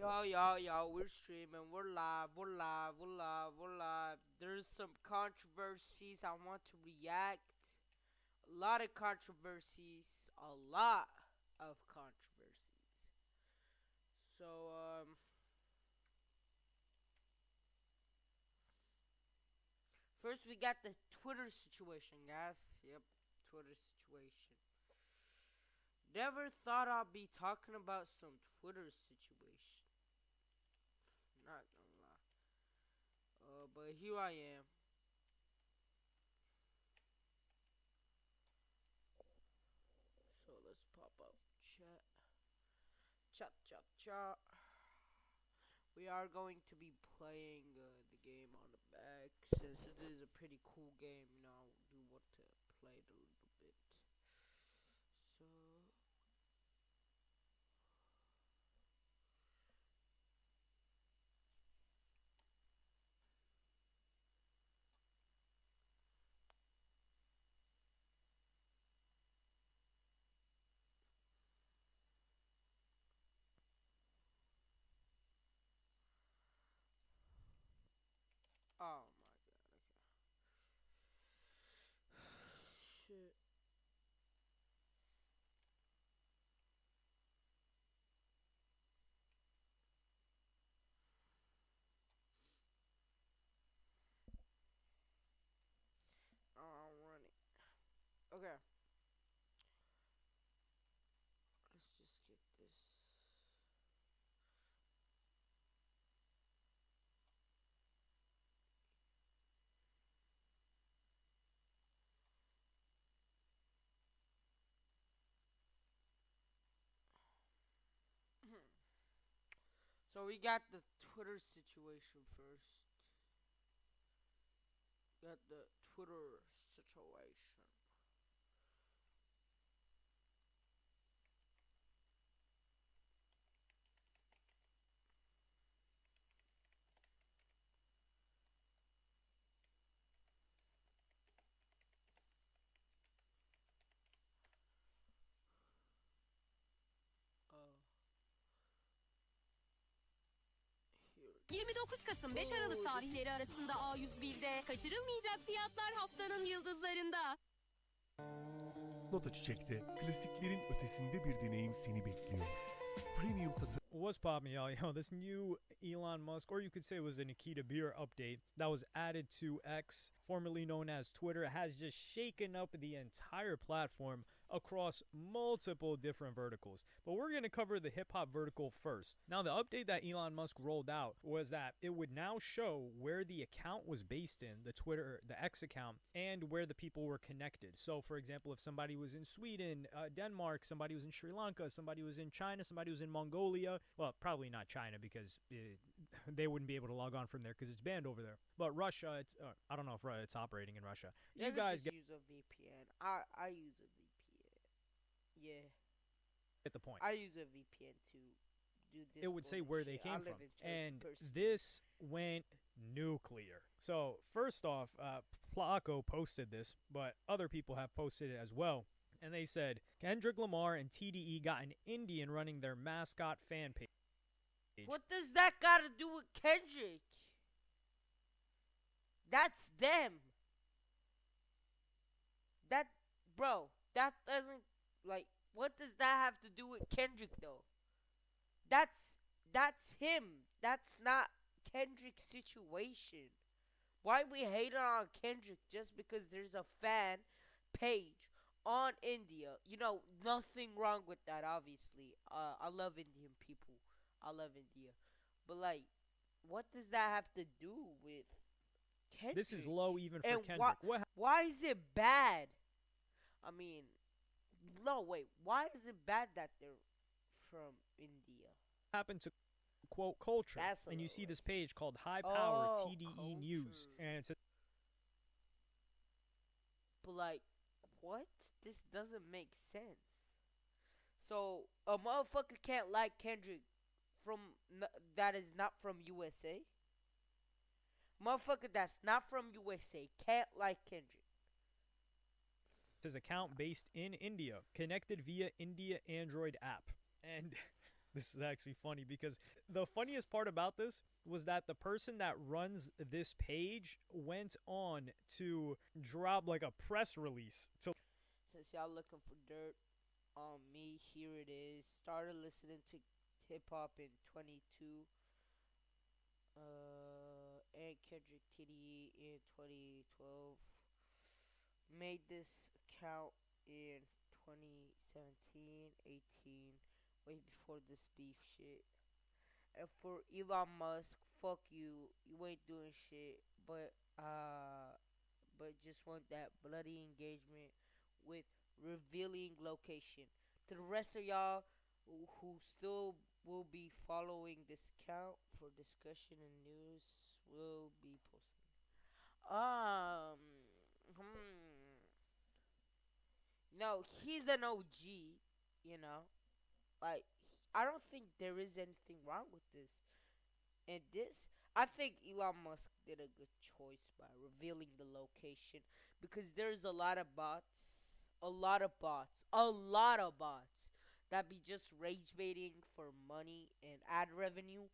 Yo, we're streaming, we're live. There's some controversies I want to react. A lot of controversies, a lot of controversies. So, first we got the Twitter situation, guys. Yep, Twitter situation. Never thought I'd be talking about some Twitter situation. Not gonna lie. But here I am. So let's pop up chat. Chat. We are going to be playing the game on the back since it is a pretty cool game. You know, I do want to play it a little bit. So, oh my god, okay. Shit. Oh, I'm running. Okay, let's just get this. So we got the Twitter situation first. Got the Twitter situation. Uh, here. 29 Kasım 5 Aralık tarihleri arasında A101'de kaçırılmayacak fiyatlar haftanın yıldızlarında. Nota Çiçek'te klasiklerin ötesinde bir deneyim seni bekliyor. Premium What's poppin', y'all? Yo, this new Elon Musk, or you could say it was a Nikita Beer update that was added to X, formerly known as Twitter, has just shaken up the entire platform across multiple different verticals. But we're going to cover the hip hop vertical first. Now, the update that Elon Musk rolled out was that it would now show where the account was based in, the X account, and where the people were connected. So, for example, if somebody was in Sweden, Denmark, somebody was in Sri Lanka, somebody was in China, somebody was in Mongolia. Well, probably not China because they wouldn't be able to log on from there because it's banned over there. But Russia, I don't know if it's operating in Russia. You guys use a VPN. I use a VPN. Yeah. Get the point. I use a VPN to do this. It would say where they came from. And this went nuclear. So, first off, Placo posted this, but other people have posted it as well. And they said, Kendrick Lamar and TDE got an Indian running their mascot fan page. What does that got to do with Kendrick? That's them. That, bro, that doesn't, like, what does that have to do with Kendrick, though? That's him. That's not Kendrick's situation. Why we hating on Kendrick just because there's a fan page on India? You know, nothing wrong with that, obviously. I love Indian people. I love India. But, like, what does that have to do with Kendrick? This is low even for Kendrick. Why is it bad? I mean, no, wait. Why is it bad that they're from India? Happened to quote culture. And you see this page called High Power TDE News. And it's but, like, what? This doesn't make sense. So, a motherfucker can't like Kendrick that is not from USA? Motherfucker that's not from USA can't like Kendrick. His account based in India, connected via India Android app. And This is actually funny because the funniest part about this was that the person that runs this page went on to drop like a press release to Since y'all looking for dirt on me, here it is. Started listening to hip hop in 22. And Kendrick TDE in 2012. Made this account in 2017, 18, way before this beef shit. And for Elon Musk, fuck you. You ain't doing shit, but just want that bloody engagement with revealing location. To the rest of y'all who still will be following this account for discussion and news, will be posting. Um, no, he's an OG. You know, like I don't think there is anything wrong with this. And this, I think Elon Musk did a good choice by revealing the location because there's a lot of bots that be just rage baiting for money and ad revenue.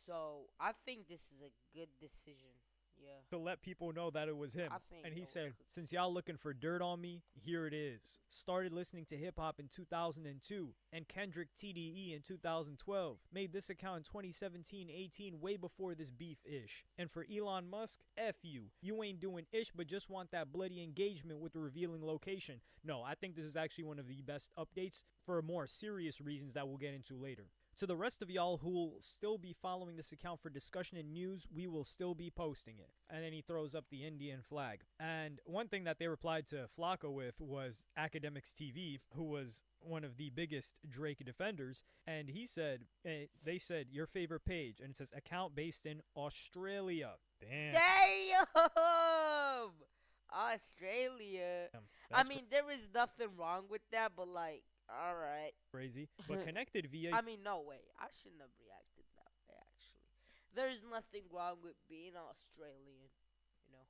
So I think this is a good decision. Yeah, let people know that it was him. I think And he that said, was since y'all looking for dirt on me, here it is. Started listening to hip hop in 2002 and Kendrick TDE in 2012. Made this account in 2017 18, way before this beef ish. And for Elon Musk, F you. You ain't doing ish, but just want that bloody engagement with the revealing location. No, I think this is actually one of the best updates for more serious reasons that we'll get into later. To the rest of y'all who will still be following this account for discussion and news, we will still be posting it. And then he throws up the Indian flag. And one thing that they replied to Flacco with was Academics TV, who was one of the biggest Drake defenders. And he said, they said, your favorite page. And it says, account based in Australia. Damn. damn Australia. I That's mean, there is nothing wrong with that, but like, all right. crazy. But connected via I mean, no way. I shouldn't have reacted that way, actually. There's nothing wrong with being Australian, you know.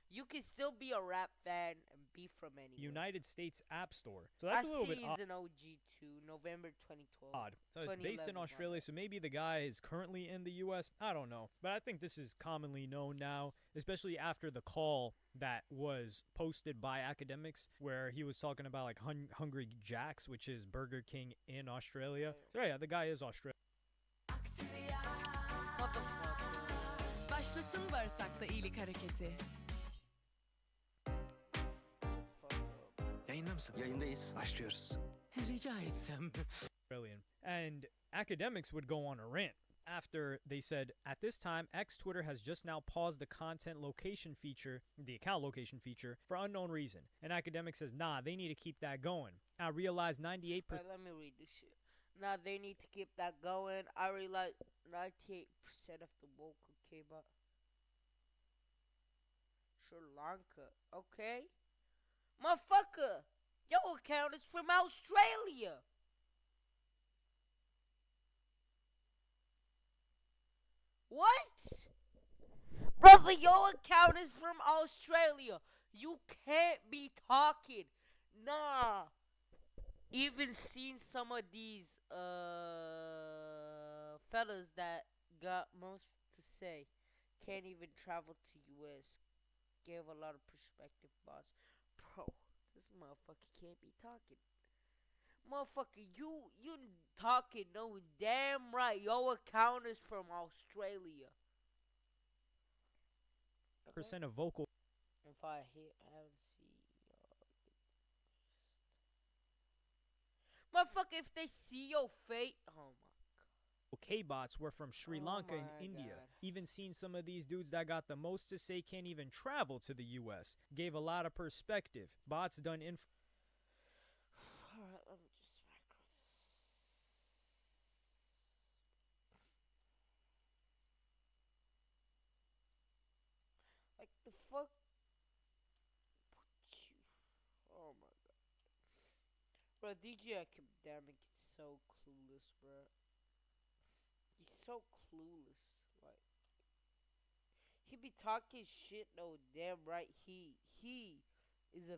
You can still be a rap fan and be from anywhere. United States App Store. So that's a little bit I see he's an OG too, November 2012. odd. So it's based in 2011, my Australia, bad. so maybe the guy is currently in the U.S. I don't know. But I think this is commonly known now, especially after the call that was posted by Academics, where he was talking about like Hungry Jack's, which is Burger King in Australia. So yeah, the guy is Australian. Motherfucker. Başlasın bağırsakta iyilik hareketi. Fuck up. Yayında mısın? Yayındayız. Başlıyoruz. Rica etsem. Australian. And Academics would go on a rant after they said, at this time, X Twitter has just now paused the content location feature, the account location feature, for unknown reason. And Academics says, nah, they need to keep that going. I realize 98%. Alright, let me read this shit. Now they need to keep that going. I realize 98% of the woke came up. Sri Lanka. Okay. Motherfucker. Your account is from Australia. What? Brother, your account is from Australia. You can't be talking. Nah. Even seen some of these fellas that got most to say. Can't even travel to US. Gave a lot of perspective, boss. Bro, this motherfucker can't be talking. Motherfucker, you talking no damn right. Your account is from Australia. Okay? Of vocal If I haven't seen motherfucker, if they see your face, oh my. K-bots were from Sri Oh Lanka and my India. God. Even seen some of these dudes that got the most to say can't even travel to the US. Gave a lot of perspective. Bots done Alright, let me just macro this. Like the fuck? Oh my god. Bro, DJ Academic is so clueless, bro. He's so clueless. Like, he be talking shit though, damn right. He is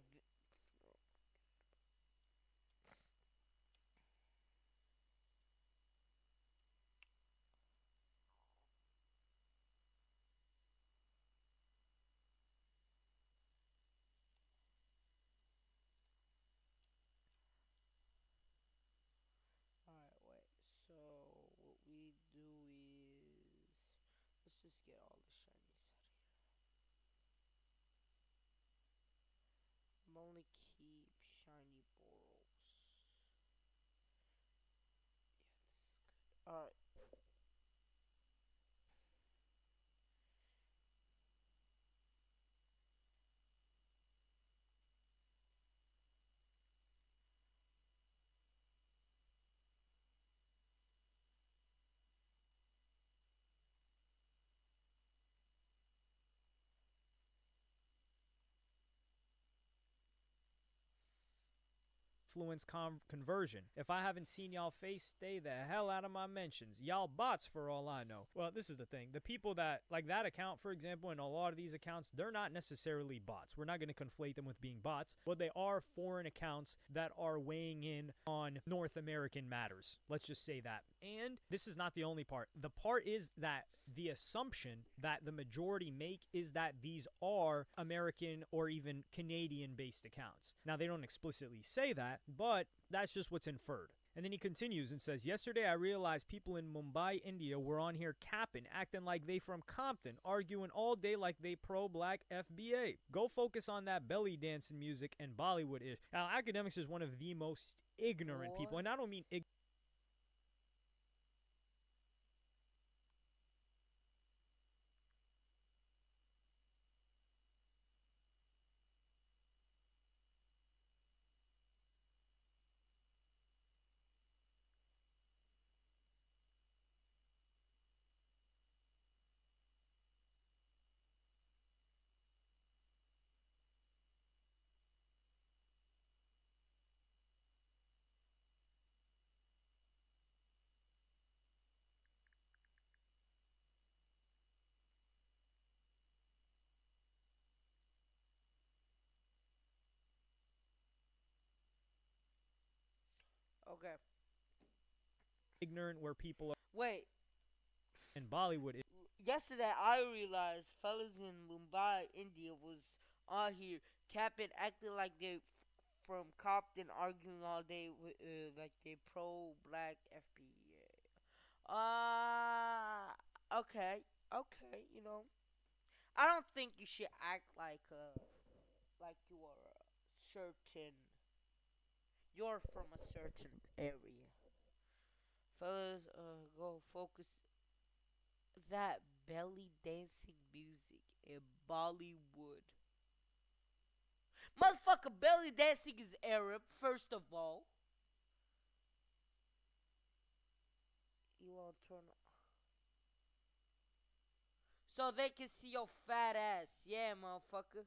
influence conversion. If I haven't seen y'all face, stay the hell out of my mentions. Y'all bots for all I know. Well, this is the thing. The people that, like that account, for example, and a lot of these accounts, they're not necessarily bots. We're not going to conflate them with being bots, but they are foreign accounts that are weighing in on North American matters. Let's just say that. And this is not the only part. The part is that the assumption that the majority make is that these are American or even Canadian-based accounts. Now, they don't explicitly say that, but that's just what's inferred. And then he continues and says, yesterday I realized people in Mumbai, India were on here capping, acting like they from Compton, arguing all day like they pro-black FBA. Go focus on that belly dancing music and Bollywood-ish. Now, Academics is one of the most ignorant people, and I don't mean ignorant. Okay. Ignorant where people are Wait. in Bollywood. Yesterday I realized fellas in Mumbai, India was on here capping, acting like they from Compton, arguing all day with like they pro-black FBA. Okay, okay. You know, I don't think you should act like you are a certain. You're from a certain area, fellas. Go focus that belly dancing music in Bollywood. Motherfucker, belly dancing is Arab, first of all. You want to turn so they can see your fat ass. Yeah, motherfucker.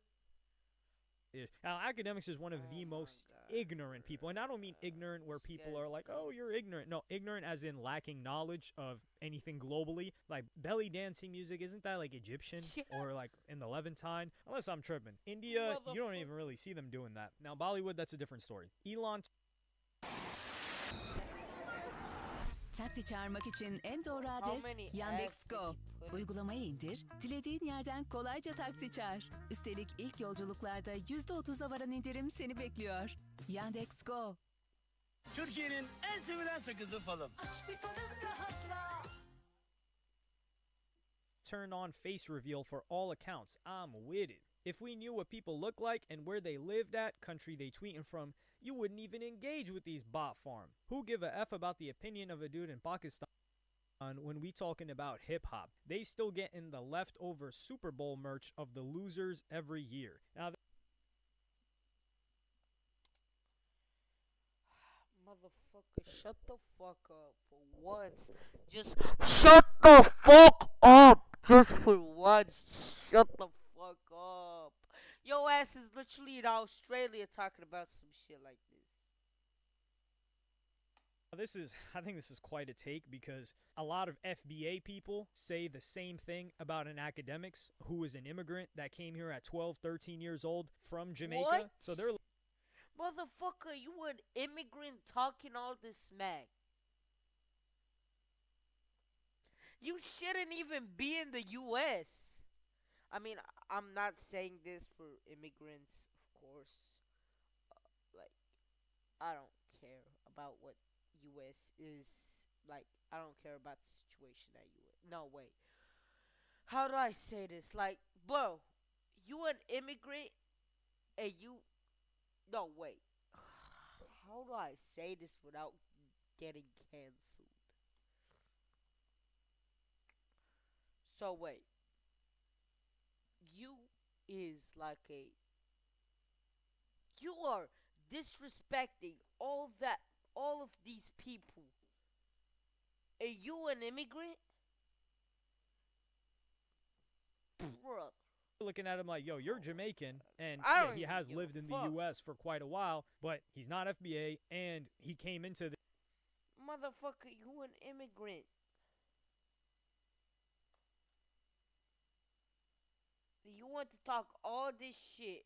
Now, Academics is one of Oh the my most God. ignorant people, and I don't mean ignorant where people are like, oh, you're ignorant. No, ignorant as in lacking knowledge of anything globally. Like, belly dancing music, isn't that like Egyptian Yeah. or like in the Levantine? Unless I'm tripping. India, you don't even really see them doing that. Now, Bollywood, that's a different story. Elon Taksi çağırmak için en doğru How adres many Yandex eggs did Go. you put in? Uygulamayı indir, dilediğin yerden kolayca taksi çağır. Üstelik ilk yolculuklarda %30'a varan indirim seni bekliyor. Yandex Go. Türkiye'nin en sevilen sakızı falım. Aç bir falım rahatla. turned on face reveal for all accounts. I'm with it. If we knew what people look like and where they lived at, country they tweeting from, you wouldn't even engage with these bot farm. Who give a F about the opinion of a dude in Pakistan when we talking about hip-hop? They still getting the leftover Super Bowl merch of the losers every year. Now, Motherfucker, shut the fuck up for once. Just shut the fuck up. Just for once. Shut the fuck up. Yo ass is literally in Australia talking about some shit like this. I think this is quite a take because a lot of FBA people say the same thing about an academics who is an immigrant that came here at 12, 13 years old from Jamaica. What? So they're Motherfucker, you an immigrant talking all this smack. You shouldn't even be in the U.S. I mean, I'm not saying this for immigrants, of course. Like, I don't care about what U.S. is. Like, I don't care about the situation that U.S. No, wait. How do I say this? Like, bro, you an immigrant and you. No, wait. How do I say this without getting canceled? So wait. You is like a. You are disrespecting all of these people. And you an immigrant? Bruh. looking at him like, yo, you're Jamaican, and I yeah, don't he even has give a lived in the fuck. U.S. for quite a while, but he's not FBA, and he came into the Motherfucker, you an immigrant. You want to talk all this shit.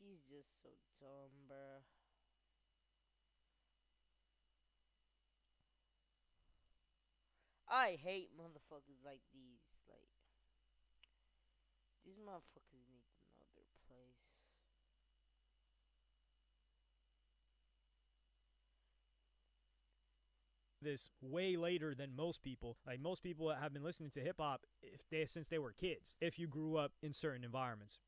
He's just so dumb, bruh. I hate motherfuckers like these. Like, these motherfuckers need to know their place. this way later than most people. Like most people have been listening to hip hop if they since they were kids. If you grew up in certain environments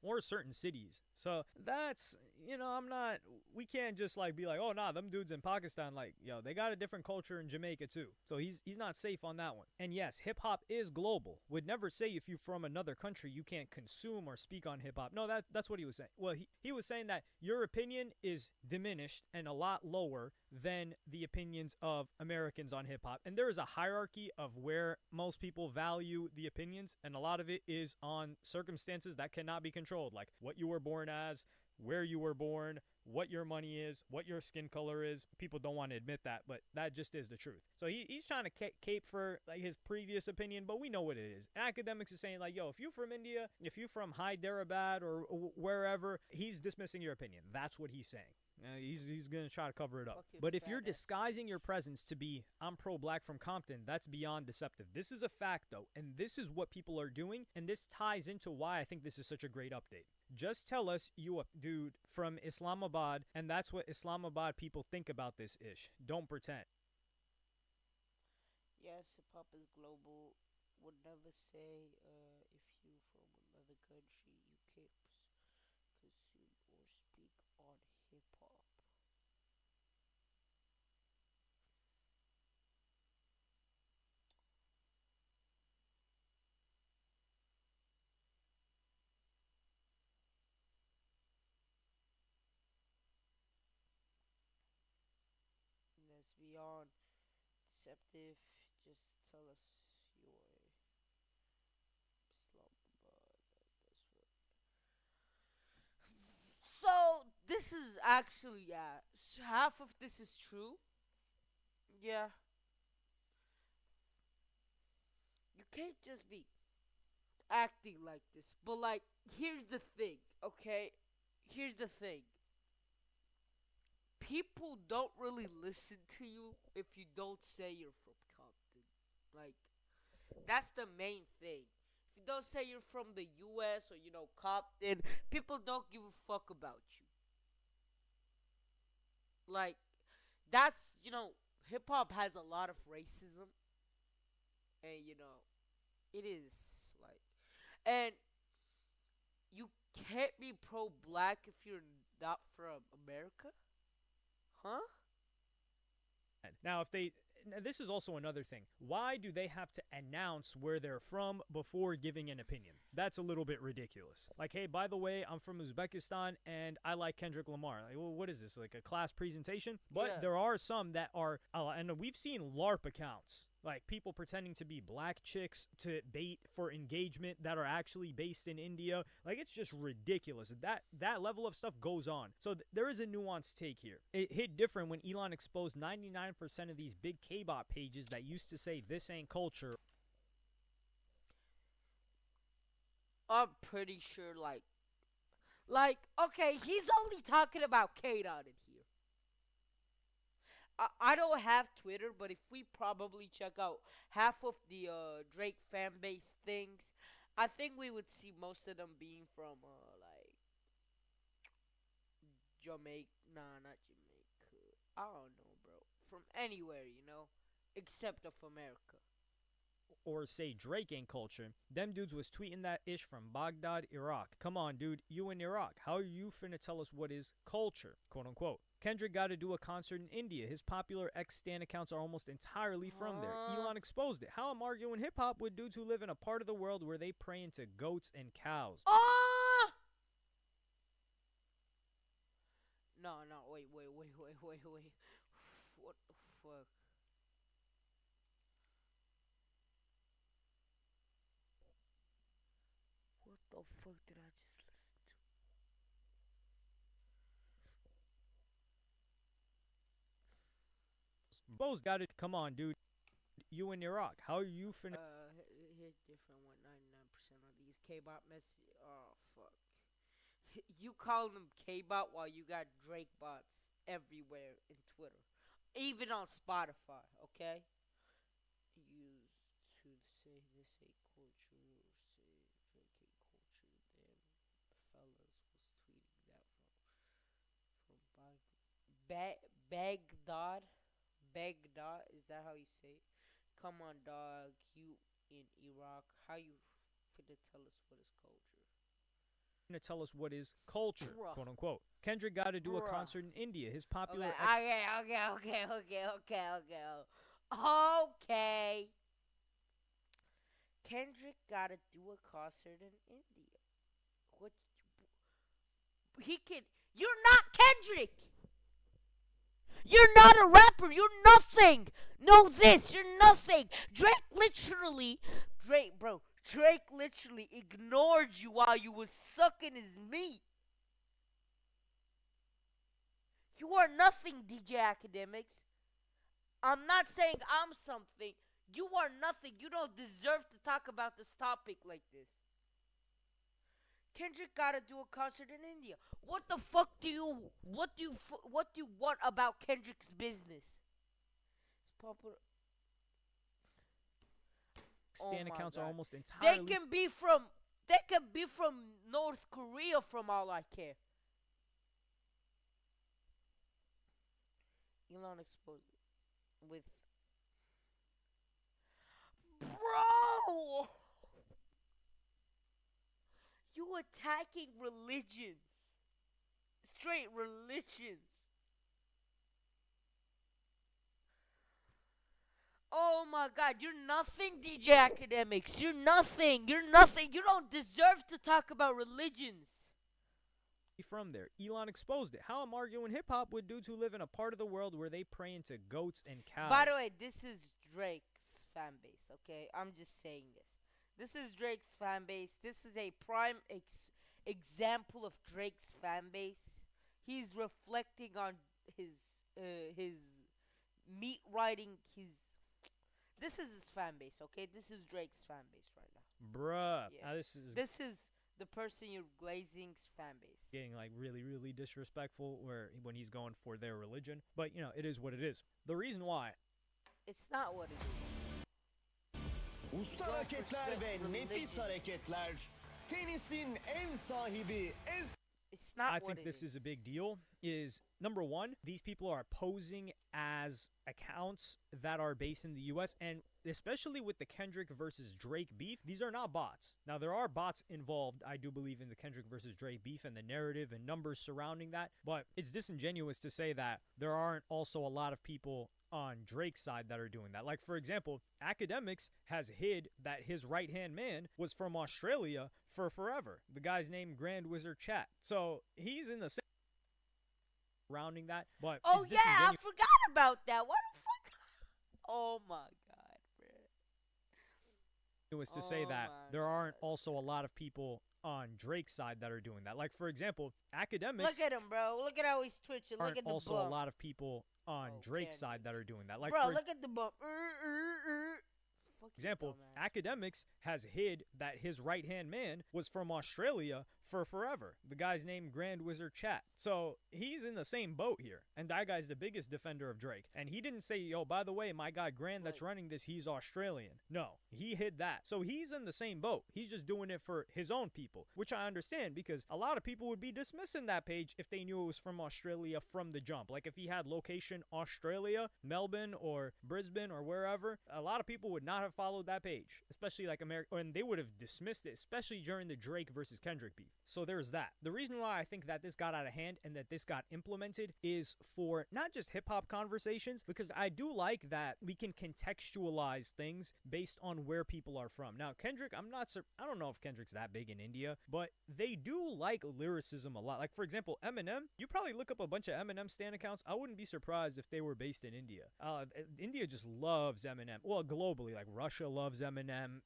or certain cities. So that's, I'm not, we can't just like be like, oh, nah, them dudes in Pakistan, like, yo, they got a different culture in Jamaica too. So he's not safe on that one. And yes, hip hop is global. Would never say if you're from another country, you can't consume or speak on hip hop. No, that's what he was saying. Well, he was saying that your opinion is diminished and a lot lower than the opinions of Americans on hip hop. And there is a hierarchy of where most people value the opinions, and a lot of it is on circumstances that cannot be controlled, like what you were born as, where you were born, what your money is, what your skin color is. People don't want to admit that, but that just is the truth. So he's trying to cape for like his previous opinion, but we know what it is. Academics is saying like, yo, if you're from India, if you're from Hyderabad or wherever, he's dismissing your opinion. That's what he's saying. He's going to try to cover it up. Fucking But if you're fat ass. disguising your presence to be, I'm pro-black from Compton, that's beyond deceptive. This is a fact, though, and this is what people are doing, and this ties into why I think this is such a great update. Just tell us you a dude from Islamabad, and that's what Islamabad people think about this ish. Don't pretend. Yes, hip hop is global. Would never say if you from another country you can't consume or speak on hip hop. Let's be on deceptive. Just tell us your Islamabad. That's what. So this is actually half of this is true. Yeah, you can't just be acting like this. But like, here's the thing, okay? Here's the thing. People don't really listen to you if you don't say you're from Compton. Like, that's the main thing. If you don't say you're from the U.S. or Compton, people don't give a fuck about you. Like, that's hip hop has a lot of racism, and it is like, and you can't be pro black if you're not from America, huh? Now, this is also another thing. Why do they have to announce where they're from before giving an opinion? That's a little bit ridiculous. Like, hey, by the way, I'm from Uzbekistan and I like Kendrick Lamar. Like, well, what is this, like a class presentation? But Yeah. there are some that are, and we've seen LARP accounts, like people pretending to be black chicks to bait for engagement that are actually based in India. Like, it's just ridiculous. That level of stuff goes on. So there is a nuanced take here. It hit different when Elon exposed 99% of these big K-pop pages that used to say this ain't culture. I'm pretty sure, okay, he's only talking about K-Dot in here. I don't have Twitter, but if we probably check out half of the Drake fan base things, I think we would see most of them being from like Jamaica. Nah, not Jamaica. I don't know, bro. From anywhere, except of America. Or say Drake ain't culture. Them dudes was tweeting that ish from Baghdad, Iraq. Come on, dude, you in Iraq. How are you finna tell us what is culture, quote unquote? Kendrick got to do a concert in India. His popular ex-stan accounts are almost entirely from there. Elon exposed it. How I'm arguing hip-hop with dudes who live in a part of the world where they pray into goats and cows. Oh! No, wait. What the fuck. What the fuck did I just listen to? Bo's got it. Come on, dude. You in Iraq. How are you finna? Hit different 199% of these K-pop messages. Oh fuck. You call them K-bot while you got Drake bots everywhere in Twitter, even on Spotify. Okay. Used to say this a culture or say Drake a culture. Damn, fellas was tweeting that from Baghdad. Baghdad, is that how you say it? Come on, dog. You in Iraq? How you finna tell us what is culture? To tell us what is culture, Bruh. quote unquote. Kendrick got to do a Bruh. concert in India. His popular Okay. Kendrick gotta do a concert in India. What? He can. You're not Kendrick. You're not a rapper. You're nothing. Know this. You're nothing. Drake literally ignored you while you was sucking his meat. You are nothing, DJ Academics. I'm not saying I'm something. You are nothing. You don't deserve to talk about this topic like this. Kendrick gotta do a concert in India. What the fuck do you want about Kendrick's business? It's popular. Stan my accounts are God. almost They entirely can be from North Korea from all I care. Elon exposed it with bro. You attacking religions. Straight religions. Oh my god, you're nothing, DJ Academics. You're nothing. You're nothing. You don't deserve to talk about religions. from there. Elon exposed it. How I'm arguing hip hop with dudes who live in a part of the world where they pray into goats and cows. By the way, this is Drake's fan base, okay? I'm just saying this. This is Drake's fan base. This is a prime example of Drake's fan base. He's reflecting on his meat riding his. This is his fan base, okay? This is Drake's fan base right now. Bruh. Yeah. This is the person you're glazing's fan base. Getting like really, really disrespectful when he's going for their religion. But you know, it is what it is. The reason why. It's not what it is. Usta hareketler ve nefis hareketler. Tenisin ev sahibi It's not I what think it this is a big deal is, number one, these people are posing as accounts that are based in the U.S., and especially with the Kendrick versus Drake beef, these are not bots. Now, there are bots involved, I do believe, in the Kendrick versus Drake beef and the narrative and numbers surrounding that, but it's disingenuous to say that there aren't also a lot of people on Drake's side that are doing that. Like, for example, Academics has hid that his right-hand man was from Australia for forever. The guy's named Grand Wizard Chat. So he's in the same surrounding that, but oh yeah, I forgot about that. What the fuck? Oh my god, bro. It was to say that there aren't also a lot of people on Drake's side that are doing that. Like, for example, Academics. Look at him, bro. Look at how he's twitching. Look at the also bump. a lot of people on Drake's side that are doing that. Like, bro, for look at the bump. example, Academics has hid that his right-hand man was from Australia for forever. The guy's named Grand Wizard Chat. So he's in the same boat here. And that guy's the biggest defender of Drake. And he didn't say, yo, by the way, my guy Grand that's running this, he's Australian. No, he hid that. So he's in the same boat. He's just doing it for his own people, which I understand because a lot of people would be dismissing that page if they knew it was from Australia from the jump. Like if he had location Australia, Melbourne, or Brisbane, or wherever, a lot of people would not have followed that page, especially like America, and they would have dismissed it, especially during the Drake versus Kendrick beef. So there's that. The reason why I think that this got out of hand and that this got implemented is for not just hip hop conversations, because I do like that we can contextualize things based on where people are from. Now, Kendrick, I don't know if Kendrick's that big in India, but they do like lyricism a lot. Like, for example, Eminem, you probably look up a bunch of Eminem stan accounts. I wouldn't be surprised if they were based in India. India just loves Eminem. Well, globally, like Russia loves Eminem,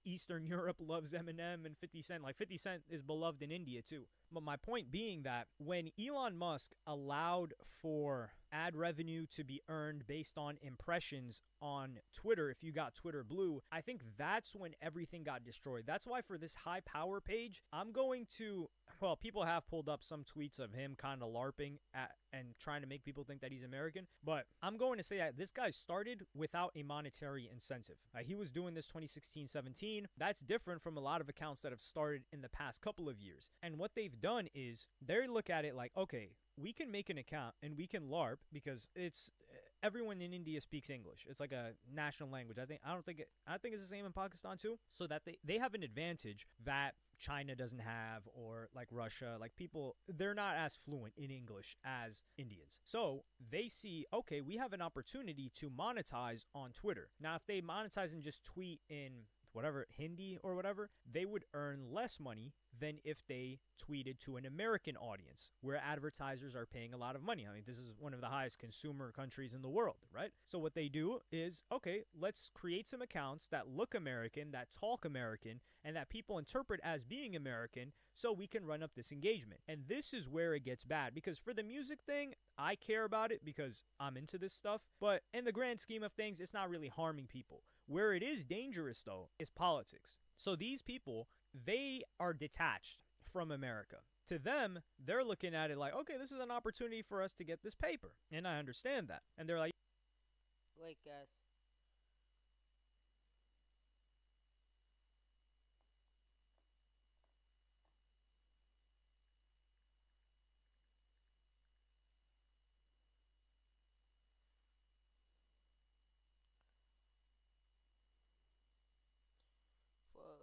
Eastern Europe loves Eminem, and 50 Cent. Like 50 Cent is beloved in India too. But my point being that when Elon Musk allowed for ad revenue to be earned based on impressions on Twitter, if you got Twitter Blue, I think that's when everything got destroyed. That's why for this high power page, I'm going to, well, people have pulled up some tweets of him kind of LARPing at and trying to make people think that he's American, but I'm going to say that this guy started without a monetary incentive. He was doing this 2016-17. That's different from a lot of accounts that have started in the past couple of years. And what they've done is they look at it like, okay, we can make an account and we can LARP because it's everyone in India speaks English. It's like a national language. I think it's the same in Pakistan too. So that they have an advantage that China doesn't have, or like Russia, like people, they're not as fluent in English as Indians. So they see, okay, we have an opportunity to monetize on Twitter. Now, if they monetize and just tweet in whatever, Hindi or whatever, they would earn less money than if they tweeted to an American audience where advertisers are paying a lot of money. I mean, this is one of the highest consumer countries in the world, right? So what they do is, okay, let's create some accounts that look American, that talk American, and that people interpret as being American, so we can run up this engagement. And this is where it gets bad, because for the music thing, I care about it because I'm into this stuff, but in the grand scheme of things, it's not really harming people. Where it is dangerous, though, is politics. So these people, they are detached from America. To them, they're looking at it like, okay, this is an opportunity for us to get this paper. And I understand that. And they're like, Wait, guys. Fuck.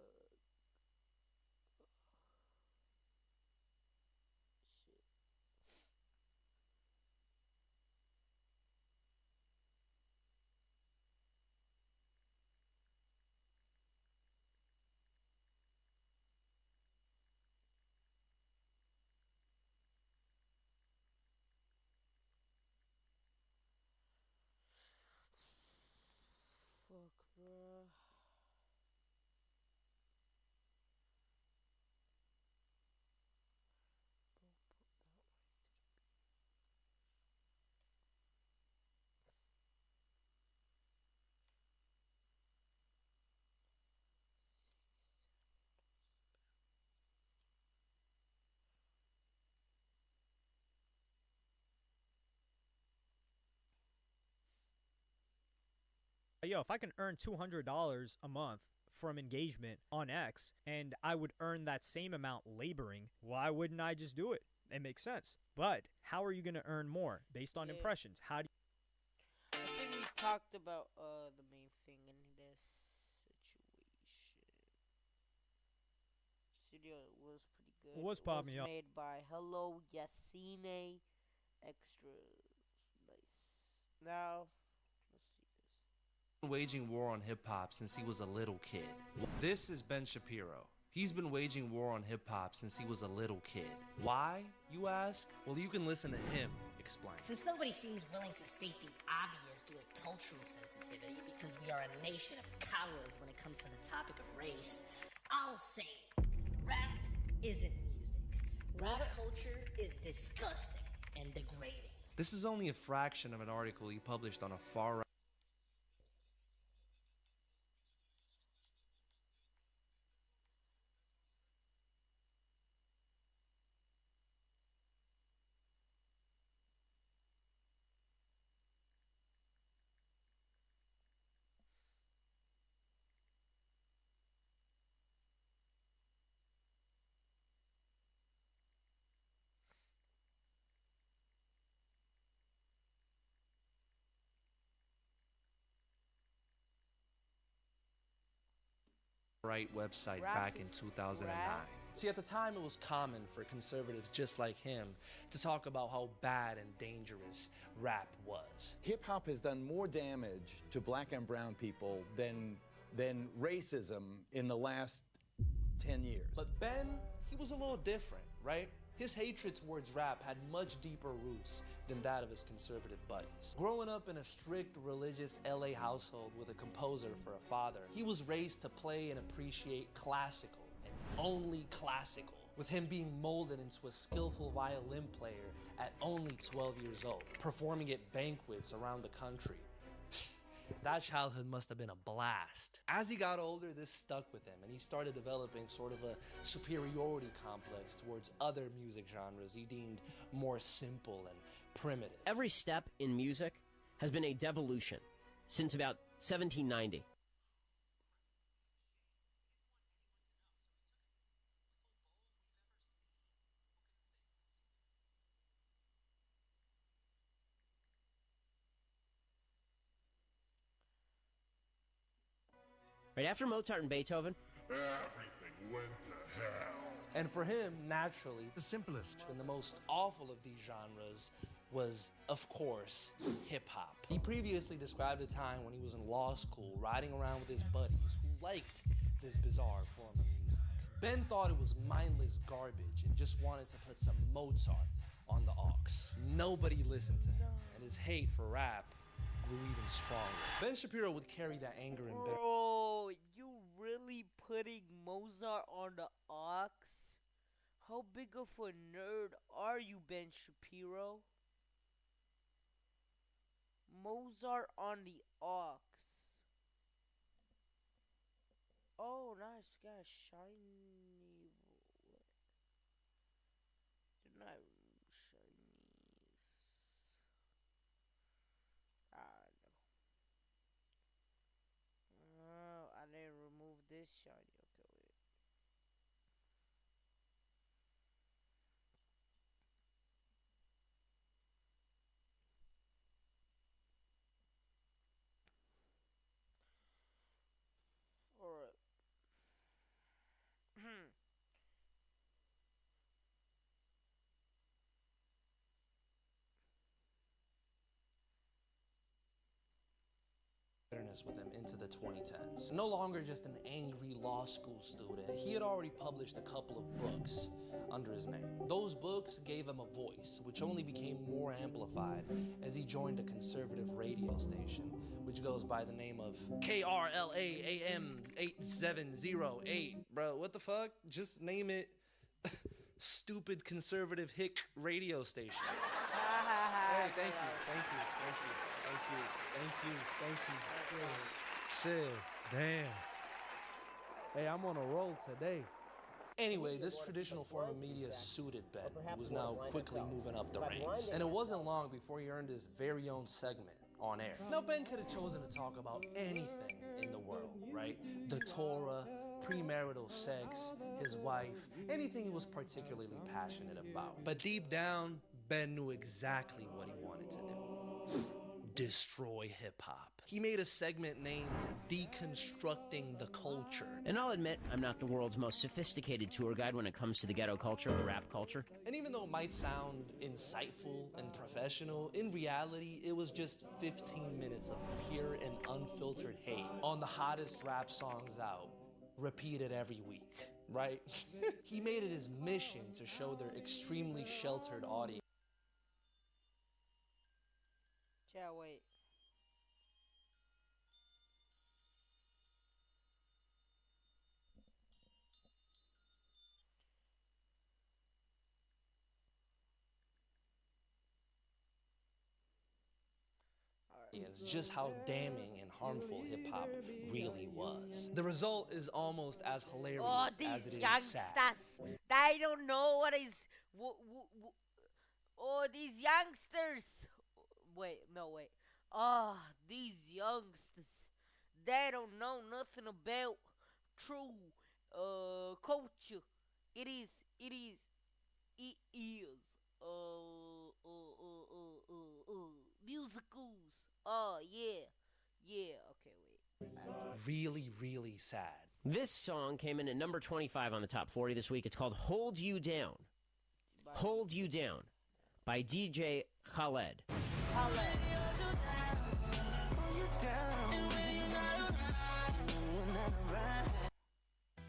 Shit. Fuck, bro. yo, if I can earn $200 a month from engagement on X, and I would earn that same amount laboring, why wouldn't I just do it? It makes sense. But how are you going to earn more based on Yeah. impressions? How do I think we talked about the main thing in this situation. Studio was pretty good. What's It popping, was y'all? made by Hello Yasine Extra. Nice. Now, let's see this. Waging war on hip-hop since he was a little kid. This is Ben Shapiro. He's been waging war on hip-hop since he was a little kid. Why, you ask? Well, you can listen to him explain. Since nobody seems willing to state the obvious due to cultural sensitivity, because we are a nation of cowards when it comes to the topic of race, I'll say it. Rap isn't music. Rap culture is disgusting and degrading. This is only a fraction of an article he published on a far-right website Rap back in is 2009. crap. See, at the time, it was common for conservatives just like him to talk about how bad and dangerous rap was. Hip hop has done more damage to black and brown people than racism in the last 10 years. But Ben, he was a little different, right? His hatred towards rap had much deeper roots than that of his conservative buddies. Growing up in a strict religious LA household with a composer for a father, he was raised to play and appreciate classical and only classical, with him being molded into a skillful violin player at only 12 years old, performing at banquets around the country. That childhood must have been a blast. As he got older, this stuck with him, and he started developing sort of a superiority complex towards other music genres he deemed more simple and primitive. Every step in music has been a devolution since about 1790. Right after Mozart and Beethoven, Everything went to hell. And for him, naturally, The simplest. and the most awful of these genres was, of course, hip-hop. He previously described a time when he was in law school riding around with his buddies who liked this bizarre form of music. Ben thought it was mindless garbage and just wanted to put some Mozart on the aux. Nobody listened to him, and his hate for rap grew even stronger. Ben Shapiro would carry that anger and bitterness. Bro, you really putting Mozart on the aux? How big of a nerd are you, Ben Shapiro? Mozart on the aux. Oh, nice. Got a shiny. What? They're not shinies. Oh, I didn't remove this shiny. Okay, wait. Alright. With him into the 2010s. No longer just an angry law school student, he had already published a couple of books under his name. Those books gave him a voice, which only became more amplified as he joined a conservative radio station, which goes by the name of KRLA-AM 8708. Bro, what the fuck? Just name it Stupid Conservative Hick Radio Station. Hey, thank you. Shit, damn. Hey, I'm on a roll today. Anyway, this traditional form of media suited Ben, who was now quickly moving up the ranks. And it wasn't long before he earned his very own segment on air. Now, Ben could have chosen to talk about anything in the world, right? The Torah, premarital sex, his wife, anything he was particularly passionate about. But deep down, Ben knew exactly what he wanted to do. Destroy hip-hop. He made a segment named Deconstructing the Culture. and I'll admit I'm not the world's most sophisticated tour guide when it comes to the ghetto culture, the rap culture. And even though it might sound insightful and professional, in reality, it was just 15 minutes of pure and unfiltered hate on the hottest rap songs out, repeated every week, right? He made it his mission to show their extremely sheltered audience. Chat, wait. Just how damning and harmful hip-hop really was. The result is almost as hilarious Oh, as these it is youngsters. sad. They don't know what is. Oh, these youngsters. Wait, no, wait. Oh, these youngsters. They don't know nothing about true culture. It is. Musicals. Oh, yeah. Yeah, okay, wait. Really, really sad. This song came in at number 25 on the top 40 this week. It's called Hold You Down. Hold You Down by DJ Khaled.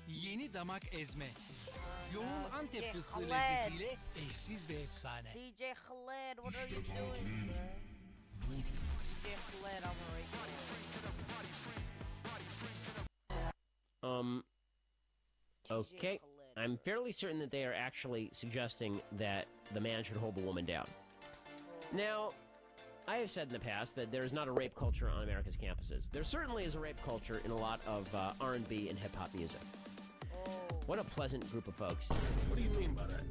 Yeni damak ezme. Yoğun Antep fıstığı Khaled. lezzetiyle eşsiz ve efsane. DJ Khaled, what are you doing, bro? DJ Khaled, I'm Okay. I'm fairly certain that they are actually suggesting that the man should hold the woman down. Now, I have said in the past that there is not a rape culture on America's campuses. There certainly is a rape culture in a lot of R&B and hip-hop music. What a pleasant group of folks. What do you mean by that?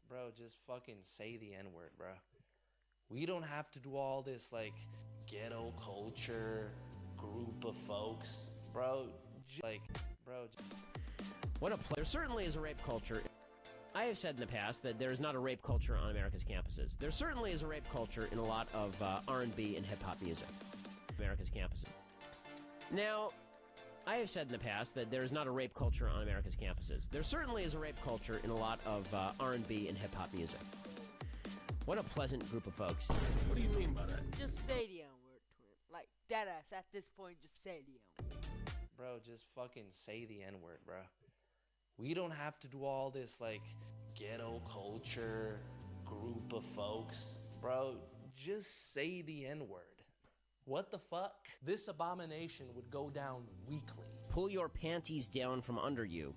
Bro, just fucking say the N-word, bro. We don't have to do all this, like, ghetto culture, group of folks. Bro, There certainly is a rape culture. I have said in the past that there is not a rape culture on America's campuses. There certainly is a rape culture in a lot of R&B and hip-hop music. America's campuses. Now, I have said in the past that there is not a rape culture on America's campuses. There certainly is a rape culture in a lot of R&B and hip-hop music. What a pleasant group of folks. What do you mean by that? Just say the N-word to him. Like, deadass, at this point, just say the N-word. Bro, just fucking say the N-word, bro. We don't have to do all this, like, ghetto culture, group of folks. Bro, just say the N-word. What the fuck? This abomination would go down weekly. Pull your panties down from under you.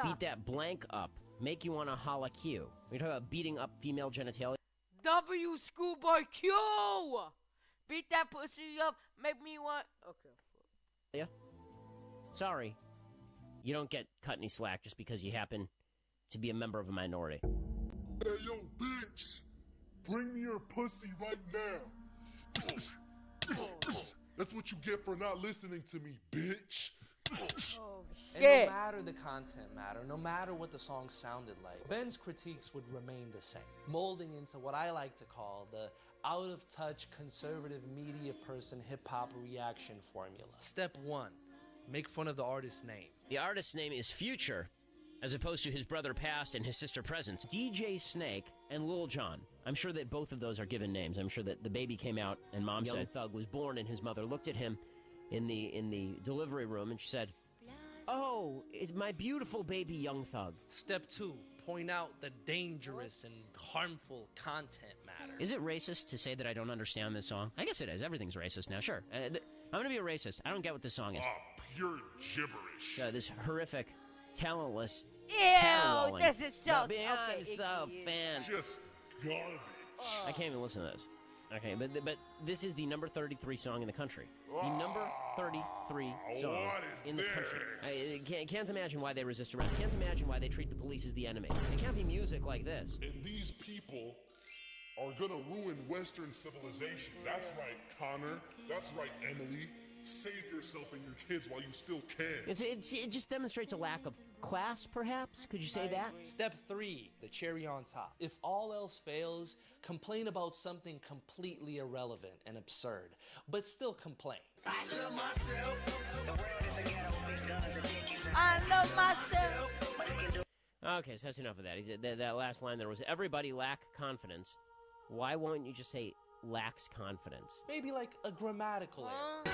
Beat that blank up. Make you want to holla Q. We're talking about beating up female genitalia. W Schoolboy Q! Beat that pussy up, make me want... Okay. Yeah. Sorry. You don't get cut any slack just because you happen to be a member of a minority. Hey, yo, bitch! Bring me your pussy right now! That's what you get for not listening to me, bitch! Oh, And shit. no matter the content matter, no matter what the song sounded like, Ben's critiques would remain the same, molding into what I like to call the out-of-touch conservative media person hip-hop reaction formula. Step 1, make fun of the artist's name. The artist's name is Future, as opposed to his brother past and his sister present. DJ Snake and Lil Jon. I'm sure that both of those are given names. I'm sure that the baby came out and mom said Thug was born, and his mother looked at him in the delivery room and she said, "Oh, it's my beautiful baby Young Thug." Step 2, point out the dangerous and harmful content matter. Is it racist to say that I don't understand this song? I guess it is. Everything's racist now. Sure. I'm going to be a racist. I don't get what this song is. Pure gibberish. So this horrific, talentless, Ew, caterwauling. this is so... But I'm okay, so icky. fan. Just garbage. I can't even listen to this. Okay, but this is the number 33 song in the country. The number 33 song What is in the country. this? I can't imagine why they resist arrest. Can't imagine why they treat the police as the enemy. It can't be music like this. And these people are gonna ruin Western civilization. That's right, Connor. That's right, Emily. Save yourself and your kids while you still can. It just demonstrates a lack of class, perhaps? Could you say that? Step 3, the cherry on top. If all else fails, complain about something completely irrelevant and absurd, but still complain. I love myself. Okay, so that's enough of that. That last line there was, everybody lack confidence. Why won't you just say lacks confidence? Maybe like a grammatical error.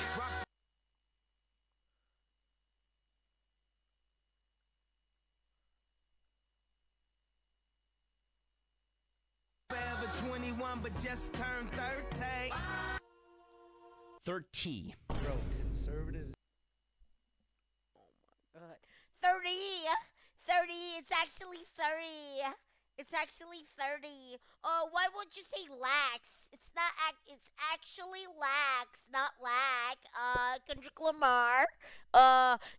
Forever 21, but just turned 30. 30. Bro, conservatives. 30. It's actually 30. It's actually 30. Why won't you say lax? It's not. It's actually lax, not lack. Kendrick Lamar.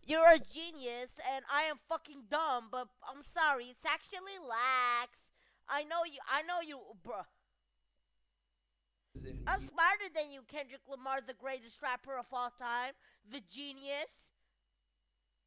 You're a genius, and I am fucking dumb. But I'm sorry. It's actually lax. I know you, bruh. I'm smarter than you, Kendrick Lamar, the greatest rapper of all time, the genius.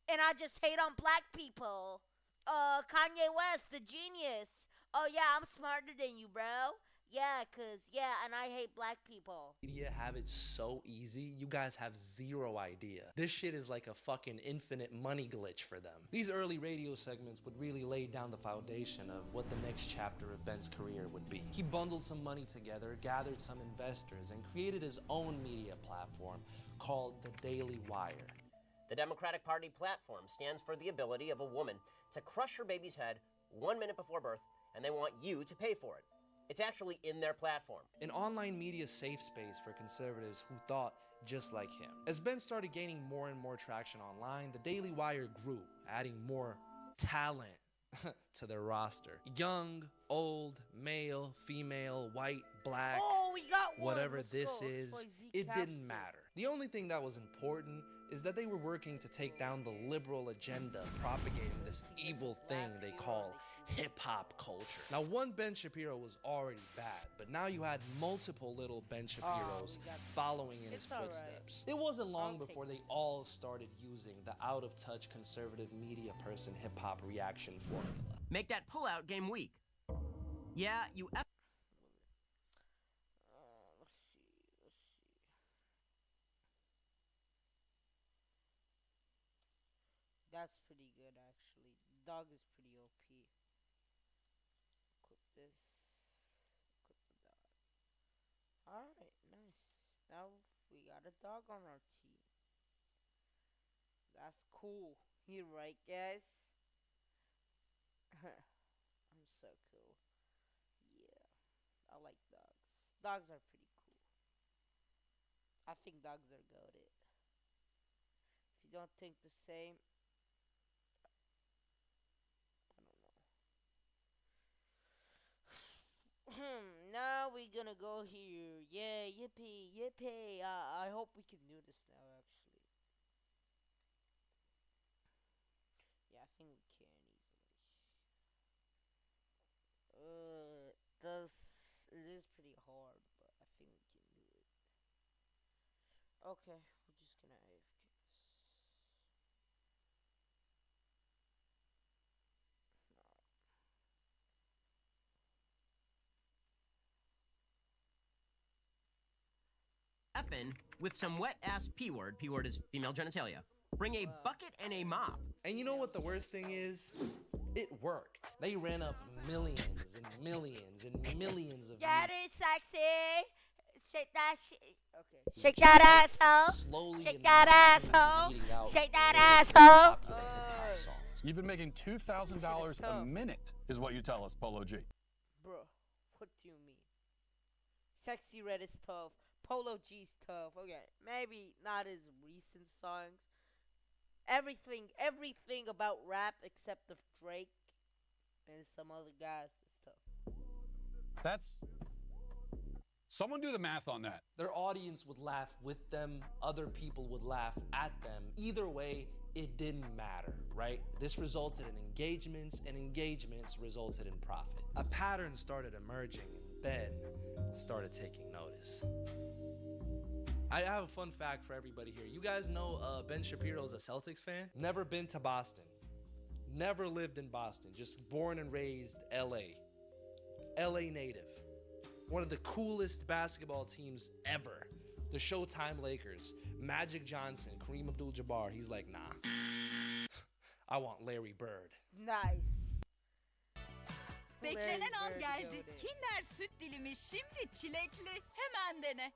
And I just hate on black people. Kanye West, the genius. Oh yeah, I'm smarter than you, bro. Yeah, cause and I hate black people. Media have it so easy, you guys have zero idea. This shit is like a fucking infinite money glitch for them. These early radio segments would really lay down the foundation of what the next chapter of Ben's career would be. He bundled some money together, gathered some investors, and created his own media platform called the Daily Wire. The Democratic Party platform stands for the ability of a woman to crush her baby's head 1 minute before birth, and they want you to pay for it. It's actually in their platform. An online media safe space for conservatives who thought just like him. As Ben started gaining more and more traction online, the Daily Wire grew, adding more talent to their roster. Young, old, male, female, white, black, We got one. whatever Let's this go. is, Let's play it Z didn't Capsule. matter. The only thing that was important is that they were working to take down the liberal agenda propagating this evil thing they call hip-hop culture. Now, one Ben Shapiro was already bad, but now you had multiple little Ben Shapiros following in his footsteps. It wasn't long before they all started using the out-of-touch conservative media person hip-hop reaction formula. Make that pullout game weak. Yeah, you Let's see. That's pretty good, actually. Dog is pretty OP. Clip this. Clip the dog. Alright, nice. Now we got a dog on our team. That's cool. You right, guys? I'm so cool. Yeah, I like dogs. Dogs are pretty cool. I think dogs are goated. If you don't think the same, now we're gonna go here. Yeah, yippee, yippee. I hope we can do this now, actually. Yeah, I think we can easily. It is pretty hard, but I think we can do it. Okay, we're just gonna AFK this. effin' with some wet-ass P-word. P-word is female genitalia. Bring a bucket and a mop. And you know what the worst thing is? It worked. They ran up millions and millions and millions of Get it, sexy. Shake that shit. Okay. Shake that asshole. slowly Shake and that massively asshole. beating out Shake that very asshole. popular hip-hop songs. You've been making $2,000 a tough. minute, is what you tell us, Polo G. Bro, what do you mean? Sexy Red is tough. Polo G's tough. Okay, maybe not his recent songs. Everything about rap except of Drake and some other guys is tough. That's... Someone do the math on that. Their audience would laugh with them, other people would laugh at them. Either way, it didn't matter, right? This resulted in engagements, and engagements resulted in profit. A pattern started emerging, and Ben started taking notice. I have a fun fact for everybody here. You guys know Ben Shapiro's a Celtics fan? Never been to Boston. Never lived in Boston. Just born and raised LA. LA native. One of the coolest basketball teams ever. The Showtime Lakers. Magic Johnson, Kareem Abdul-Jabbar. He's like, nah. I want Larry Bird. Nice. Beklenen an Larry Bird geldi. goated. Kinder süt dilimi şimdi çilekli. Hemen dene.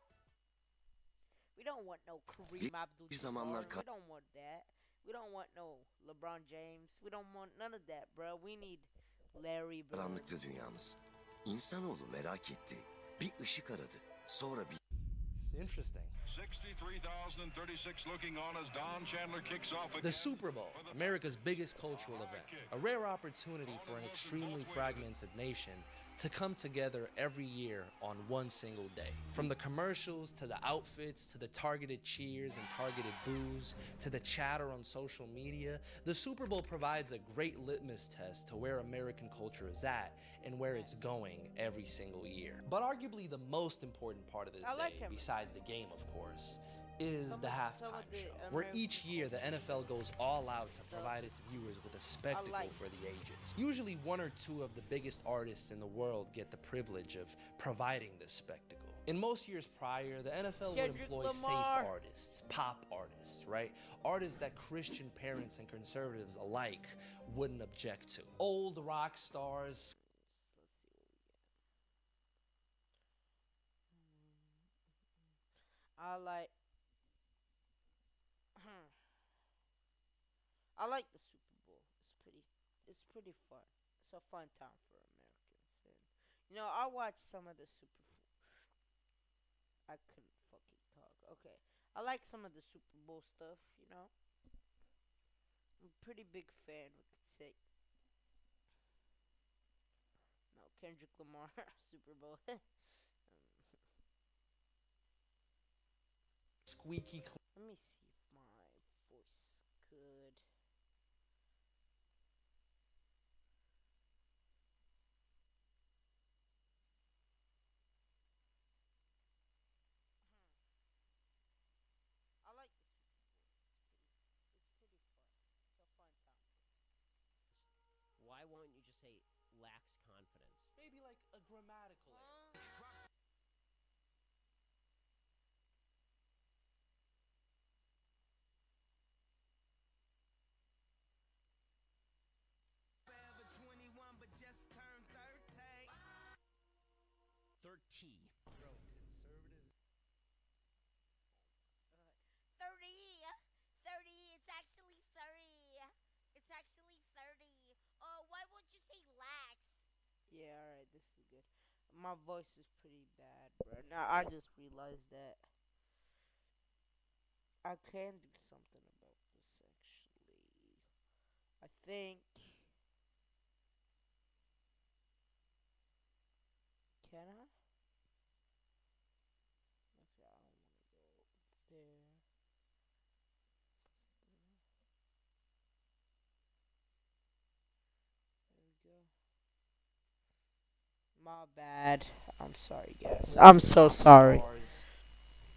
We don't want no Kareem zamanlar Abdul-Jabbar. We don't want that. We don't want no LeBron James. We don't want none of that, bro. We need Larry Bird. Karanlıktı dünyamız. İnsanoğlu merak etti. Bir ışık aradı. Sonra bir... It's interesting. 63,036 looking on as Don Chandler kicks off again. The Super Bowl, America's biggest cultural event. A rare opportunity for an extremely fragmented nation to come together every year on one single day. From the commercials, to the outfits, to the targeted cheers and targeted boos, to the chatter on social media, the Super Bowl provides a great litmus test to where American culture is at and where it's going every single year. But arguably the most important part of this I like day, him. besides the game of course, is the halftime show, where each year the NFL goes all out to provide its viewers with a spectacle for the ages. Usually one or two of the biggest artists in the world get the privilege of providing this spectacle. In most years prior, the NFL would employ safe artists, pop artists, right? Artists that Christian parents and conservatives alike wouldn't object to. Old rock stars. I like I like the Super Bowl. It's pretty fun. It's a fun time for Americans. And I watch some of the I couldn't fucking talk. Okay. I like some of the Super Bowl stuff. I'm a pretty big fan, we could say. No, Kendrick Lamar Super Bowl. Squeaky clean. Let me see if my voice is good. I like the Super Bowl. It's pretty fun. It's a fun time. Why won't you just say lacks confidence? Maybe like a grammatical error. Bro, conservatives. 30. 30. It's actually 30. It's actually 30. Oh, why won't you say lax? Yeah, alright, this is good. My voice is pretty bad, bro. Now I just realized that I can do something about this actually. I think. Can I? Actually, I don't want to go there. There we go. My bad. I'm sorry, guys. I'm so sorry.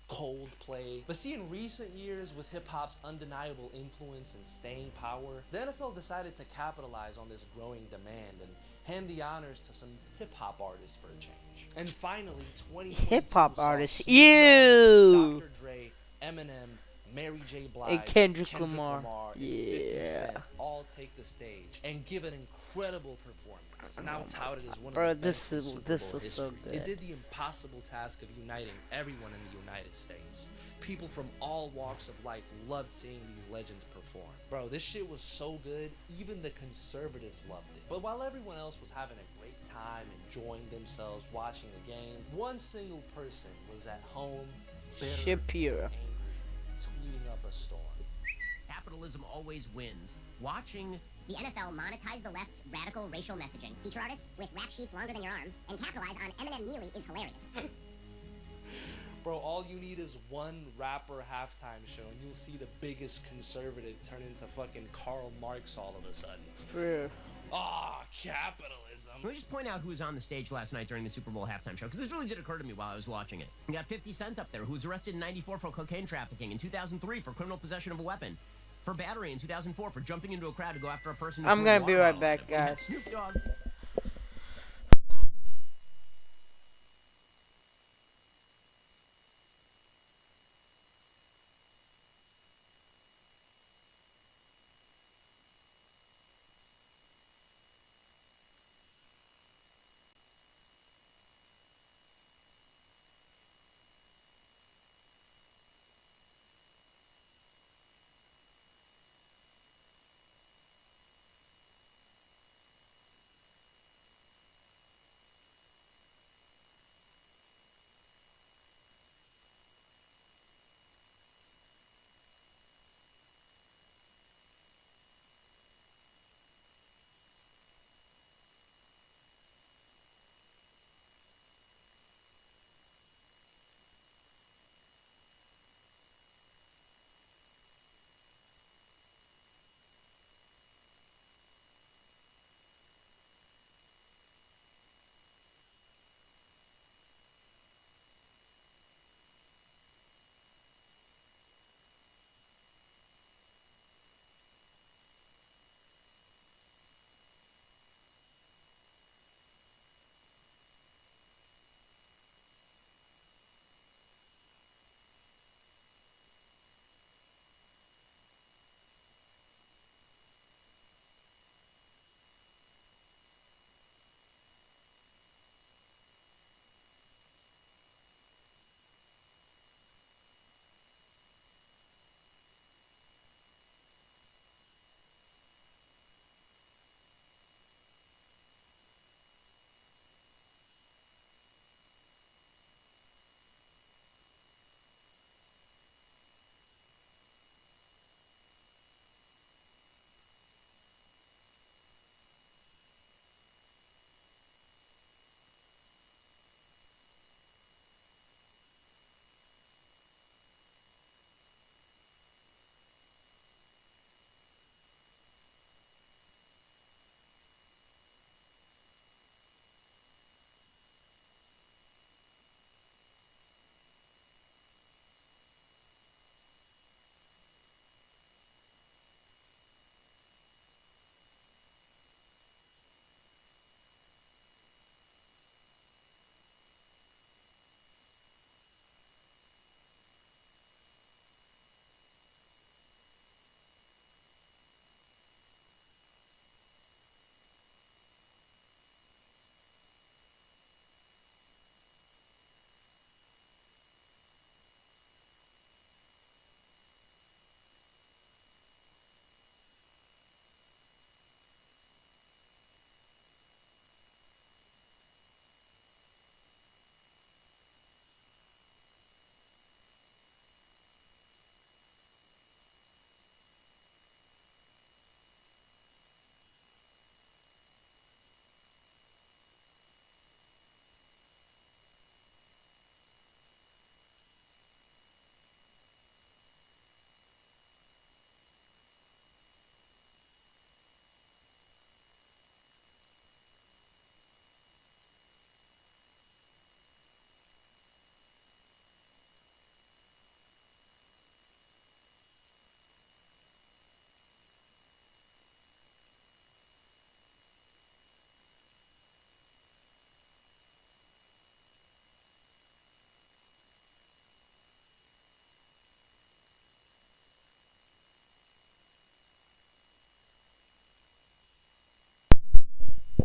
Coldplay. But see, in recent years, with hip-hop's undeniable influence and staying power, the NFL decided to capitalize on this growing demand and hand the honors to some hip-hop artists for a change. And finally, 2022 Hip-hop saw artists. Snoop Ew! Dogg, Dr. Dre, Eminem, Mary J. Blige, And Kendrick Lamar. and 50 Yeah. Cent all take the stage and give an incredible performance. Now touted as one Bro, of the best in Super this Bowl was so history. good. It did the impossible task of uniting everyone in the United States. People from all walks of life loved seeing these legends perform. Bro, this shit was so good, even the conservatives loved it. But while everyone else was having a great time enjoying themselves watching the game, one single person was at home, bitter, Shapiro. angry, tweeting up a storm. Capitalism always wins. Watching the NFL monetized the left's radical racial messaging. Feature artists with rap sheets longer than your arm and capitalize on Eminem Neely is hilarious. Bro, all you need is one rapper halftime show and you'll see the biggest conservative turn into fucking Karl Marx all of a sudden. True. Ah, capitalism. Let me just point out who was on the stage last night during the Super Bowl halftime show, because this really did occur to me while I was watching it. You got 50 Cent up there, who was arrested in 94 for cocaine trafficking, in 2003 for criminal possession of a weapon, for battery in 2004 for jumping into a crowd to go after a person. I'm gonna be right back, guys. Snoop Dogg.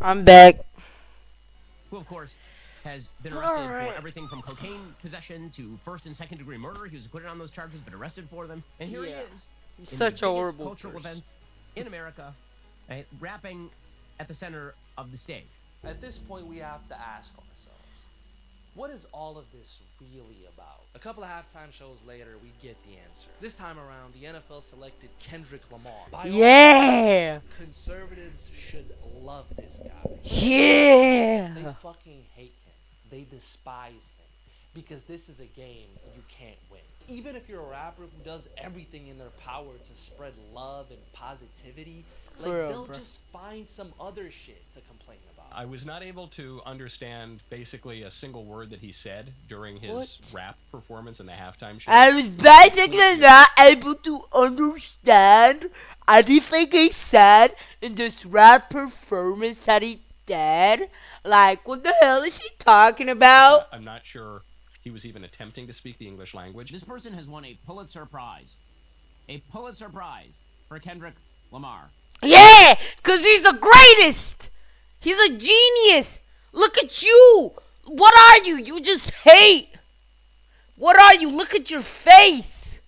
I'm back. Who, of course, has been arrested Alright. for everything from cocaine possession to first and second degree murder. He was acquitted on those charges, but arrested for them. And here he Yeah. is. He's in such the a biggest horrible cultural person. event in America, right, rapping at the center of the stage. At this point, we have to ask ourselves, what is all of this really about? A couple of halftime shows later, we get the answer. This time around, the NFL selected Kendrick Lamar. By all Yeah. accounts, conservatives should love this guy. Yeah. They fucking hate him. They despise him. Because this is a game you can't win. Even if you're a rapper who does everything in their power to spread love and positivity, like, For real, they'll bro. just find some other shit to complain about. I was not able to understand basically a single word that he said during his What? rap performance in the halftime show. I was basically not able to understand anything he said in this rap performance that he did. Like, what the hell is he talking about? I'm not sure he was even attempting to speak the English language. This person has won a Pulitzer Prize. A Pulitzer Prize for Kendrick Lamar. Yeah, because he's the greatest. He's a genius. Look at you. What are you? You just hate. What are you? Look at your face.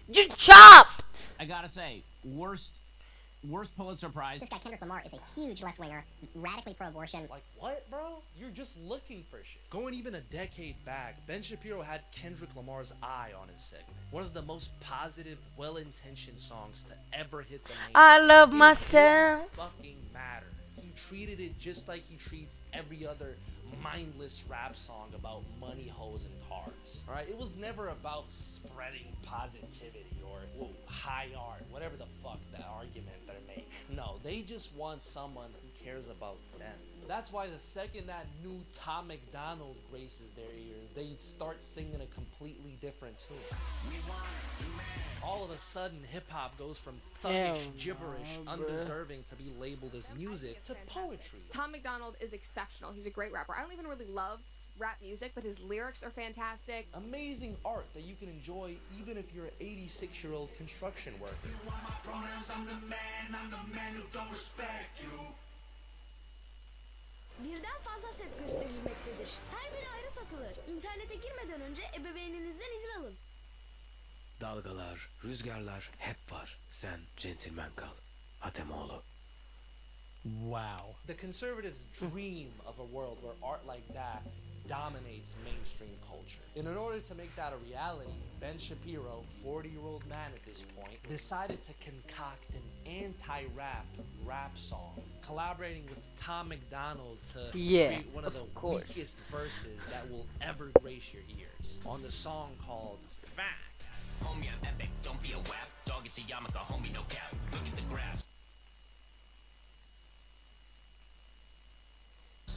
You're chopped. I gotta say, worst Pulitzer Prize. This guy, Kendrick Lamar, is a huge left-winger, radically pro-abortion. Like, what, bro? You're just looking for shit. Going even a decade back, Ben Shapiro had Kendrick Lamar's eye on his segment. One of the most positive, well-intentioned songs to ever hit the mainstream. I love It myself. didn't fucking matter. He treated it just like he treats every other mindless rap song about money, hoes, and cars. Alright? It was never about spreading positivity or high art, whatever the fuck that argument they're making. No, they just want someone who cares about them. That's why the second that new Tom McDonald graces their ears, they start singing a completely different tune. All of a sudden, hip-hop goes from thuggish Hell gibberish, no, bruh. undeserving to be labeled as music, to poetry. Tom McDonald is exceptional. He's a great rapper. I don't even really love rap music, but his lyrics are fantastic. Amazing art that you can enjoy even if you're an 86-year-old construction worker. Birden fazla set gösterilmektedir. Her biri ayrı satılır. İnternete girmeden önce ebeveyninizden izin alın. Dalgalar, rüzgarlar hep var. Sen centilmen kal. Hatemoğlu. Wow. The conservatives dream of a world where art like that dominates mainstream culture. And in order to make that a reality, Ben Shapiro, 40-year-old man at this point, decided to concoct an anti-rap song, collaborating with Tom McDonald to create one of the weakest verses that will ever grace your ears on the song called Facts. Homie, I'm epic, don't be a wap. Dog, it's a yarmulke, homie, no cap. Look at the graphs.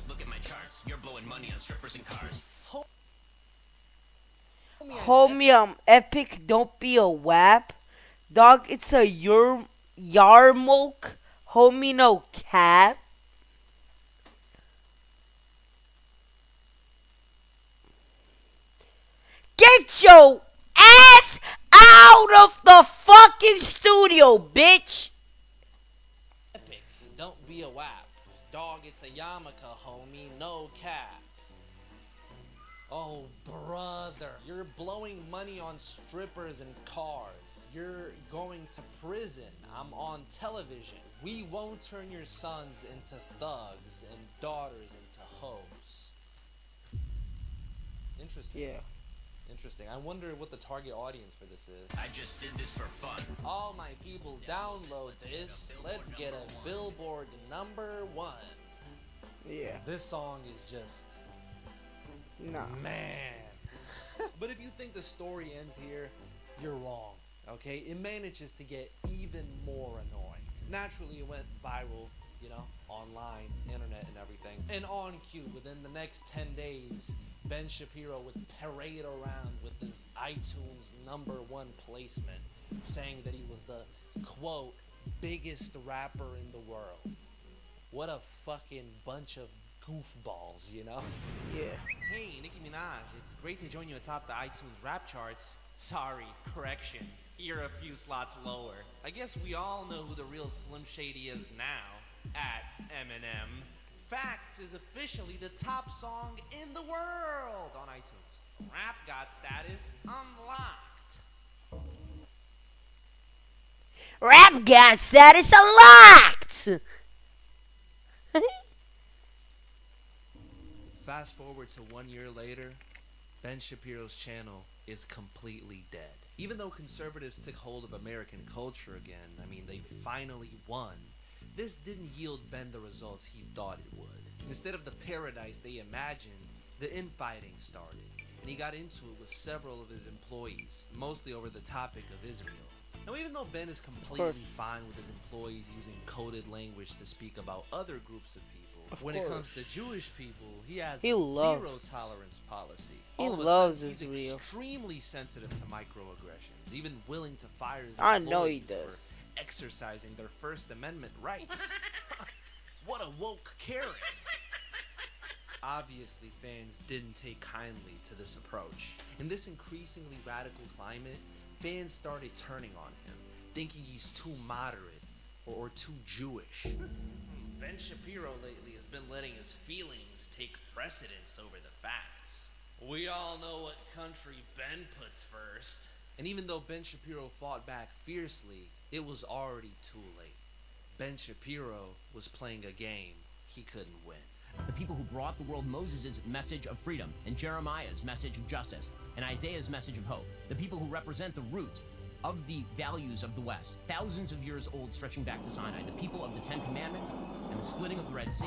Look at my charts. You're blowing money on strippers and cars. Homie, I'm epic. Don't be a wap. Dog, it's a yarmulke. Homie, no cap. Get your ass out of the fucking studio, bitch. Epic, don't be a wap. Dog, it's a yarmulke, homie, no cap. Oh, brother, you're blowing money on strippers and cars. You're going to prison. I'm on television. We won't turn your sons into thugs and daughters into hoes. Interesting. Yeah. Interesting. I wonder what the target audience for this is. I just did this for fun. All my people, download this. Let's get a Billboard #1. Yeah. This song is just... Nah. Man. But if you think the story ends here, you're wrong. Okay? It manages to get even more annoying. Naturally, it went viral, you know, online, internet, and everything. And on cue, within the next 10 days, Ben Shapiro would parade around with his iTunes #1 placement, saying that he was the, quote, biggest rapper in the world. What a fucking bunch of goofballs, you know? Yeah. Hey, Nicki Minaj, it's great to join you atop the iTunes rap charts. Sorry, correction. You're a few slots lower. I guess we all know who the real Slim Shady is now. At Eminem. Facts is officially the top song in the world on iTunes. Rap God status unlocked. Rap God status unlocked. Fast forward to 1 year later, Ben Shapiro's channel is completely dead. Even though conservatives took hold of American culture again, I mean, they finally won, this didn't yield Ben the results he thought it would. Instead of the paradise they imagined, the infighting started, and he got into it with several of his employees, mostly over the topic of Israel. Now, even though Ben is completely fine with his employees using coded language to speak about other groups of people, when it comes to Jewish people, he has a zero tolerance policy. He All of a loves sudden, he's Israel. extremely sensitive to microaggressions, even willing to fire his I know he employees does. for exercising their First Amendment rights. What a woke Karen. Obviously, fans didn't take kindly to this approach. In this increasingly radical climate, fans started turning on him, thinking he's too moderate or too Jewish. Ben Shapiro lately has been letting his feelings take precedence over the facts. We all know what country Ben puts first. And even though Ben Shapiro fought back fiercely, it was already too late. Ben Shapiro was playing a game he couldn't win. The people who brought the world Moses' message of freedom, and Jeremiah's message of justice, and Isaiah's message of hope. The people who represent the roots of the values of the West, thousands of years old, stretching back to Sinai. The people of the Ten Commandments, and the splitting of the Red Sea,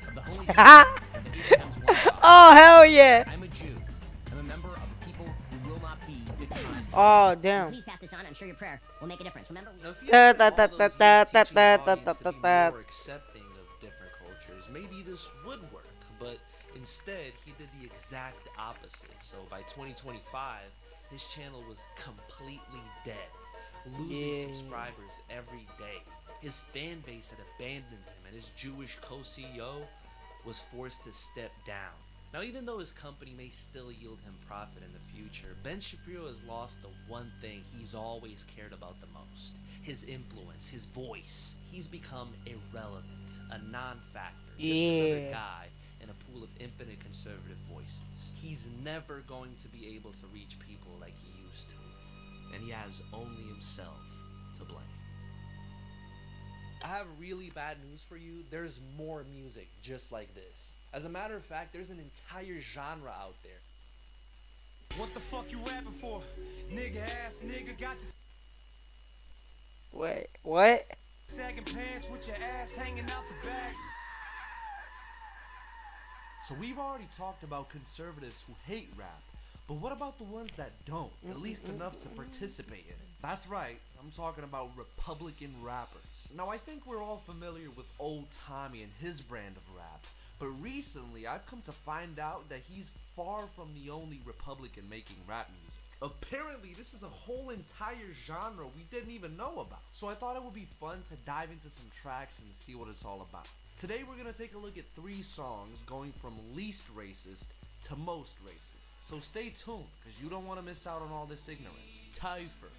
of the Holy Spirit, and the Abraham's one God. Oh, hell yeah. I'm a Jew. I'm a member of a people who will not be victimized. Oh, damn. Please pass this on. I'm sure your prayer will make a difference. Remember? Now, if you had all those years teaching his audience to be more accepting of different cultures, maybe this would work. But instead, he did the exact opposite. So by 2025, his channel was completely dead, losing subscribers every day. His fan base had abandoned him, and his Jewish co-CEO was forced to step down. Now, even though his company may still yield him profit in the future, Ben Shapiro has lost the one thing he's always cared about the most: his influence, his voice. He's become irrelevant, a non-factor, just another guy in a pool of infinite conservative voices. He's never going to be able to reach people like he used to, and he has only himself to blame. I have really bad news for you. There's more music just like this. As a matter of fact, there's an entire genre out there. What the fuck you rapping for? Nigga ass nigga got your Wait, what? sagging pants with your ass hanging out the back. So we've already talked about conservatives who hate rap, but what about the ones that don't, at least enough to participate in it? That's right, I'm talking about Republican rappers. Now, I think we're all familiar with Old Tommy and his brand of rap, but recently I've come to find out that he's far from the only Republican making rap music. Apparently, this is a whole entire genre we didn't even know about. So I thought it would be fun to dive into some tracks and see what it's all about. Today we're going to take a look at 3 songs going from least racist to most racist. So stay tuned, because you don't want to miss out on all this ignorance. Typher,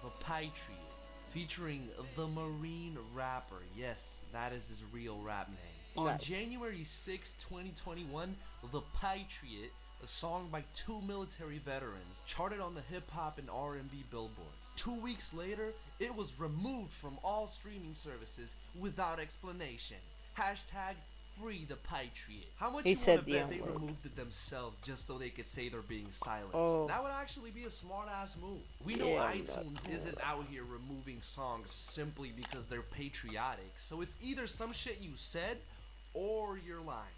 The Patriot, featuring the Marine rapper. Yes, that is his real rap name. On January 6, 2021, The Patriot, a song by 2 military veterans, charted on the hip-hop and R&B billboards. 2 weeks later, it was removed from all streaming services without explanation. Hashtag free the Patriot. How much you want to bet they removed it themselves just so they could say they're being silenced? That would actually be a smart-ass move. We know iTunes isn't out here removing songs simply because they're patriotic, so it's either some shit you said or you're lying.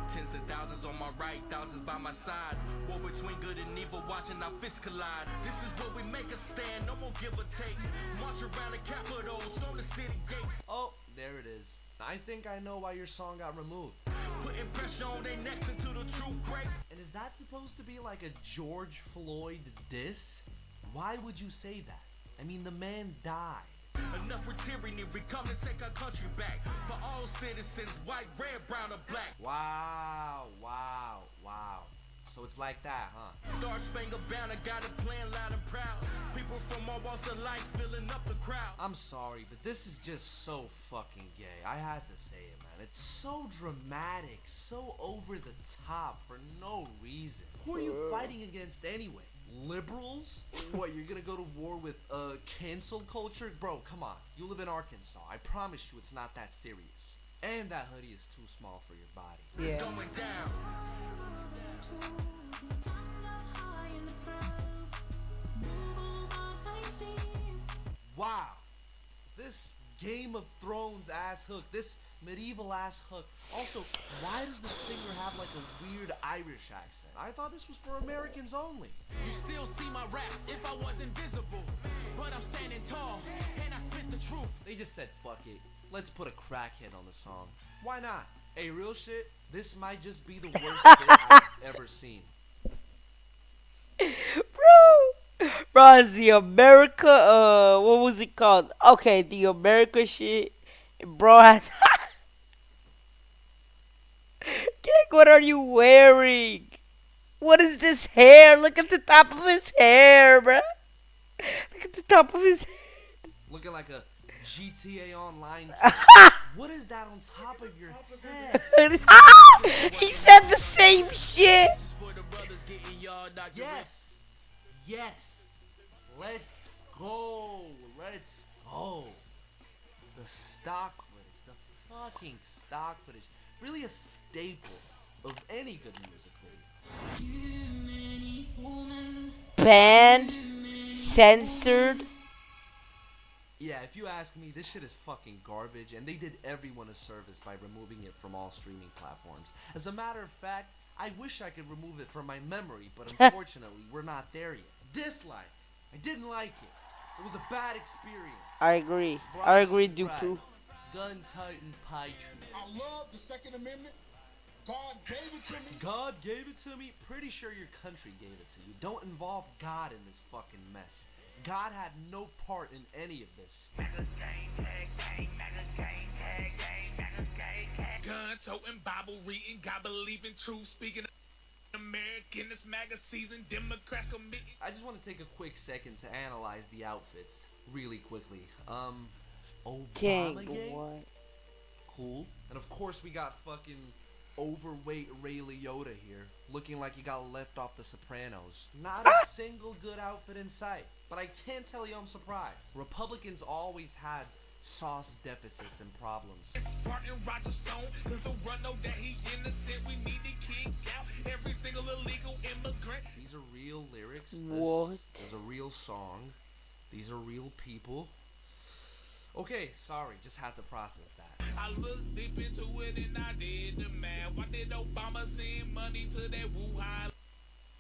Tens of thousands on my right, thousands by my side. War between good and evil, watching our fists collide. This is where we make a stand, no more give or take. March around the Capitol, storm the city gates. Oh, there it is. I think I know why your song got removed. Putting pressure on their necks until the truth breaks. And is that supposed to be like a George Floyd diss? Why would you say that? I mean, the man died. Enough with tyranny, we come to take our country back. For all citizens, white, red, brown, or black. Wow, wow, wow. So it's like that, huh? Star Spangled Banner got it playing loud and proud. People from all walks of life filling up the crowd. I'm sorry, but this is just so fucking gay. I had to say it, man. It's so dramatic, so over the top for no reason. Who are you fighting against anyway? Liberals? What, you're gonna go to war with cancel culture? Bro, come on. You live in Arkansas. I promise you it's not that serious. And that hoodie is too small for your body. It's going down. Wow. This Game of Thrones ass hook, this medieval ass hook. Also, why does the singer have like a weird Irish accent? I thought this was for Americans only. You still see my raps if I was invisible, but I'm standing tall and I spit the truth. They just said, fuck it. Let's put a crackhead on the song. Why not? Hey, real shit, this might just be the worst thing I've ever seen. Bro, it's the America, what was it called? Okay, the America shit. Bro has... Kek, what are you wearing? What is this hair? Look at the top of his hair, bro. Look at the top of his head. Looking like a GTA Online. What is that on top of your head? He said the same shit. Yes. Yes. Let's go. Let's go. The stock footage. The fucking stock footage. Really a staple of any good music video. Banned. Censored. Yeah, if you ask me, this shit is fucking garbage, and they did everyone a service by removing it from all streaming platforms. As a matter of fact, I wish I could remove it from my memory, but unfortunately, we're not there yet. Dislike. I didn't like it. It was a bad experience. I agree. I agree, Dooku. Gun Titan Patriot. I love the Second Amendment. God gave it to me. God gave it to me? Pretty sure your country gave it to you. Don't involve God in this fucking mess. God had no part in any of this. Gun toting, Bible reading, God believe in truth, speaking American, this magazine, Democrats committing. I just want to take a quick second to analyze the outfits really quickly. Obama gang? Cool. And of course we got fucking overweight Ray Liotta here, looking like he got left off The Sopranos. Not a single good outfit in sight. But I can't tell you I'm surprised. Republicans always had sauce deficits and problems. Martin Rogers song, cause the run know that he innocent. We need to kick out every single illegal immigrant. These are real lyrics. What? This is a real song. These are real people. Okay, sorry, just had to process that. I looked deep into it and I did the math. Why did Obama send money to that Wuhan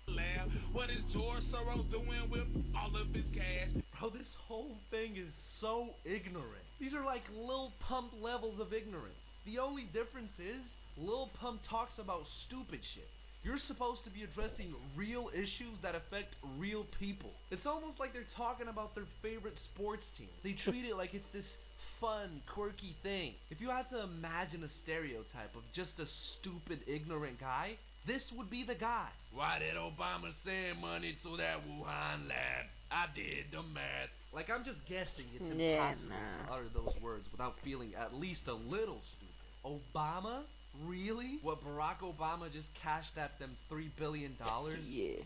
lab? What is George Soros doing with all of his cash? Bro, this whole thing is so ignorant. These are like Lil Pump levels of ignorance. The only difference is Lil Pump talks about stupid shit. You're supposed to be addressing real issues that affect real people. It's almost like they're talking about their favorite sports team. They treat it like it's this fun, quirky thing. If you had to imagine a stereotype of just a stupid, ignorant guy, this would be the guy. Why did Obama send money to that Wuhan lab? I did the math. Like, I'm just guessing it's impossible to utter those words without feeling at least a little stupid. Obama? Really? What, Barack Obama just cashed at them $3 billion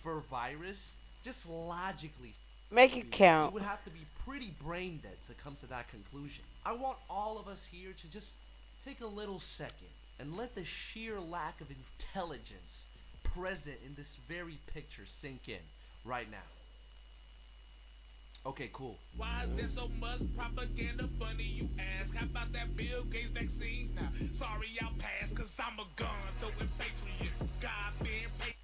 for virus? Just logically. Make it count. You would have to be pretty brain dead to come to that conclusion. I want all of us here to just take a little second and let the sheer lack of intelligence present in this very picture sink in right now. Okay, cool. Why is there so much propaganda? Funny you ask. How about that Bill Gates vaccine? Now, sorry I'll pass, cause I'm a gun toting patriot. God being patriot.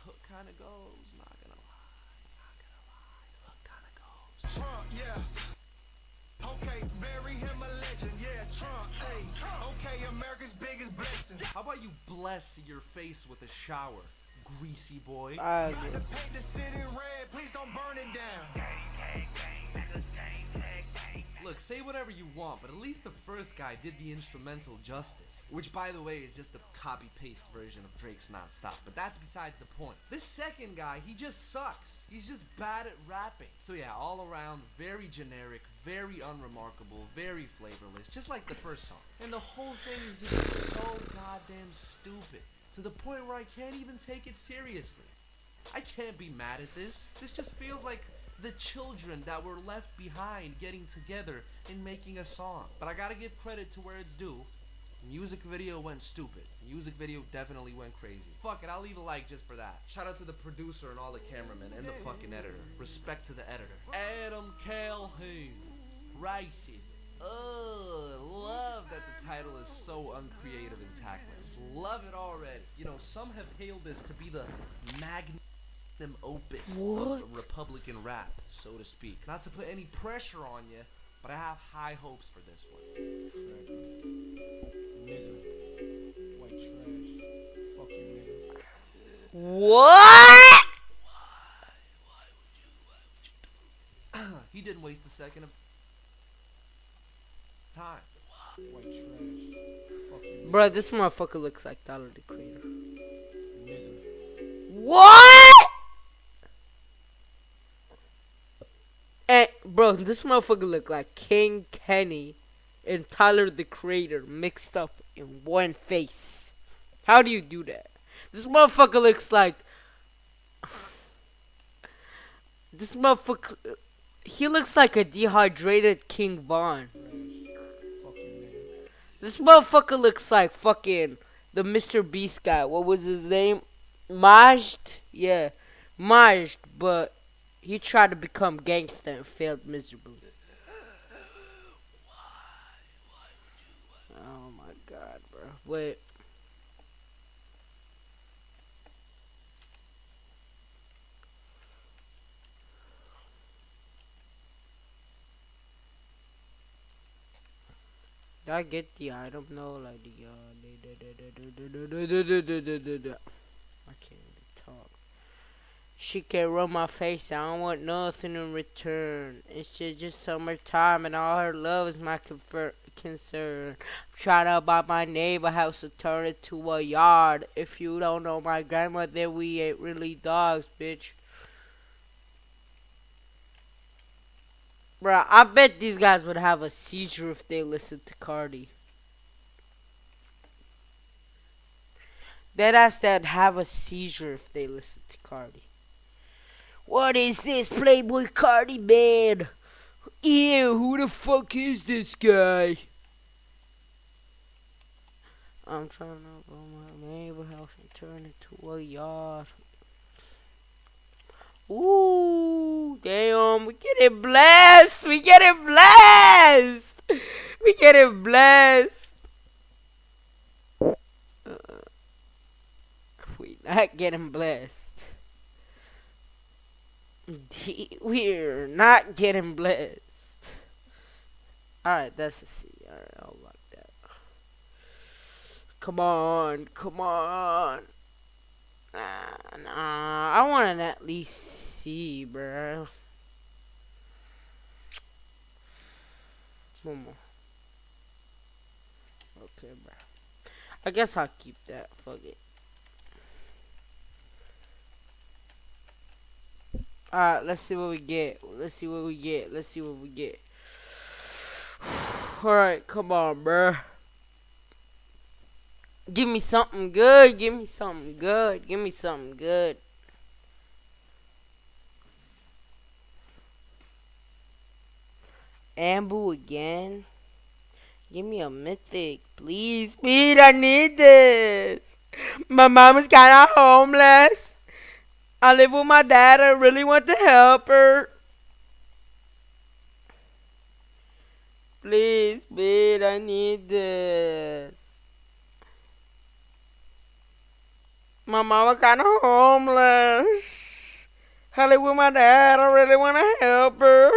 Hook kinda goes, not gonna lie. Hook kinda goes. Trump, yeah. Okay, bury him a legend, yeah, Trump, hey. Okay, America's biggest blessing. How about you bless your face with a shower? Greasy boy. Paint the city red, please don't burn it down. Look, say whatever you want, but at least the first guy did the instrumental justice. Which, by the way, is just a copy-paste version of Drake's Nonstop. But that's besides the point. This second guy, he just sucks. He's just bad at rapping. So yeah, all around, very generic, very unremarkable, very flavorless, just like the first song. And the whole thing is just so goddamn stupid, to the point where I can't even take it seriously. I can't be mad at this. This just feels like the children that were left behind getting together and making a song. But I gotta give credit to where it's due. Music video went stupid. Music video definitely went crazy. Fuck it, I'll leave a like just for that. Shout out to the producer and all the cameramen and the fucking editor. Respect to the editor. Adam Calhoun. Racism. Love that the title is so uncreative and tactless. Love it already. You know, some have hailed this to be the magnum opus of Republican rap, so to speak. Not to put any pressure on you, but I have high hopes for this one. Nigga. White trash. Fuck you, nigga. What? He didn't waste a second of time. White trash. Fuck you, Bro, this motherfucker looks like Tyler the Creator. nigga. What? And bro, this motherfucker look like King Kenny and Tyler the Creator mixed up in one face. How do you do that? This motherfucker looks like this motherfucker. He looks like a dehydrated King Von. This motherfucker looks like fucking the Mr. Beast guy. What was his name? Majd? Yeah, Majd, but he tried to become gangster and failed miserably. Oh my god, bro. Wait. Did I get the item? No, like the I can't even talk. She can rub my face. I don't want nothing in return. It's just summertime and all her love is my concern. I'm trying to buy my neighbor house to turn it to a yard. If you don't know my grandma, then we ain't really dogs, bitch. Bruh, I bet these guys would have a seizure if they listened to Cardi. Deadass that'd have a seizure if they listened to Cardi. What is this Playboy Cardi, man? Ew, who the fuck is this guy? I'm trying to buy my neighbor house and turn it to a yard. Ooh, damn, we getting blessed. We getting blessed. We getting blessed. We not getting blessed. We're not getting blessed. Alright, that's a C. Alright, I'll like that. Come on, come on. Nah, I want an at least C, bro. One more. Okay, bro. I guess I'll keep that. Fuck it. Alright, let's see what we get. Let's see what we get. Let's see what we get. Alright, come on, bro. Give me something good. Give me something good. Give me something good. Ambu again. Give me a mythic, please. Speed, I need this. My mama's kinda homeless. I live with my dad. I really want to help her. Please, Speed, I need this. My mama kinda homeless. I live with my dad. I really want to help her.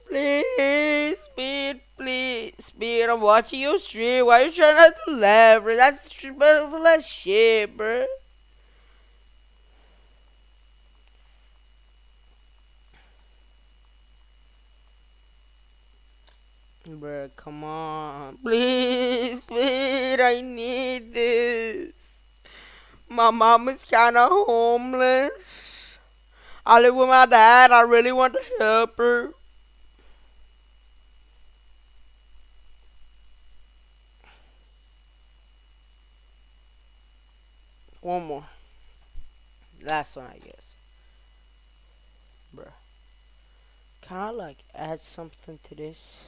Please, Speed, please. Speed, I'm watching your stream. Why you trying not to leverage? That's less shit, bro. Bruh, come on. Please, Speed, I need this. My mama's kinda homeless. I live with my dad. I really want to help her. One more. Last one, I guess. Bruh. Can I, like, add something to this?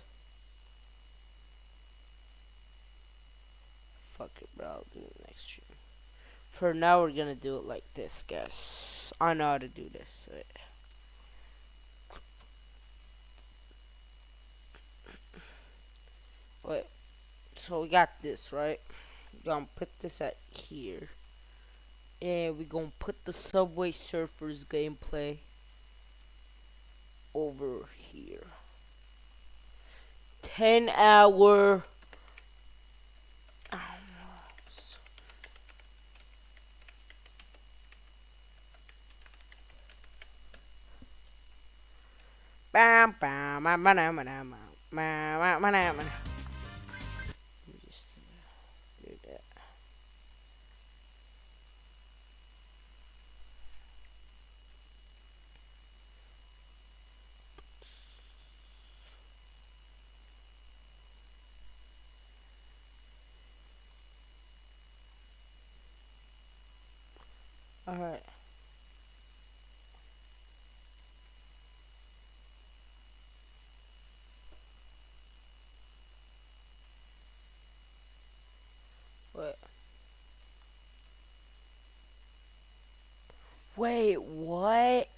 Fuck it, bro. I'll do it next stream. For now, we're gonna do it like this, guys. I know how to do this. Wait. So we got this, right? We're gonna put this at here. And we're gonna put the Subway Surfers gameplay over here. 10-hour. Bam, bam, bam, bam, bam, bam, bam, bam, bam. Just do that. All right. Wait. Wait, what?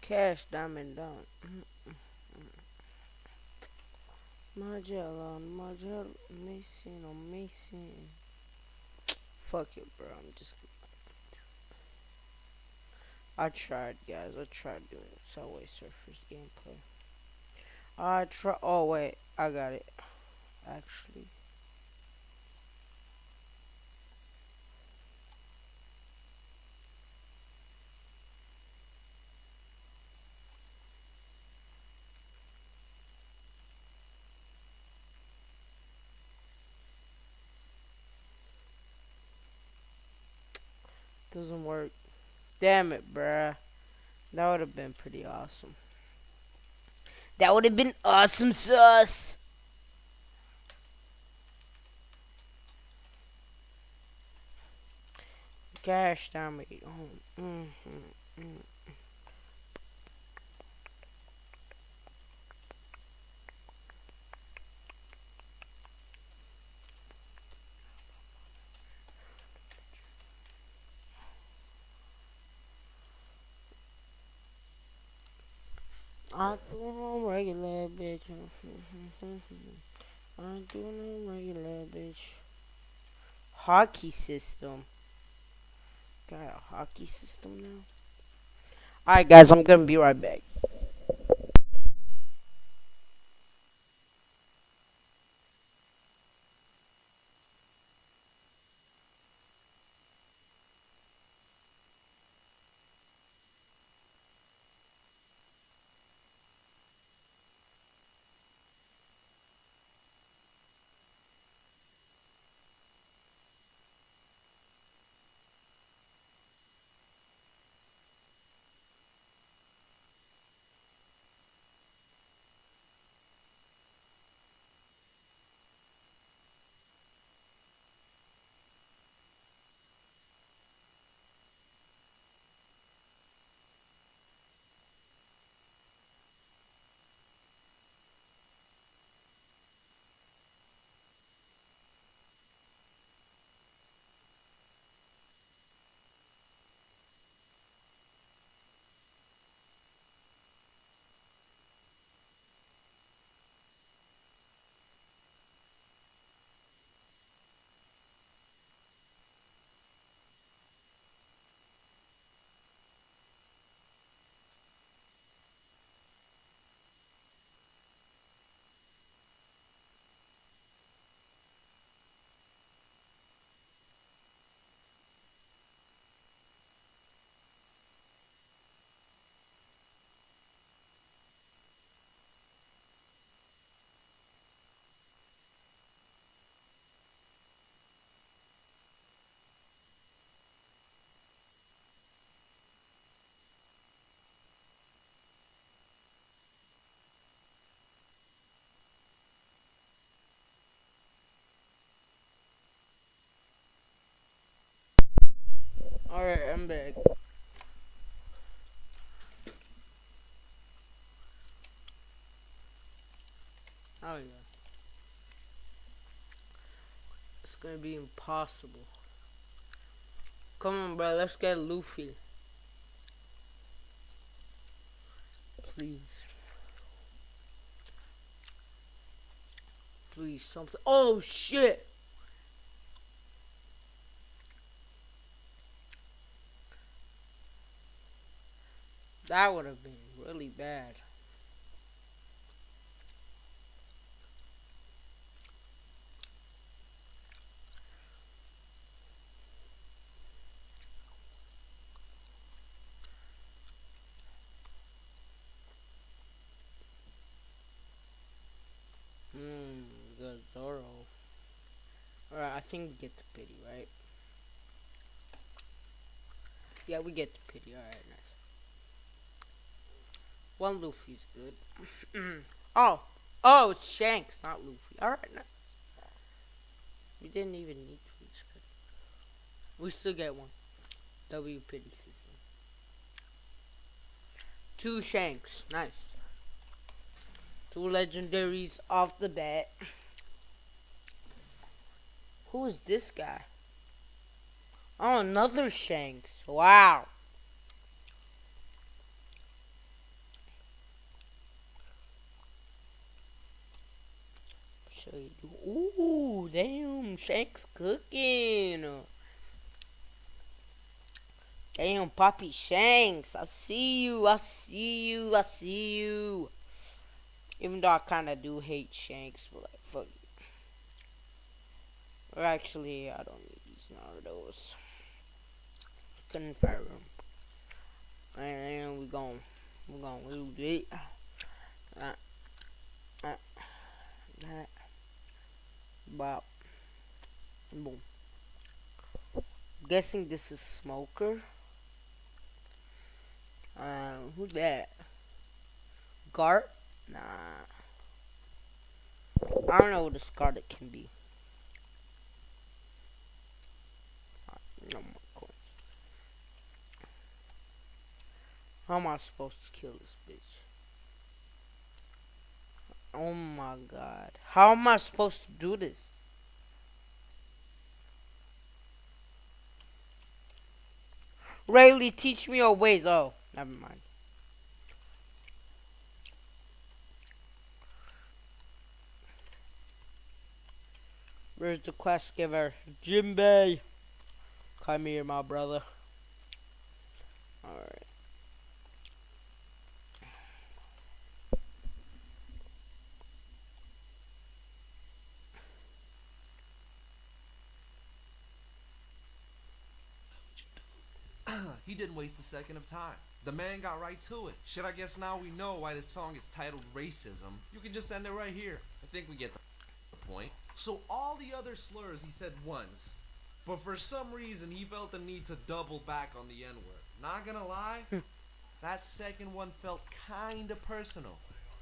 Cash Diamond Dunk. Magellan, Mason, or Mason. Fuck it, bro. I'm just. I tried, guys. I tried doing Subway Surfers gameplay. I try. Oh wait, I got it. Actually. Doesn't work. Damn it, bruh. That would have been pretty awesome. That would have been awesome sauce. Gosh damn it. Oh, I do no regular bitch. I do no regular bitch. Hockey system. Got a hockey system now. Alright, guys, I'm gonna be right back. bag. Oh yeah. It's gonna be impossible. Come on, bro. Let's get Luffy. Please. Please, something. Oh, shit. That would have been really bad. Good Zoro. Alright, I think we get the pity, right? Yeah, we get the pity. Alright, nice. One Luffy's good. Oh. Oh, it's Shanks, not Luffy. Alright, nice. We didn't even need to reach pity. We still get one. W pity system. 2 Shanks. Nice. 2 legendaries off the bat. Who is this guy? Oh, another Shanks. Wow. Show you. Ooh, damn. Shanks cooking. Damn, Poppy Shanks. I see you. I see you. I see you. Even though I kind of do hate Shanks, but like, fuck it. Or actually, I don't need these Narutos. Couldn't fire them. And we're gonna lose it. That. Bop. Boom. Guessing this is Smoker. Who's that? Gart? Nah. I don't know what this Scarlet can be. No more coins. How am I supposed to kill this bitch? Oh my god. How am I supposed to do this? Rayleigh, teach me your ways. Oh, never mind. Where's the quest giver? Jimbei. Come here, my brother. Alright. He didn't waste a second of time. The man got right to it. Shit, I guess now we know why this song is titled Racism. You can just end it right here. I think we get the point. So all the other slurs he said once, but for some reason he felt the need to double back on the N-word. Not gonna lie, that second one felt kinda personal.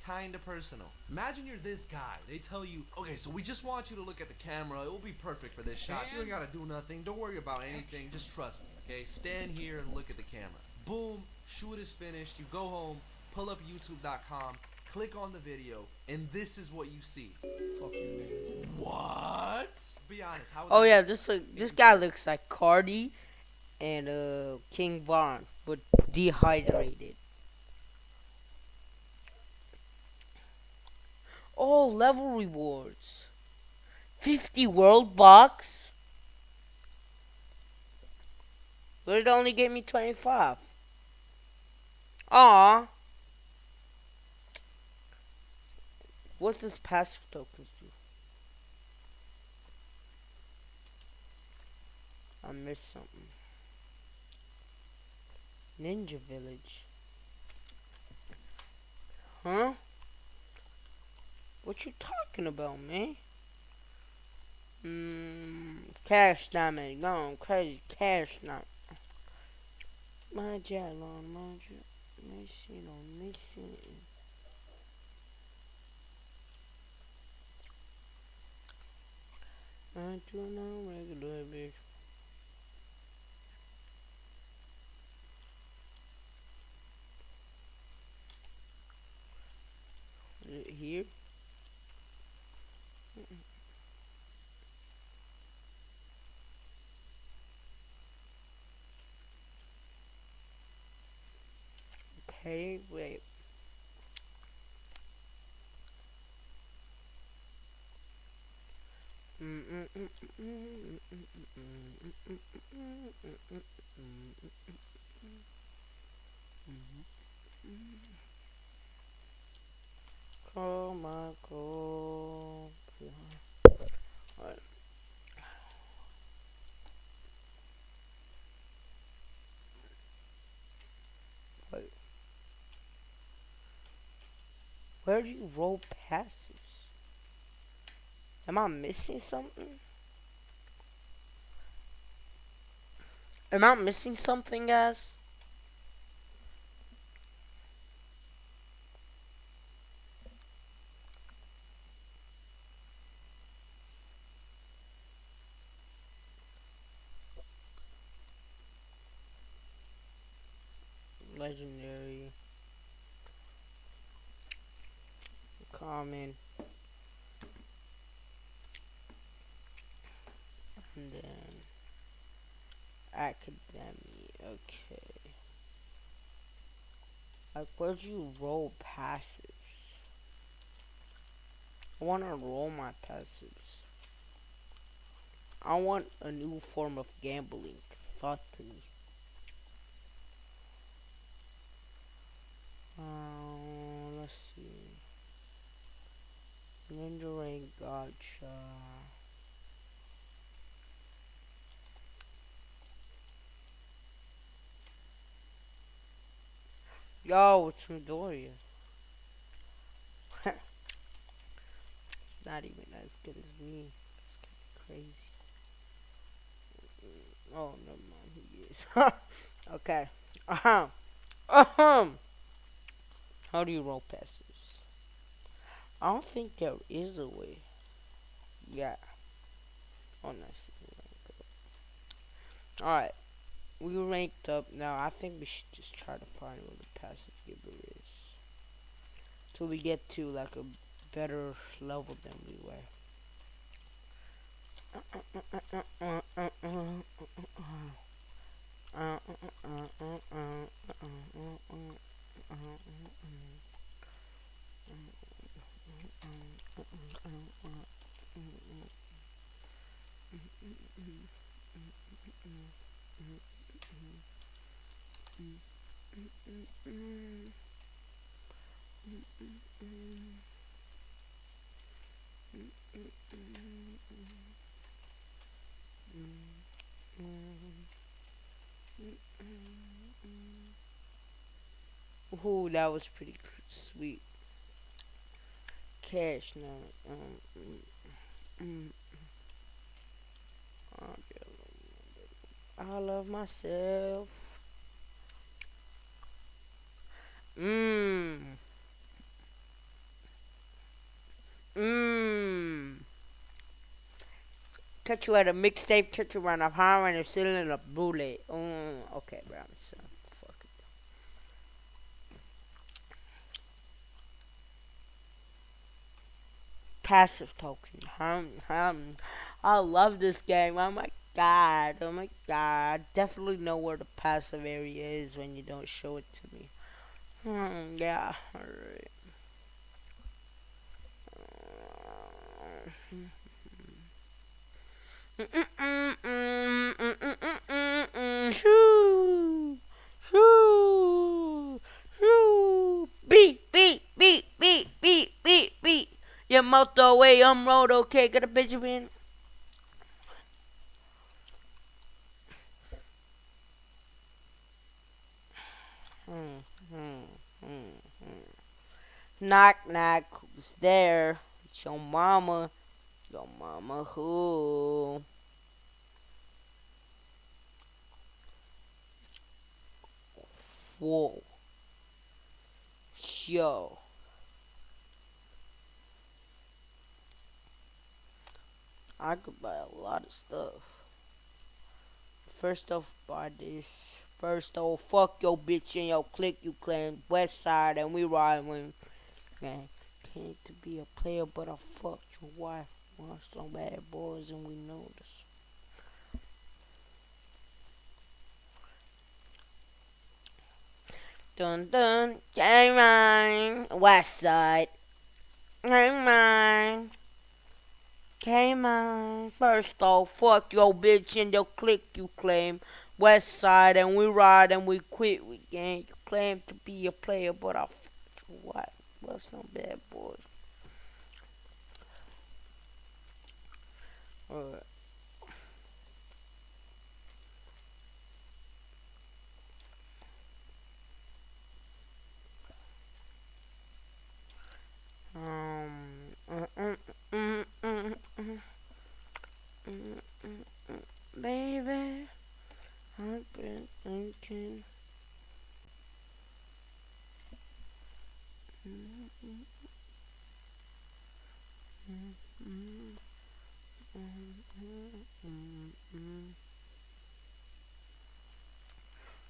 Kinda personal. Imagine you're this guy. They tell you, okay, so we just want you to look at the camera. It will be perfect for this shot. You ain't gotta do nothing. Don't worry about anything. Just trust me, okay? Stand here and look at the camera. Boom, shoot is finished. You go home, pull up youtube.com, click on the video, and this is what you see. Fuck you, nigga. What? Be honest. How Oh yeah, this guy looks like Cardi and King Von, but dehydrated. Oh, level rewards. 50 world bucks. But it only gave me 25. Aw. What does passive tokens do? I missed something. Ninja Village. Huh? What you talking about, man? Cash diamond, gone crazy. Cash not. My jet long, my jet. Missing on missing. I do not regular bitch. Where do you roll passives? Am I missing something? Am I missing something, guys? Legendary. Common. And then Academy. Okay. Like, where'd you roll passives? I want to roll my passives. I want a new form of gambling. Thought to me. Let's see. Ninja Rank Gotcha. Yo, it's Midoriya. It's not even as good as me. It's kind of crazy. Oh, never mind. He is. Okay. How do you roll passives? I don't think there is a way. Yeah. Oh, nice. Alright. We ranked up. Now, I think we should just try to find what the passive giver is. Till we get to, like, a better level than we were. Ooh, that was pretty sweet. Cash now. I love myself. Catch you at a mixtape, catch you around a high and sitting in a bullet. Okay, bro. So, fuck it. Passive token. I love this game. Oh my god. Oh my god. Definitely know where the passive area is when you don't show it to me. Yeah. Alright. Shoo! Shoo! Shoo! Beat! Beat! Beat! Beat! Beat! Beat! Beat! Your motorway, road, okay, got a Benjamin. Knock, knock, who's there? It's your mama. Your mama who? Whoa. Yo. I could buy a lot of stuff. First off, buy this. First off, fuck your bitch and your clique you claim. West side and we ride when. Man, can't to be a player, but I fucked your wife. Want some bad boys and we know this. Dun dun, gang mine, west side. Gang mine. Gang mine. First off, fuck your bitch and your clique you claim. West side and we ride and we quit. We gang. You claim to be a player, but I fucked your wife. What's some bad boys? Alright.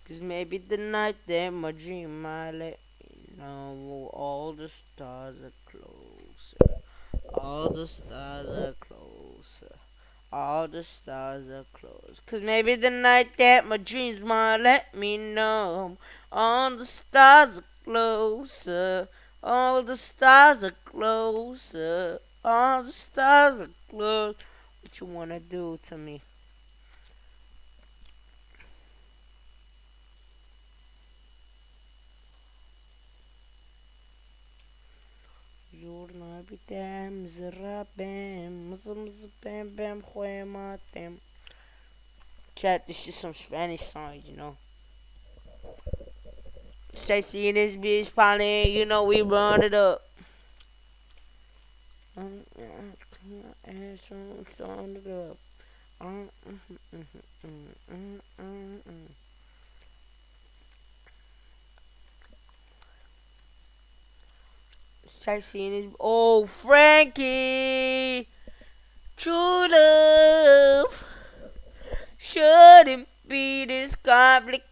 Cause maybe the night that my dream might let me know all the stars are closer. All the stars are closer. All the stars are close. Cause maybe the night that my dreams might let me know. All the stars are closer. All the stars are closer. All the stars are close. What you wanna do to me? Журна битем, zırabem, mızım bam bam huematem. Chat, this is some Spanish songs, you know. Stacy and his bitch probably, you know, we run it up. Run it up. Stacy and his, oh, Frankie, true love shouldn't be this complicated.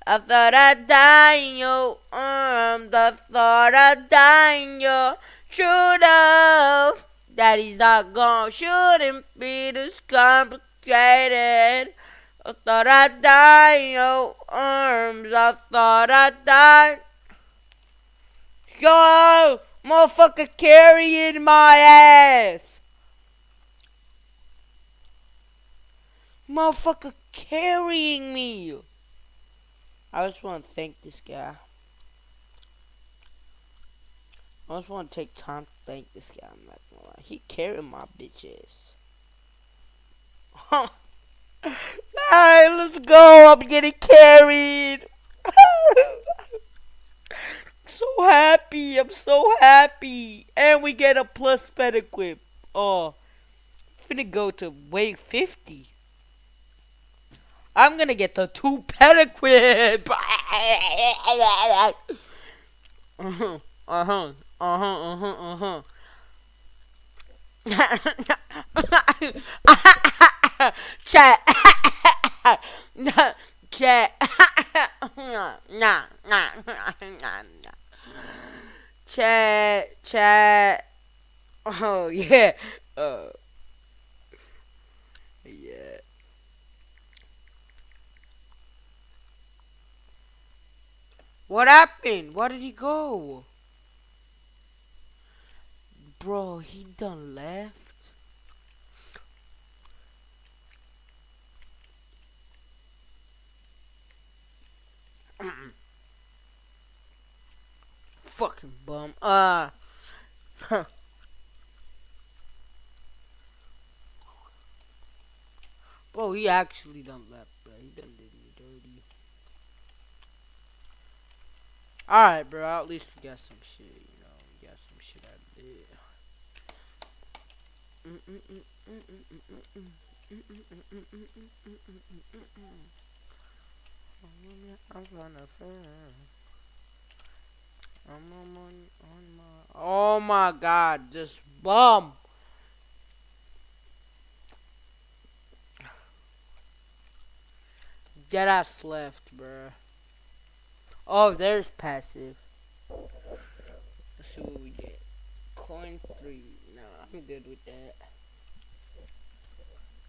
I thought I'd die in your arms. I thought I'd die in your true love. Daddy's not gone. Shouldn't be this complicated. I thought I'd die in your arms. I thought I'd die. Yo, motherfucker carrying my ass. Motherfucker carrying me. I just want to thank this guy. I just want to take time to thank this guy. I'm not gonna lie. He carried my bitch ass. Alright, let's go. I'm getting carried. So happy. I'm so happy. And we get a plus sped equip. Oh, finna go to wave 50. I'm gonna get the 2 pet equip. Chat. Chat. Chat. Oh yeah. Yeah. What happened? Where did he go? Bro, he done left. Fucking bum. Bro, he actually done left, bro. He done did me dirty. Alright, bro. At least we got some shit, you know. We got some shit out of it. Oh my god, just bum. Deadass left, bruh. Oh, there's passive. Let's see what we get. Coin 3. Nah, I'm good with that.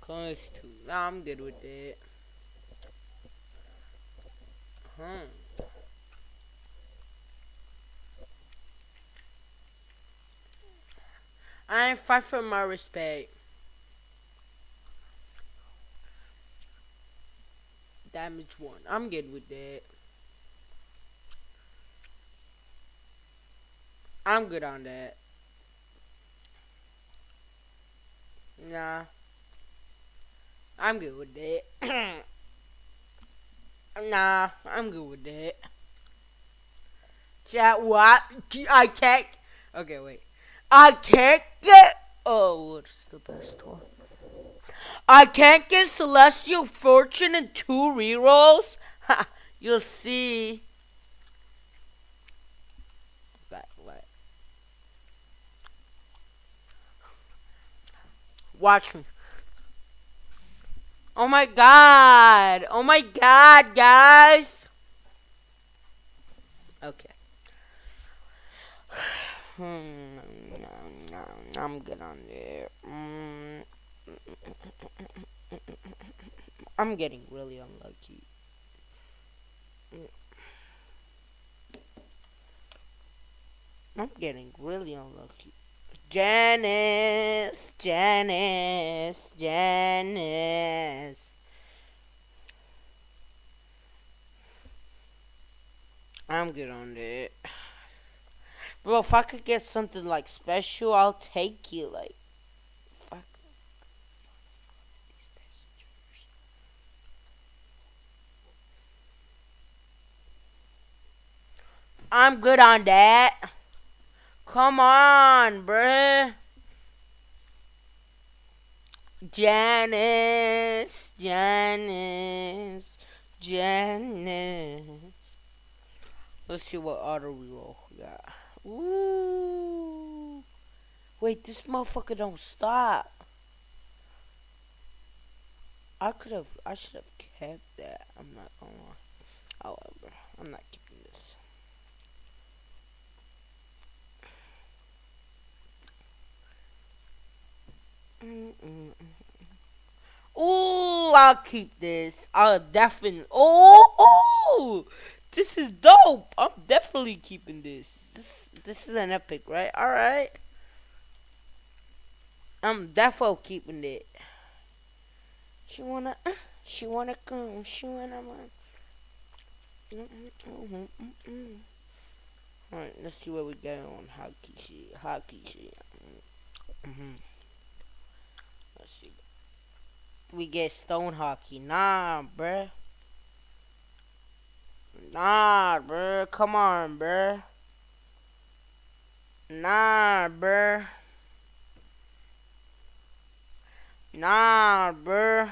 Coins 2. Nah, I'm good with that. I ain't fight for my respect. Damage 1. I'm good with that. I'm good on that. Nah. I'm good with that. Nah, I'm good with that. Chat, what? I can't. Okay, wait. I can't get. Oh, what's the best one? I can't get Celestial Fortune in 2 rerolls? Ha, you'll see. What? Watch me. Oh my god. Oh my god, guys. Okay. I'm good on there. I'm getting really unlucky. I'm getting really unlucky. Janice, Janice, Janice. I'm good on that. Bro, if I could get something like special, I'll take you. Like, fuck. I'm good on that. Come on, bruh. Janice, Janice, Janice. Let's see what auto reroll we got. Ooh. Wait, this motherfucker don't stop. I should have kept that. I'm not gonna lie. However, I'm not keeping this. Ooh, I'll keep this. I'll definitely. Oh, this is dope. I'm definitely keeping this. This is an epic, right? All right. I'm definitely keeping it. She wanna come. She wanna. Alright, let's see what we got on hockey shit. Hockey shit. Let's see. We get stone hockey. Nah, bruh. Nah, bruh. Come on, bruh. Nah, bruh. Nah, bruh.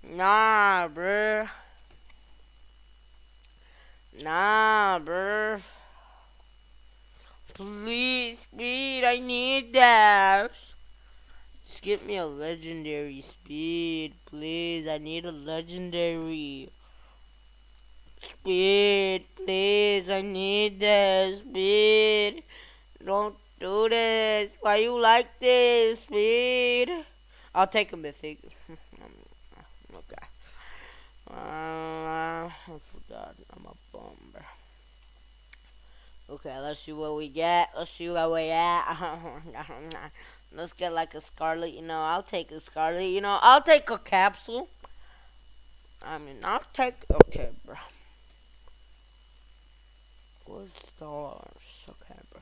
Nah, bruh. Nah, bruh. Please, speed. I need that. Just get me a legendary speed, please. I need a legendary speed, please. I need that speed. Don't do this. Why you like this speed? I'll take a mythic. Okay. I forgot. I'm a bummer. Okay, let's see what we get. Let's see what we get. Let's get like a Scarlet. I'll take a Scarlet. I'll take a capsule. I'll take. Okay, bro. Where's stars? Okay, bro.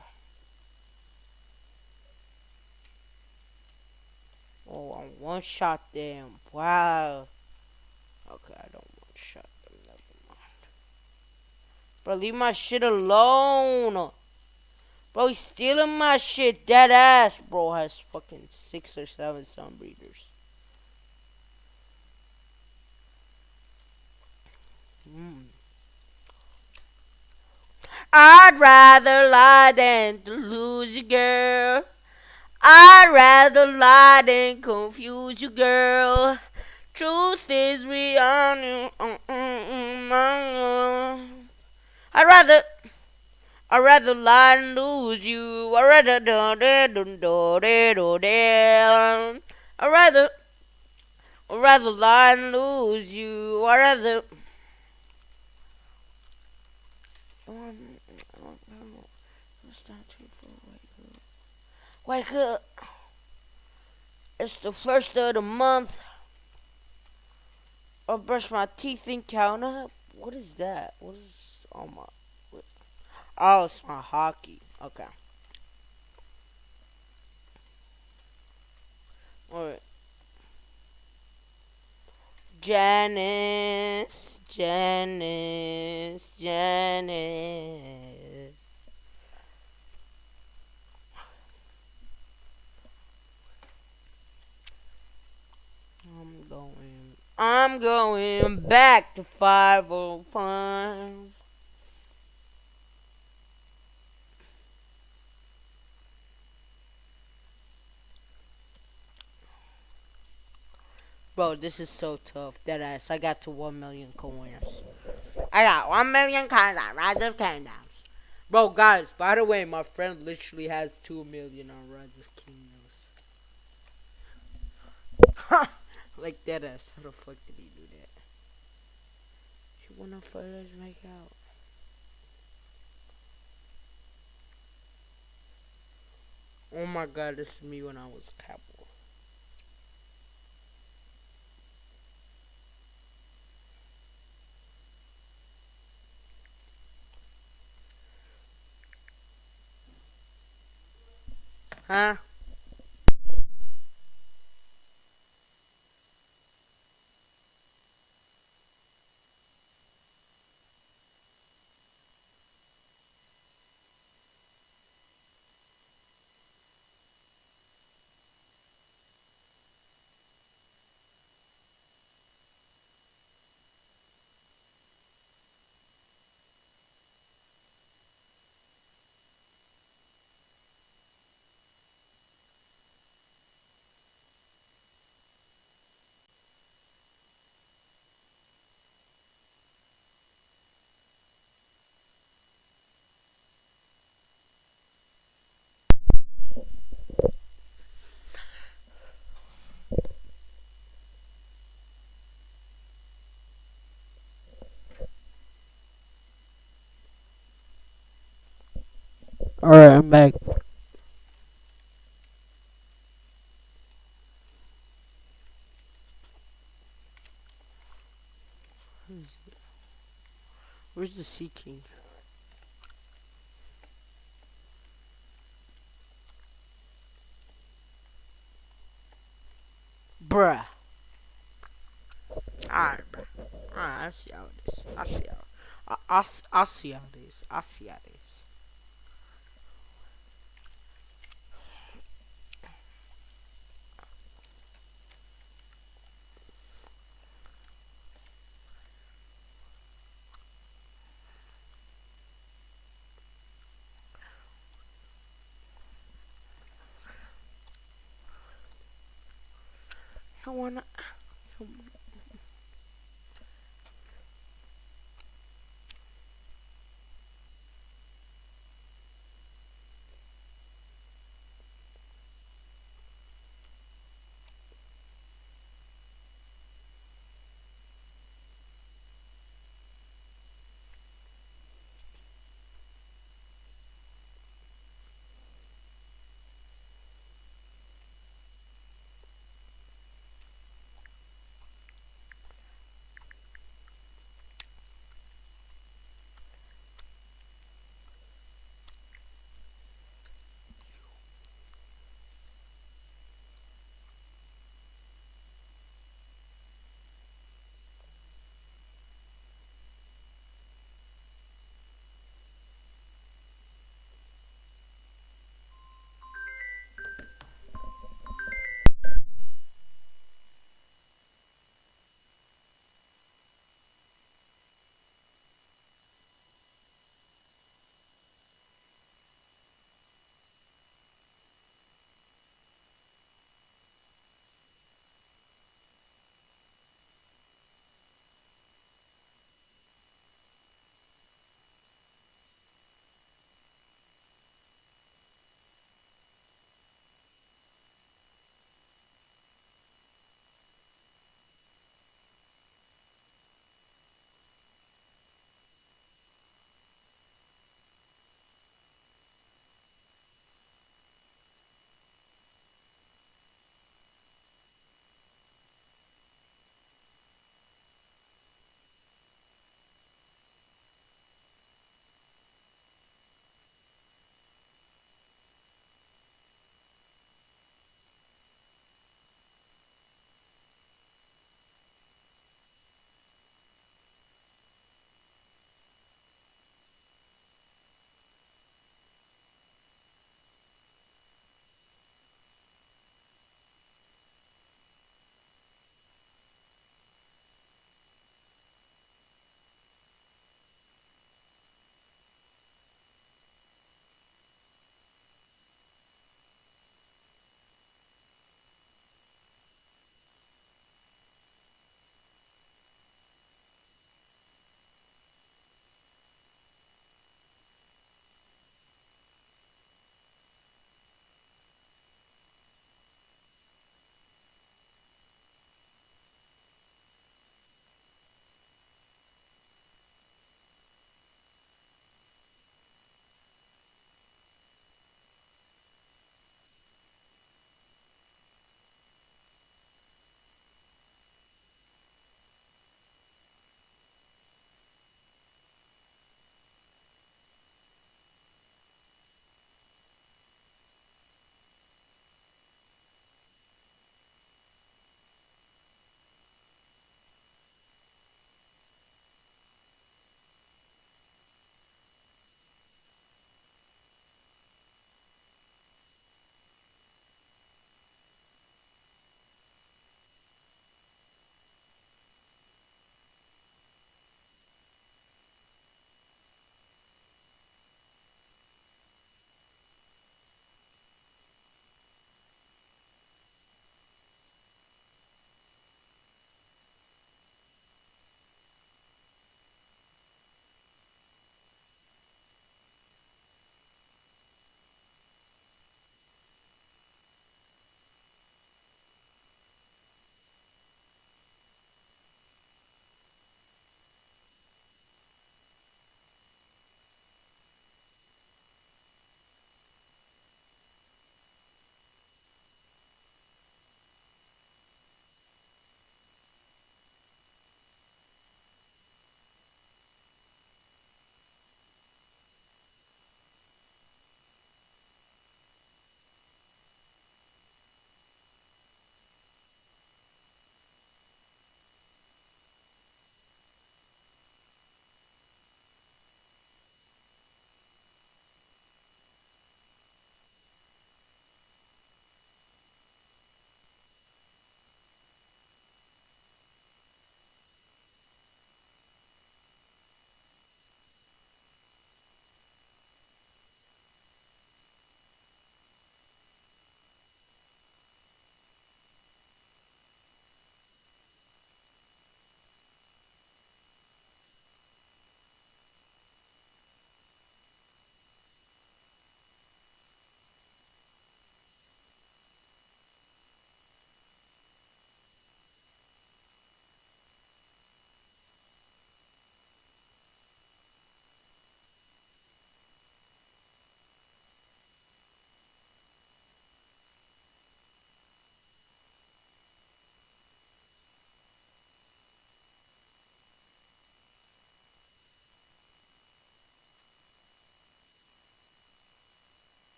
Oh, I one shot them. Wow. Okay, I don't one shot them. Never mind. Bro, leave my shit alone. Bro, he's stealing my shit. Dead ass. Bro has fucking 6 or 7 sunbreeders. I'd rather lie than to lose you, girl. I'd rather lie than confuse you, girl. Truth is we on I'd rather lie than lose you. I'd rather lie than lose you. I'd rather. Wake up. It's the first of the month. I'll brush my teeth and count up. What is that? What is Oh, it's my hockey. Okay. Alright. Janice, Janice, Janice. I'm going back to 505. Bro, this is so tough. That ass. I got to 1 million coins. I got 1 million coins on Rise of Kingdoms. Bro, guys, by the way, my friend literally has 2 million on Rise of Kingdoms. Like that ass. How the fuck did he do that? You wanna fight? Let's make out. Oh my god, this is me when I was capo. Huh? Alright, I'm back. Where's the Sea King? Bruh. Alright, bruh. Alright, I see how it is. I see how. I see how it is. I see how it is. I wanna.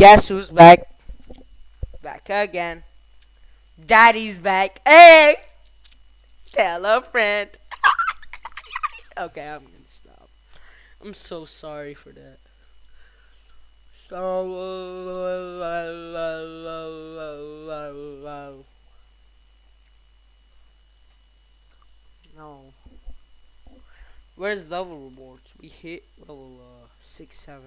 Guess who's back? Back again. Daddy's back. Hey! Tell a friend. Okay, I'm gonna stop. I'm so sorry for that. So no. Where's level rewards? We hit level 6-7.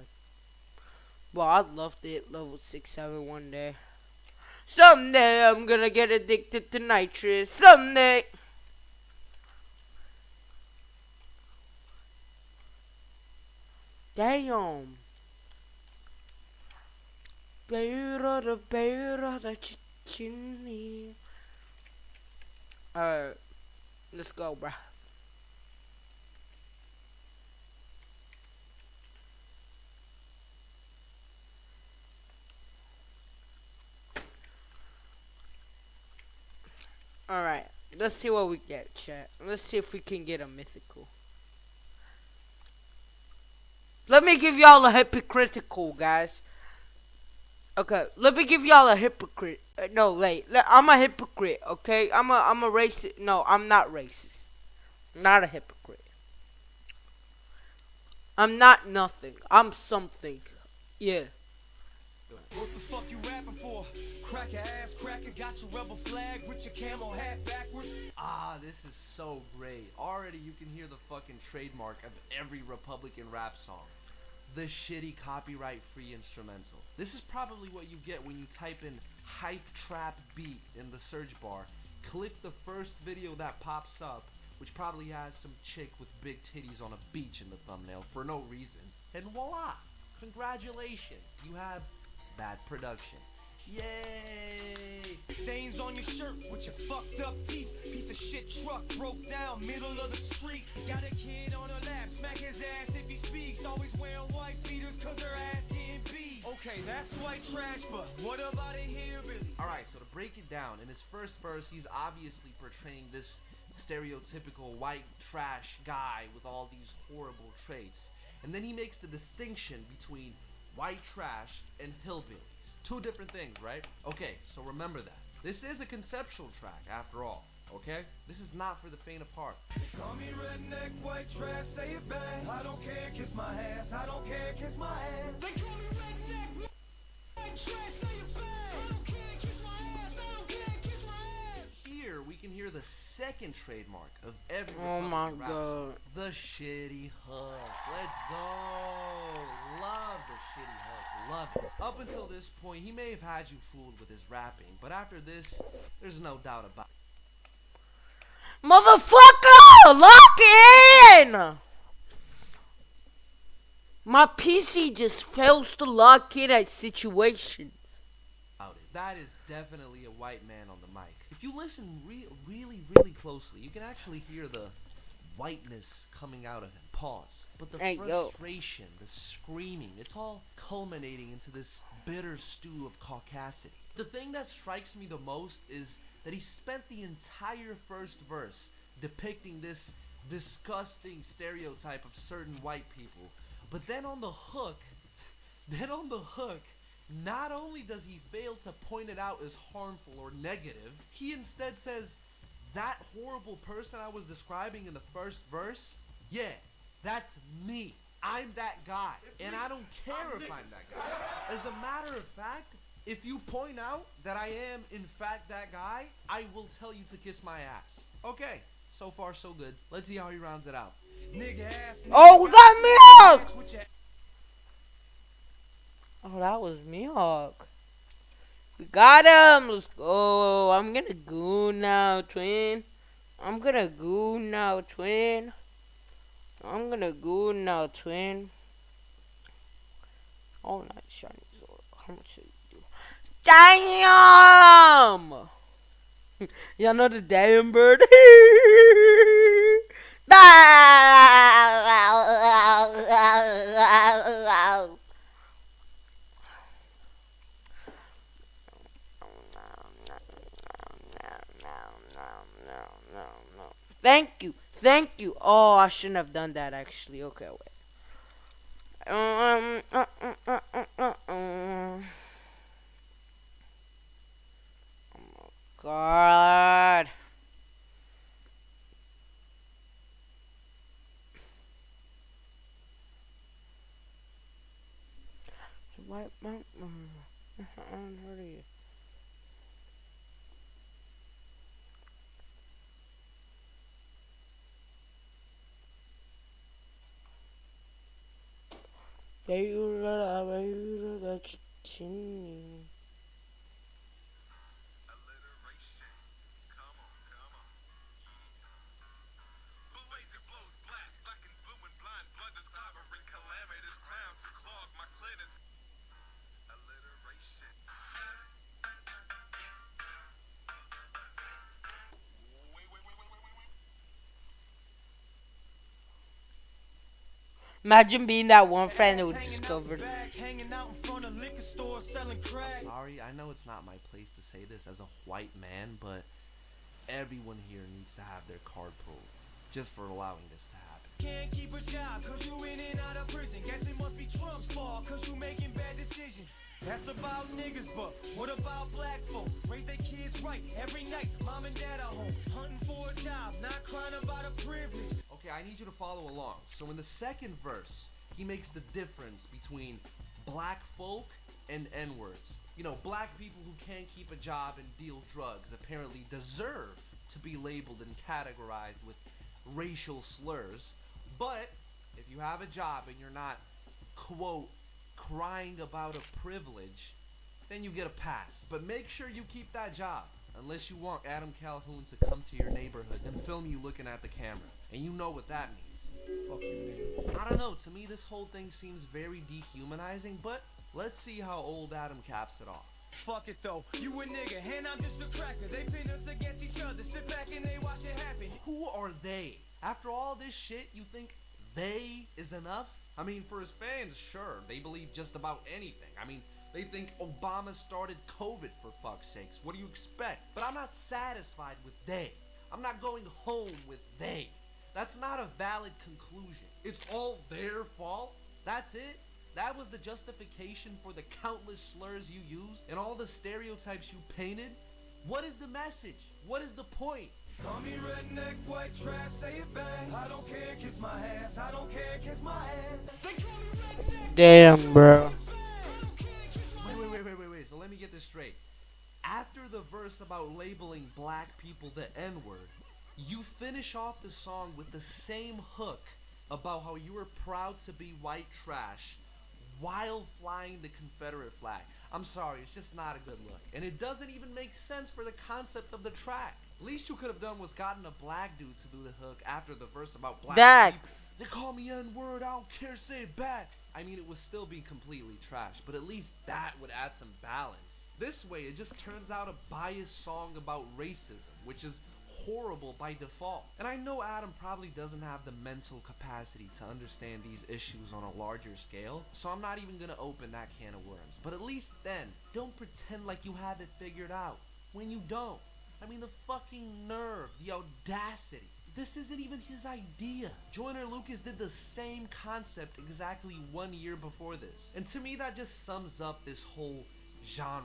Well, I'd love to hit level 6-7 one day. Someday I'm gonna get addicted to nitrous. Someday. Damn. Alright, let's go, bruh. Alright, let's see what we get, chat. Let's see if we can get a mythical. Let me give y'all a hypocritical, guys. Okay, let me give y'all a hypocrite. No, wait. I'm a hypocrite, okay? I'm a racist. No, I'm not racist. Not a hypocrite. I'm not nothing. I'm something. Yeah. What the fuck you rapping for? Crack your ass cracker, got your rebel flag with your camo hat backwards. Ah, this is so great. Already you can hear the fucking trademark of every Republican rap song. The shitty copyright-free instrumental. This is probably what you get when you type in hype trap beat in the search bar. Click the first video that pops up, which probably has some chick with big titties on a beach in the thumbnail for no reason. And voila! Congratulations, you have bad production. Yay! Stains on your shirt with your fucked up teeth. Piece of shit truck broke down middle of the street. Got a kid on her lap, smack his ass if he speaks. Always wearing white beaters cause her ass getting beat. Okay, that's white trash, but what about a hillbilly? Alright, so to break it down, in his first verse, he's obviously portraying this stereotypical white trash guy with all these horrible traits. And then he makes the distinction between white trash and hillbillies. Two different things, right? Okay, so remember that. This is a conceptual track, after all, okay? This is not for the faint of heart. Call me redneck, white trash, say it back. I don't care, kiss my ass. I don't care, kiss my ass. They call me redneck, white trash, say it back. I don't care, kiss my ass. I don't care, kiss my ass. Here, we can hear the second trademark of every Oh my Republican rap song. The shitty hook. Let's go. Love the shitty hook. Love it. Up until this point, he may have had you fooled with his rapping, but after this, there's no doubt about it. Motherfucker! Lock in! My PC just fails to lock in at situations. That is definitely a white man on the mic. If you listen really closely, you can actually hear the whiteness coming out of him. Pause. But the frustration, the screaming, it's all culminating into this bitter stew of caucasity. The thing that strikes me the most is that he spent the entire first verse depicting this disgusting stereotype of certain white people. But then on the hook, not only does he fail to point it out as harmful or negative, he instead says, that horrible person I was describing in the first verse, yeah, that's me. I'm that guy. And I don't care if I'm that guy. As a matter of fact, if you point out that I am in fact that guy, I will tell you to kiss my ass. Okay, so far so good. Let's see how he rounds it out. Oh, we got Mihawk! Oh, that was Mihawk. We got him! Let's go. I'm gonna go now, twin. I'm gonna go now, twin. I'm gonna go now, twin. Oh, nice shiny sword. How much should you do? Damn! Y'all know the damn bird? Thank you. Oh, I shouldn't have done that actually. Okay, wait. God. White Mountain. I haven't heard of you. Imagine being that one friend who discovered. Sorry, I know it's not my place to say this as a white man, but everyone here needs to have their card pulled just for allowing this to happen. Can't keep a job cause you in and out of prison. Guess it must be Trump's fault cause you making bad decisions. That's about niggas, but what about black folk? Raise their kids right every night. Mom and dad are home, hunting for a job, not crying about a privilege. Okay, I need you to follow along. So in the second verse, he makes the difference between black folk and N-words. You know, black people who can't keep a job and deal drugs apparently deserve to be labeled and categorized with racial slurs. But if you have a job and you're not, quote, crying about a privilege, then you get a pass. But make sure you keep that job, unless you want Adam Calhoun to come to your neighborhood and film you looking at the camera. And you know what that means. Fuck you, nigga. I don't know, to me this whole thing seems very dehumanizing, but let's see how old Adam caps it off. Fuck it though, you a nigga, and I'm just a cracker. They pin us against each other, sit back and they watch it happen. Who are they? After all this shit, you think they is enough? I mean, for his fans, sure, they believe just about anything. I mean, they think Obama started COVID, for fuck's sakes. What do you expect? But I'm not satisfied with they. I'm not going home with they. That's not a valid conclusion. It's all their fault? That's it? That was the justification for the countless slurs you used and all the stereotypes you painted? What is the message? What is the point? Call me redneck, white trash, say it back. I don't care, kiss my ass. I don't care, kiss my ass. They call me redneck. Damn, bro. Wait. So let me get this straight. After the verse about labeling black people the N-word, you finish off the song with the same hook about how you were proud to be white trash while flying the Confederate flag. I'm sorry, it's just not a good look. And it doesn't even make sense for the concept of the track. Least you could have done was gotten a black dude to do the hook after the verse about black people. They call me N-word, I don't care, say it back. I mean, it would still be completely trash, but at least that would add some balance. This way, it just turns out a biased song about racism, which is horrible by default. And I know Adam probably doesn't have the mental capacity to understand these issues on a larger scale, so I'm not even gonna open that can of worms. But at least then, don't pretend like you have it figured out when you don't. I mean, the fucking nerve, the audacity. This isn't even his idea. Joyner Lucas did the same concept exactly 1 year before this. And to me, that just sums up this whole genre.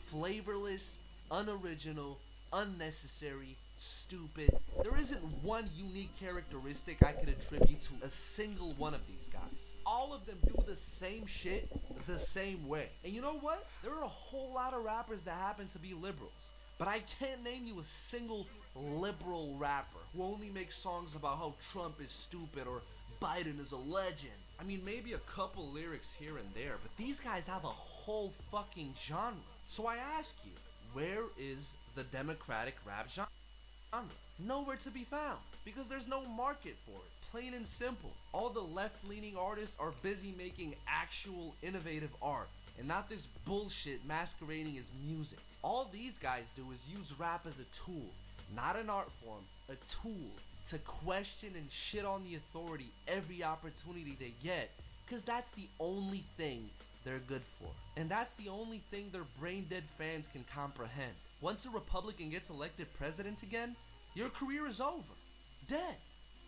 Flavorless, unoriginal, unnecessary, stupid. There isn't one unique characteristic I could attribute to a single one of these guys. All of them do the same shit the same way. And you know what? There are a whole lot of rappers that happen to be liberals. But I can't name you a single liberal rapper who only makes songs about how Trump is stupid or Biden is a legend. I mean, maybe a couple lyrics here and there, but these guys have a whole fucking genre. So I ask you, where is the democratic rap genre? Nowhere to be found, because there's no market for it. Plain and simple. All the left-leaning artists are busy making actual innovative art, and not this bullshit masquerading as music. All these guys do is use rap as a tool, not an art form, a tool to question and shit on the authority every opportunity they get, because that's the only thing they're good for. And that's the only thing their brain-dead fans can comprehend. Once a Republican gets elected president again, your career is over. Dead.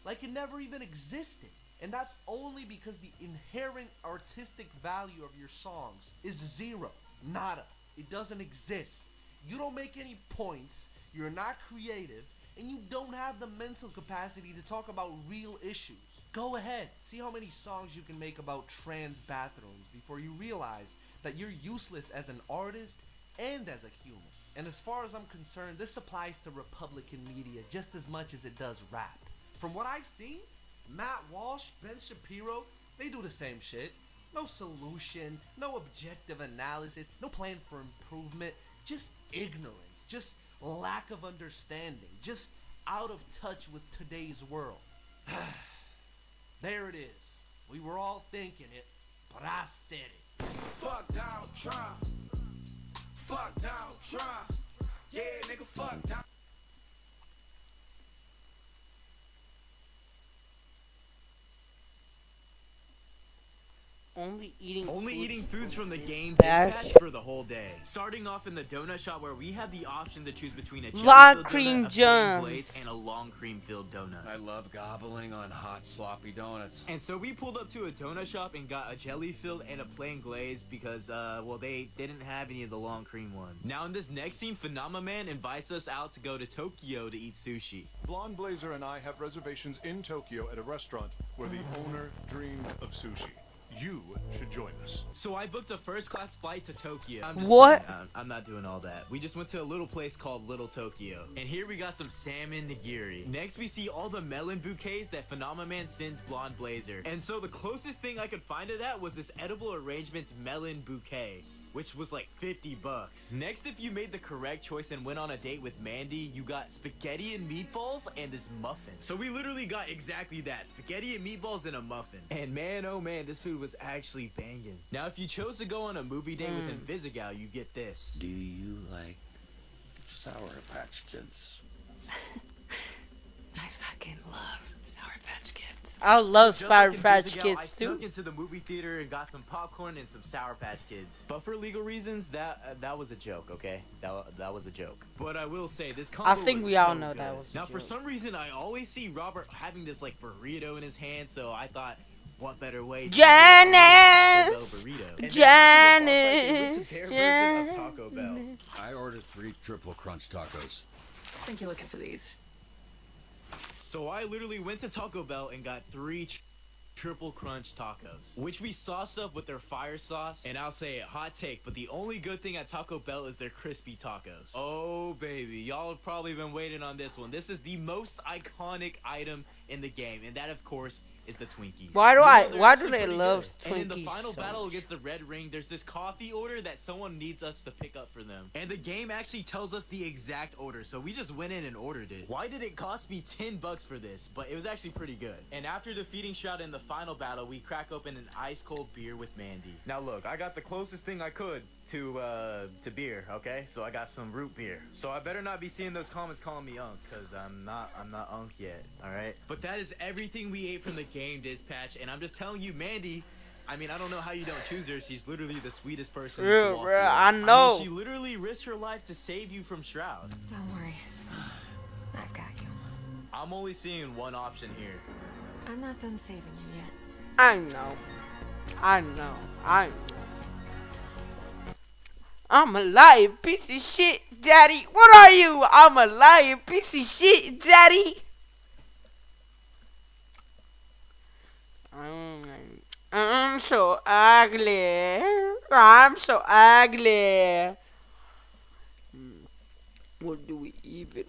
Like it never even existed. And that's only because the inherent artistic value of your songs is zero. Nada. It doesn't exist. You don't make any points, you're not creative, and you don't have the mental capacity to talk about real issues. Go ahead, see how many songs you can make about trans bathrooms before you realize that you're useless as an artist and as a human. And as far as I'm concerned, this applies to Republican media just as much as it does rap. From what I've seen, Matt Walsh, Ben Shapiro, they do the same shit. No solution, no objective analysis, no plan for improvement, just ignorance, just lack of understanding, just out of touch with today's world. There it is. We were all thinking it, but I said it. Fuck Donald Trump. Fuck Donald Trump. Yeah, nigga, fuck Donald. Only eating foods from the game bad. dispatch for the whole day. Starting off in the donut shop where we had the option to choose between a Long jelly-filled cream donut, a plain jams. glaze, and a long cream filled donut. I love gobbling on hot, sloppy donuts. And so we pulled up to a donut shop and got a jelly filled and a plain glaze because, well, they didn't have any of the long cream ones. Now in this next scene, Phenomenon invites us out to go to Tokyo to eat sushi. Blonde Blazer and I have reservations in Tokyo at a restaurant where the owner dreams of sushi. You should join us. So I booked a first-class flight to Tokyo. I'm just What? kidding. I'm not doing all that. We just went to a little place called Little Tokyo. And here we got some salmon nigiri. Next we see all the melon bouquets that Phenomenon sends Blonde Blazer. And so the closest thing I could find to that was this Edible Arrangements melon bouquet, which was like $50. Next, if you made the correct choice and went on a date with Mandy, you got spaghetti and meatballs and this muffin. So we literally got exactly that, spaghetti and meatballs and a muffin. And man, oh man, this food was actually banging. Now, if you chose to go on a movie date with Invisigal, you get this. Do you like Sour Patch Kids? I fucking love Sour Patch Kids. I love So just Sour like Patch Invisigal, Kids I too. snuck into the movie theater and got some popcorn and some Sour Patch Kids. But for legal reasons, that was a joke, okay? That was a joke. But I will say, this combo I think was we all so know good. that was a Now, for joke. some reason, I always see Robert having this, like, burrito in his hand, so I thought, what better way to Janice! get a Taco Bell burrito? And then after the boss fight, they went to their version of Taco Bell. I ordered 3 triple crunch tacos. I think you're looking for these. So I literally went to Taco Bell and got 3 triple crunch tacos, which we sauced up with their fire sauce. And I'll say it, hot take, but the only good thing at Taco Bell is their crispy tacos. Oh baby, y'all have probably been waiting on this one. This is the most iconic item in the game, and that of course is the Twinkies. Why do You know, I? they're Why do actually they pretty love good. Twinkies? And in the final so battle much? against the Red Ring, there's this coffee order that someone needs us to pick up for them. And the game actually tells us the exact order, so we just went in and ordered it. Why did it cost me $10 for this? But it was actually pretty good. And after defeating Shroud in the final battle, we crack open an ice cold beer with Mandy. Now look, I got the closest thing I could to beer, okay? So I got some root beer. So I better not be seeing those comments calling me unk, cause I'm not unk yet, alright? But that is everything we ate from the game dispatch, and I'm just telling you, Mandy, I mean, I don't know how you don't choose her. She's literally the sweetest person True, to walk bruh, through. I know. mean, she literally risked her life to save you from Shroud. Don't worry. I've got you. I'm only seeing one option here. I'm not done saving you yet. I know. I know. I know. I'm a lying piece of shit, daddy. What are you? I'm a lying piece of shit, daddy. I'm so ugly. I'm so ugly. What do we even?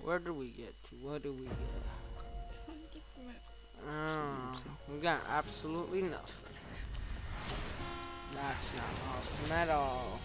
Where do we get to? What do we get? We got absolutely nothing. That's not awesome at all.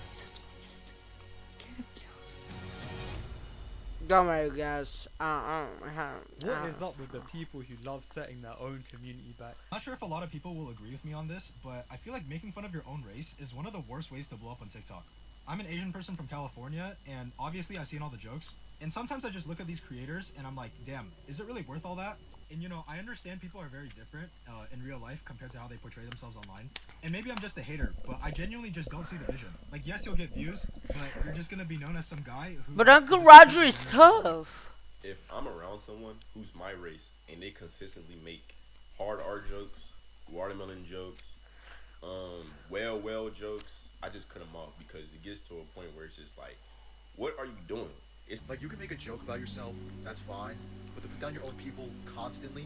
Don't worry, guys. What is up with the people who love setting their own community back? Not sure if a lot of people will agree with me on this, but I feel like making fun of your own race is one of the worst ways to blow up on TikTok. I'm an Asian person from California, and obviously I've seen all the jokes. And sometimes I just look at these creators and I'm like, damn, is it really worth all that? And you know, I understand people are very different in real life compared to how they portray themselves online. And maybe I'm just a hater, but I genuinely just don't see the vision. Like, yes, you'll get views, but you're just gonna be known as some guy who... But Uncle Roger is tough. If I'm around someone who's my race and they consistently make hard R jokes, watermelon jokes, well jokes. I just cut them off because it gets to a point where it's just like, what are you doing? It's Like, you can make a joke about yourself, that's fine, but to put down your own people constantly,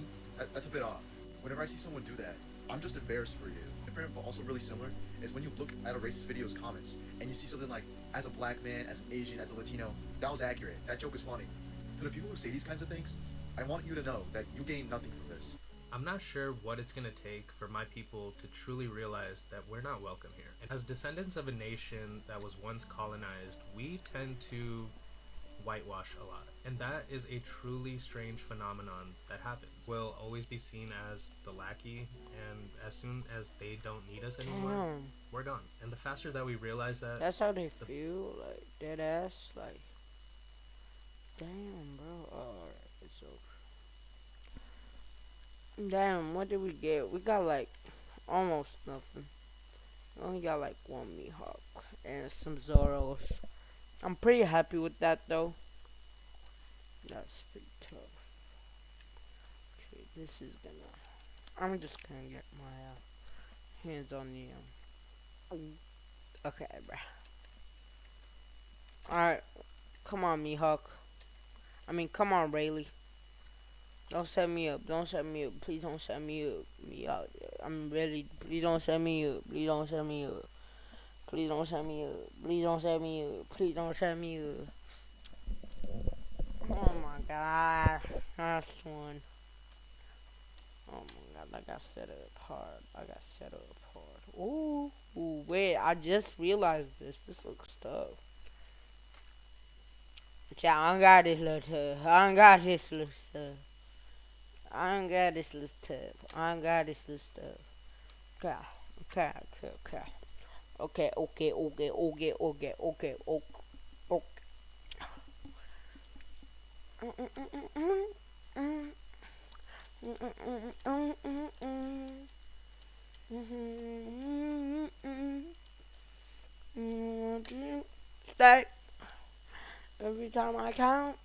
that's a bit odd. Whenever I see someone do that, I'm just embarrassed for you. Different, but also really similar, is when you look at a racist video's comments, and you see something like, as a black man, as an Asian, as a Latino, that was accurate, that joke is funny. To the people who say these kinds of things, I want you to know that you gain nothing from this. I'm not sure what it's going to take for my people to truly realize that we're not welcome here. And as descendants of a nation that was once colonized, we tend to whitewash a lot. And that is a truly strange phenomenon that happens. We'll always be seen as the lackey, and as soon as they don't need us anymore, Damn. we're gone. And the faster that we realize that... That's how they feel, like, dead ass, like, damn, bro. Alright, it's over. Damn, what did we get? We got, like, almost nothing. We only got, like, one Mihawk and some Zoros. I'm pretty happy with that, though. That's pretty tough. Okay, this is gonna... I'm just gonna get my hands on the... Okay, bruh. Alright. Come on, Mihawk. I mean, come on, Rayleigh. Don't set me up. Don't set me up. Please don't set me up. Mihawk. I'm ready. Please don't set me up. Please don't set me up. Please don't set me up. Please don't set me up. Please don't set me up. Oh my god. Last one. Oh my god. I got set up hard. I got set up hard. Ooh. Ooh, wait. I just realized this. This looks tough. I don't got this little tough. I don't got this little stuff. I don't got this little stuff. I don't got this little stuff. Okay. Okay. Stay. Every time I count,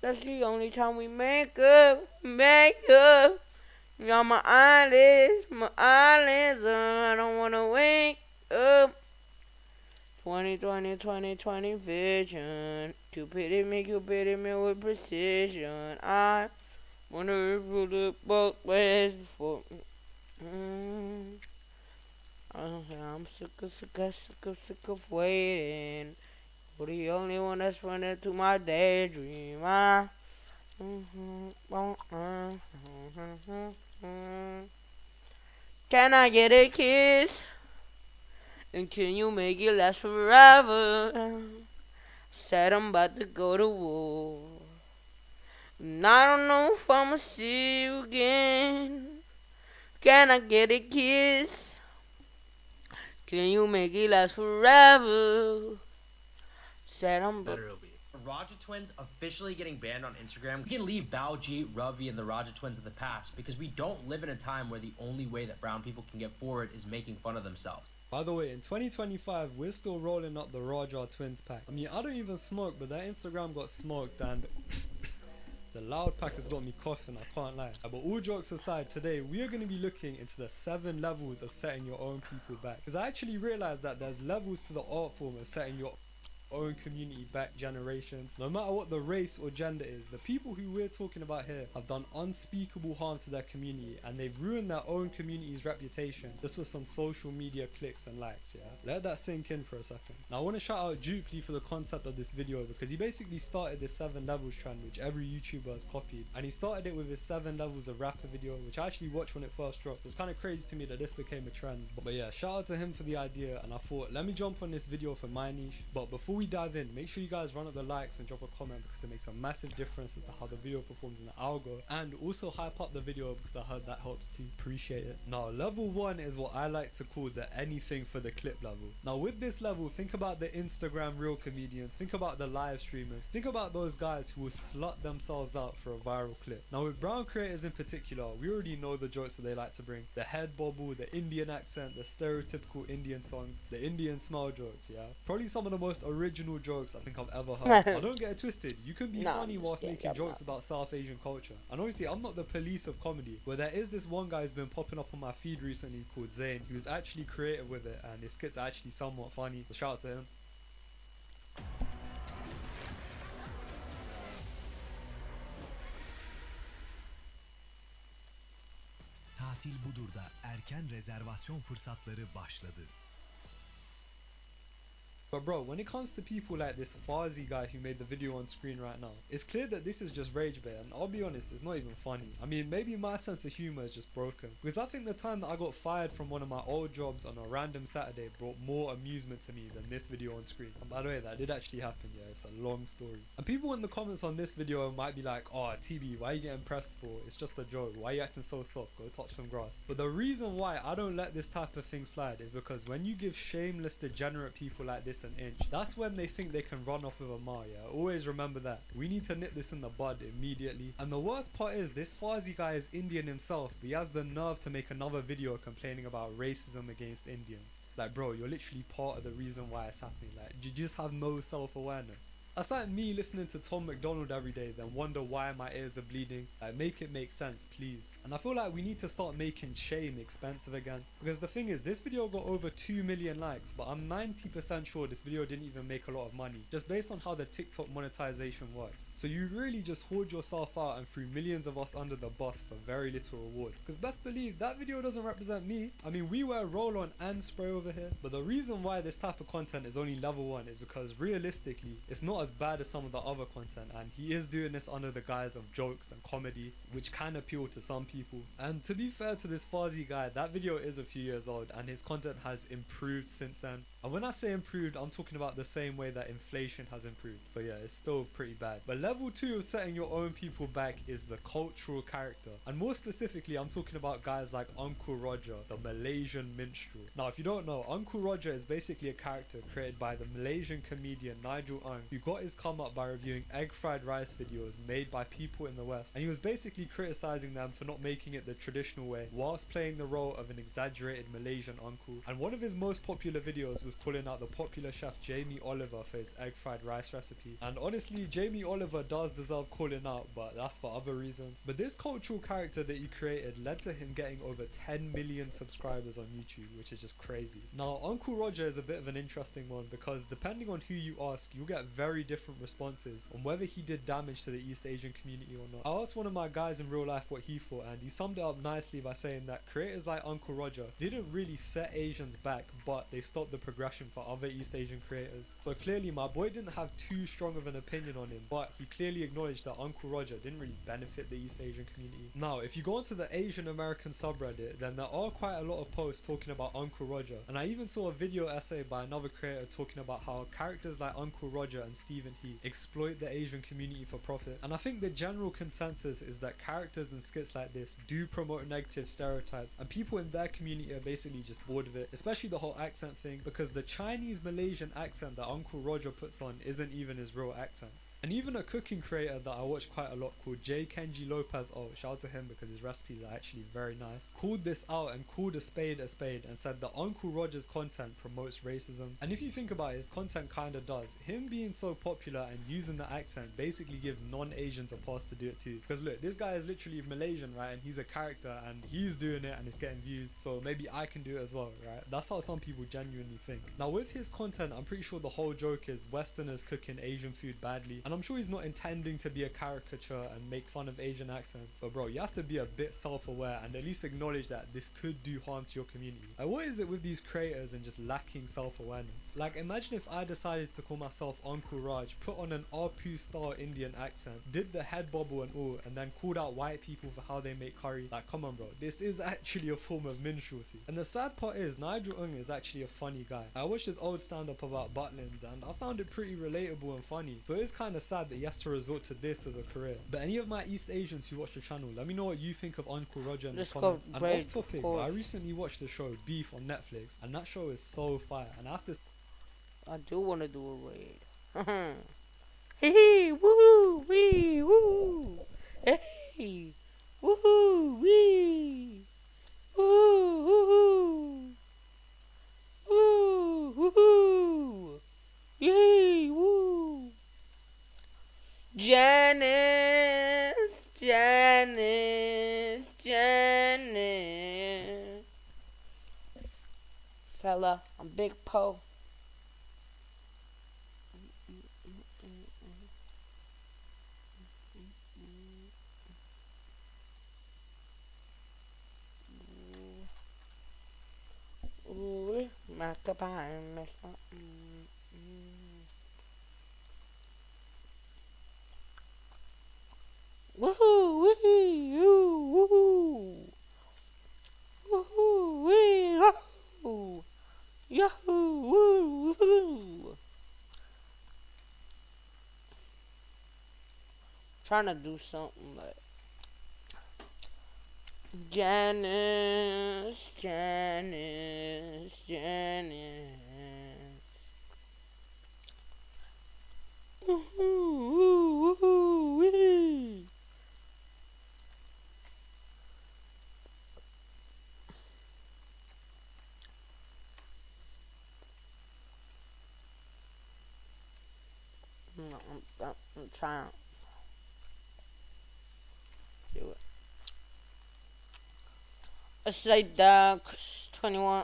that's the only time we make up. You're my eyelids, I don't wanna wake up. 20 vision. Cupid make you pity me with precision. I wonder if you look both ways before. I'm sick of waiting. You're the only one that's running to my daydream. Can I get a kiss? And can you make it last forever? Said I'm about to go to war. And I don't know if I'ma see you again. Can I get a kiss? Can you make it last forever? Said I'm better it'll be. Raja Twins officially getting banned on Instagram. We can leave Baoji, Ravi, and the Raja Twins in the past because we don't live in a time where the only way that brown people can get forward is making fun of themselves. By the way, in 2025, we're still rolling up the Raja Twins pack. I mean, I don't even smoke, but that Instagram got smoked and the loud pack has got me coughing, I can't lie. But all jokes aside, today we are going to be looking into the 7 levels of setting your own people back. Because I actually realized that there's levels to the art form of setting your own community back generations. No matter what the race or gender is, the people who we're talking about here have done unspeakable harm to their community and they've ruined their own community's reputation just with some social media clicks and likes. Yeah, let that sink in for a second. Now I want to shout out Jupli for the concept of this video because he basically started this 7 levels trend which every YouTuber has copied, and he started it with his 7 levels of rapper video, which I actually watched when it first dropped. It's kind of crazy to me that this became a trend, but yeah, shout out to him for the idea, and I thought let me jump on this video for my niche. But before we dive in, make sure you guys run up the likes and drop a comment because it makes a massive difference as to how the video performs in the algo, and also hype up the video because I heard that helps too. Appreciate it. Now level 1 is what I like to call the anything for the clip level. Now with this level, think about the Instagram real comedians, think about the live streamers, think about those guys who will slut themselves out for a viral clip. Now with brown creators in particular, we already know the jokes that they like to bring: the head bobble, the Indian accent, the stereotypical Indian songs, the Indian smile jokes. Yeah, probably some of the most original original jokes I think I've ever heard. I don't get it twisted. You can be Nah, funny I'm whilst just making kidding, I'm jokes about South Asian culture. And obviously, I'm not the police of comedy, but there is this one guy who's been popping up on my feed recently called Zayn, who's actually creative with it, and his skits are actually somewhat funny. So shout out to him. Tatil Budur'da erken rezervasyon fırsatları başladı. But bro, when it comes to people like this Farzi guy who made the video on screen right now, it's clear that this is just rage bait, and I'll be honest, it's not even funny. I mean, maybe my sense of humor is just broken, because I think the time that I got fired from one of my old jobs on a random Saturday brought more amusement to me than this video on screen. And by the way, that did actually happen, yeah, it's a long story. And people in the comments on this video might be like, oh TB, why are you getting pressed for? It's just a joke, why are you acting so soft? Go touch some grass. But the reason why I don't let this type of thing slide is because when you give shameless degenerate people like this an inch, that's when they think they can run off with a mile, yeah? Always remember that. We need to nip this in the bud immediately. And the worst part is, this Farzi guy is Indian himself, but he has the nerve to make another video complaining about racism against Indians. Like bro, you're literally part of the reason why it's happening. Like, you just have no self-awareness. That's like me listening to Tom McDonald every day, then wonder why my ears are bleeding. Like, make it make sense, please. And I feel like we need to start making shame expensive again. Because the thing is, this video got over 2 million likes, but I'm 90% sure this video didn't even make a lot of money, just based on how the TikTok monetization works. So you really just hoard yourself out and threw millions of us under the bus for very little reward. Because best believe, that video doesn't represent me. I mean, we wear roll-on and spray over here. But the reason why this type of content is only level 1 is because realistically, it's not as bad as some of the other content, and he is doing this under the guise of jokes and comedy, which can appeal to some people. And to be fair to this Farzi guy, that video is a few years old and his content has improved since then. And when I say improved, I'm talking about the same way that inflation has improved. So yeah, it's still pretty bad. But level 2 of setting your own people back is the cultural character. And more specifically, I'm talking about guys like Uncle Roger, the Malaysian minstrel. Now, if you don't know, Uncle Roger is basically a character created by the Malaysian comedian Nigel Ng, who got his come up by reviewing egg fried rice videos made by people in the West. And he was basically criticizing them for not making it the traditional way, whilst playing the role of an exaggerated Malaysian uncle. And one of his most popular videos was calling out the popular chef Jamie Oliver for his egg fried rice recipe. And honestly, Jamie Oliver does deserve calling out, but that's for other reasons. But this cultural character that he created led to him getting over 10 million subscribers on YouTube, which is just crazy. Now, Uncle Roger is a bit of an interesting one, because depending on who you ask, you'll get very different responses on whether he did damage to the East Asian community or not. I asked one of my guys in real life what he thought, and he summed it up nicely by saying that creators like Uncle Roger didn't really set Asians back, but they stopped the progression for other East Asian creators. So clearly my boy didn't have too strong of an opinion on him, but he clearly acknowledged that Uncle Roger didn't really benefit the East Asian community. Now, if you go onto the Asian American subreddit, then there are quite a lot of posts talking about Uncle Roger, and I even saw a video essay by another creator talking about how characters like Uncle Roger and Stephen He exploit the Asian community for profit. And I think the general consensus is that characters and skits like this do promote negative stereotypes, and people in their community are basically just bored of it, especially the whole accent thing, because the Chinese Malaysian accent that Uncle Roger puts on isn't even his real accent. And even a cooking creator that I watch quite a lot called J. Kenji Lopez, oh shout out to him because his recipes are actually very nice, called this out and called a spade and said that Uncle Roger's content promotes racism. And if you think about it, his content kinda does. Him being so popular and using the accent basically gives non-Asians a pass to do it too. Because look, this guy is literally Malaysian, right? And he's a character and he's doing it and it's getting views, so maybe I can do it as well, right? That's how some people genuinely think. Now with his content, I'm pretty sure the whole joke is Westerners cooking Asian food badly, and I'm sure he's not intending to be a caricature and make fun of Asian accents. But bro, you have to be a bit self-aware and at least acknowledge that this could do harm to your community. Like, what is it with these creators and just lacking self-awareness? Like, imagine if I decided to call myself Uncle Raj, put on an Arpu style Indian accent, did the head bobble and all, and then called out white people for how they make curry. Like, come on bro, this is actually a form of minstrelsy. And the sad part is, Nigel Ng is actually a funny guy. I watched his old stand-up about Butlins and I found it pretty relatable and funny. So it's kind of sad that he has to resort to this as a career. But any of my East Asians who watch the channel, let me know what you think of Uncle Roger in the comments. And off topic, I recently watched the show Beef on Netflix, and that show is so fire. And after I do want to do a raid. Hey, woohoo, wee, woo. Hey, woohoo, wee, woo, woohoo, woo, woohoo, yay. Janice, Janice, Janice. Fella, I'm Big Poe. Ooh, my combine mess up. Woohoo! Woohoo! Woohoo! Woohoo! Woohoo! Yahoo! Woo! Woohoo! Trying to do something like Janice, Janice, Janice. Woohoo! Woohoo! Wee! I'm trying to do it. Let's say Doug 21.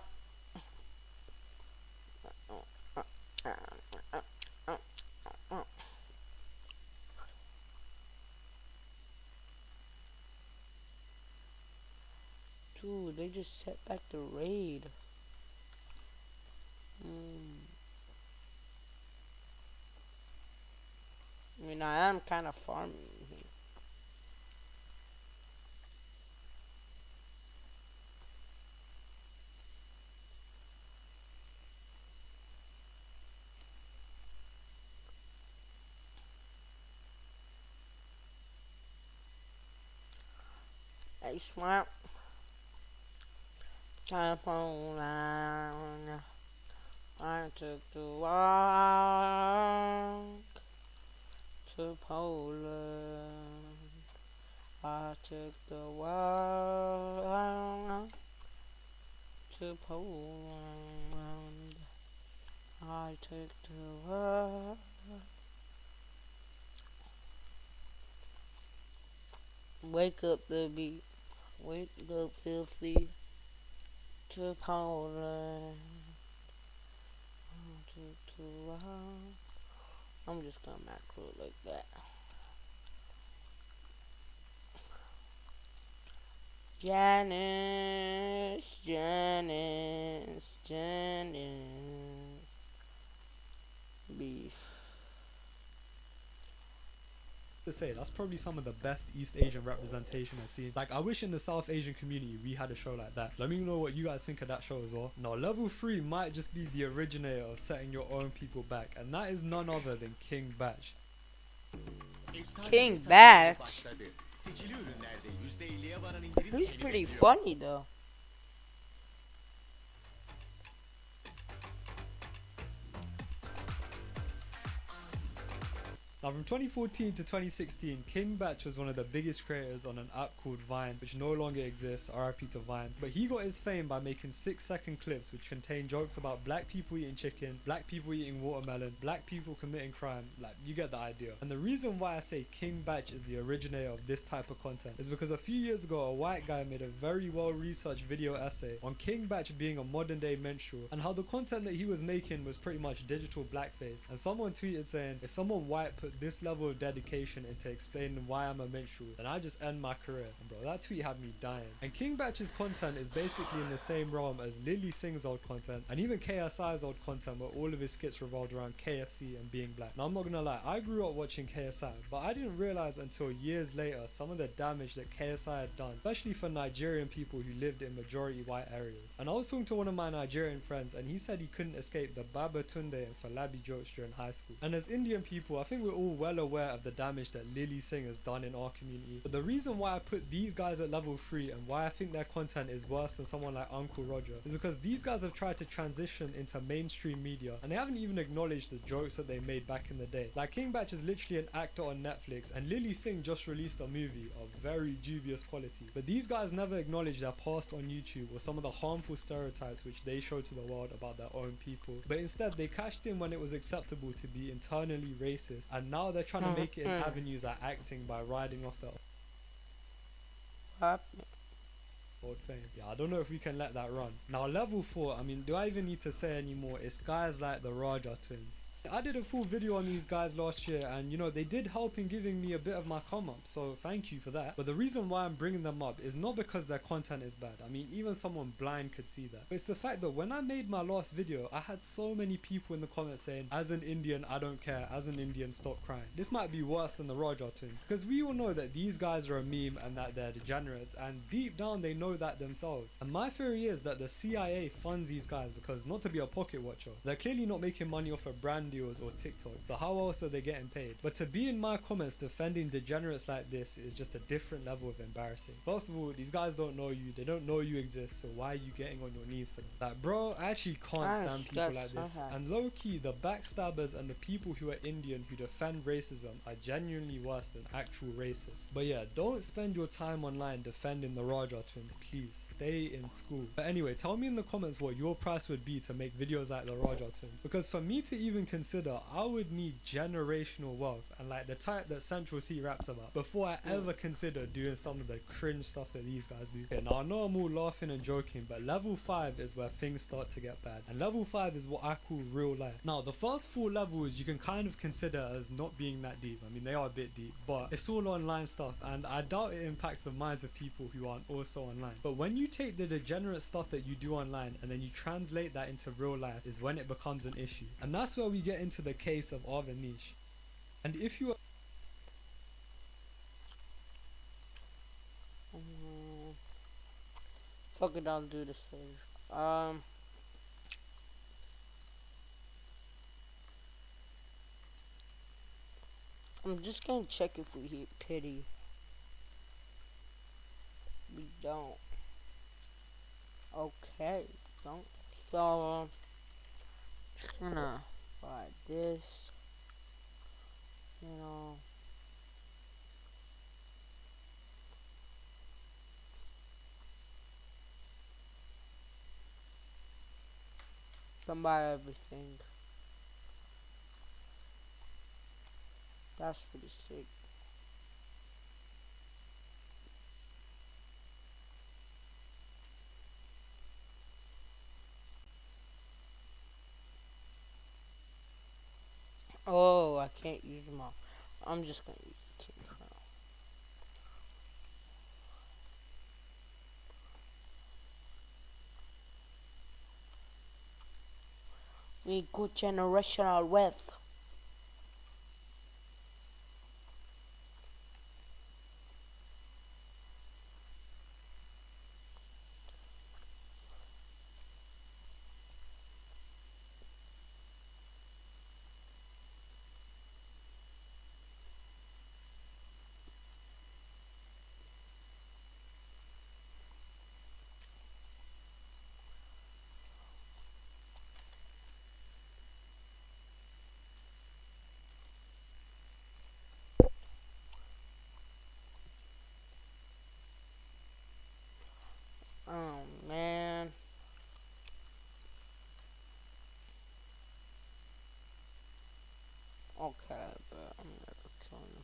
Dude, they just set back the raid. I mean, I am kind of farming here. Hey, Swamp. Telephone line. I took the walk to Poland. I took the walk to Poland. I took the walk. Wake up, the beat. Wake up, filthy. To Poland. I took the walk. I'm just gonna macro it like that. Janice, Janice, Janice. Beef. To say that's probably some of the best East Asian representation I've seen. Like, I wish in the South Asian community we had a show like that. So let me know what you guys think of that show as well. Now, level 3 might just be the originator of setting your own people back, and that is none other than King Batch. King Batch. He's pretty funny though. Now, from 2014 to 2016, King Batch was one of the biggest creators on an app called Vine, which no longer exists, RIP to Vine. But he got his fame by making 6-second clips which contain jokes about black people eating chicken, black people eating watermelon, black people committing crime. Like, you get the idea. And the reason why I say King Batch is the originator of this type of content is because a few years ago, a white guy made a very well-researched video essay on King Batch being a modern-day minstrel and how the content that he was making was pretty much digital blackface. And someone tweeted saying, if someone white put this level of dedication into explaining why I'm a minstrel, then I just end my career. And bro, that tweet had me dying. And King Batch's content is basically in the same realm as Lily Singh's old content and even KSI's old content, where all of his skits revolved around KFC and being black. Now, I'm not gonna lie, I grew up watching KSI, but I didn't realize until years later some of the damage that KSI had done, especially for Nigerian people who lived in majority white areas. And I was talking to one of my Nigerian friends, and he said he couldn't escape the Baba Tunde and Falabi jokes during high school. And as Indian people, I think we're all well aware of the damage that Lily Singh has done in our community. But the reason why I put these guys at level 3 and why I think their content is worse than someone like Uncle Roger is because these guys have tried to transition into mainstream media and they haven't even acknowledged the jokes that they made back in the day. Like, King Batch is literally an actor on Netflix, and Lily Singh just released a movie of very dubious quality. But these guys never acknowledge their past on YouTube or some of the harmful stereotypes which they show to the world about their own people. But instead, they cashed in when it was acceptable to be internally racist, and now they're trying to make it in avenues like acting by riding off their old fame. Yeah, I don't know if we can let that run. Now level 4, I mean, do I even need to say anymore? It's guys like the Raja twins. I did a full video on these guys last year, and you know, they did help in giving me a bit of my come up, so thank you for that. But the reason why I'm bringing them up is not because their content is bad. I mean, even someone blind could see that. But it's the fact that when I made my last video, I had so many people in the comments saying, as an Indian, I don't care. As an Indian, stop crying. This might be worse than the Raja twins, because we all know that these guys are a meme and that they're degenerates, and deep down they know that themselves. And my theory is that the CIA funds these guys because, not to be a pocket watcher, they're clearly not making money off of brand deals or TikTok, so how else are they getting paid? But to be in my comments defending degenerates like this is just a different level of embarrassing. First of all, these guys don't know you, they don't know you exist, so why are you getting on your knees for them? Like, bro, I actually can't stand people like this. And low-key, the backstabbers and the people who are Indian who defend racism are genuinely worse than actual racists. But yeah, don't spend your time online defending the Raja twins, please. Stay in school. But anyway, tell me in the comments what your price would be to make videos like the Raja twins, because for me to even consider, I would need generational wealth and like the type that Central C raps about before I ever consider doing some of the cringe stuff that these guys do. Okay, now I know I'm all laughing and joking, but level 5 is where things start to get bad, and level 5 is what I call real life. Now the first 4 levels you can kind of consider as not being that deep. I mean, they are a bit deep, but it's all online stuff, and I doubt it impacts the minds of people who aren't also online. But when you take the degenerate stuff that you do online and then you translate that into real life is when it becomes an issue, and that's where we get into the case of Arvanish. And if you fuck it, I'll do the save. I'm just gonna check if we hit pity. We don't. Okay, don't. So just gonna buy this. You know. Can buy everything. That's pretty sick. Oh, I can't use them all. I'm just gonna use the king crown. We need good generational wealth. Oh man. Okay, but I'm never killing him.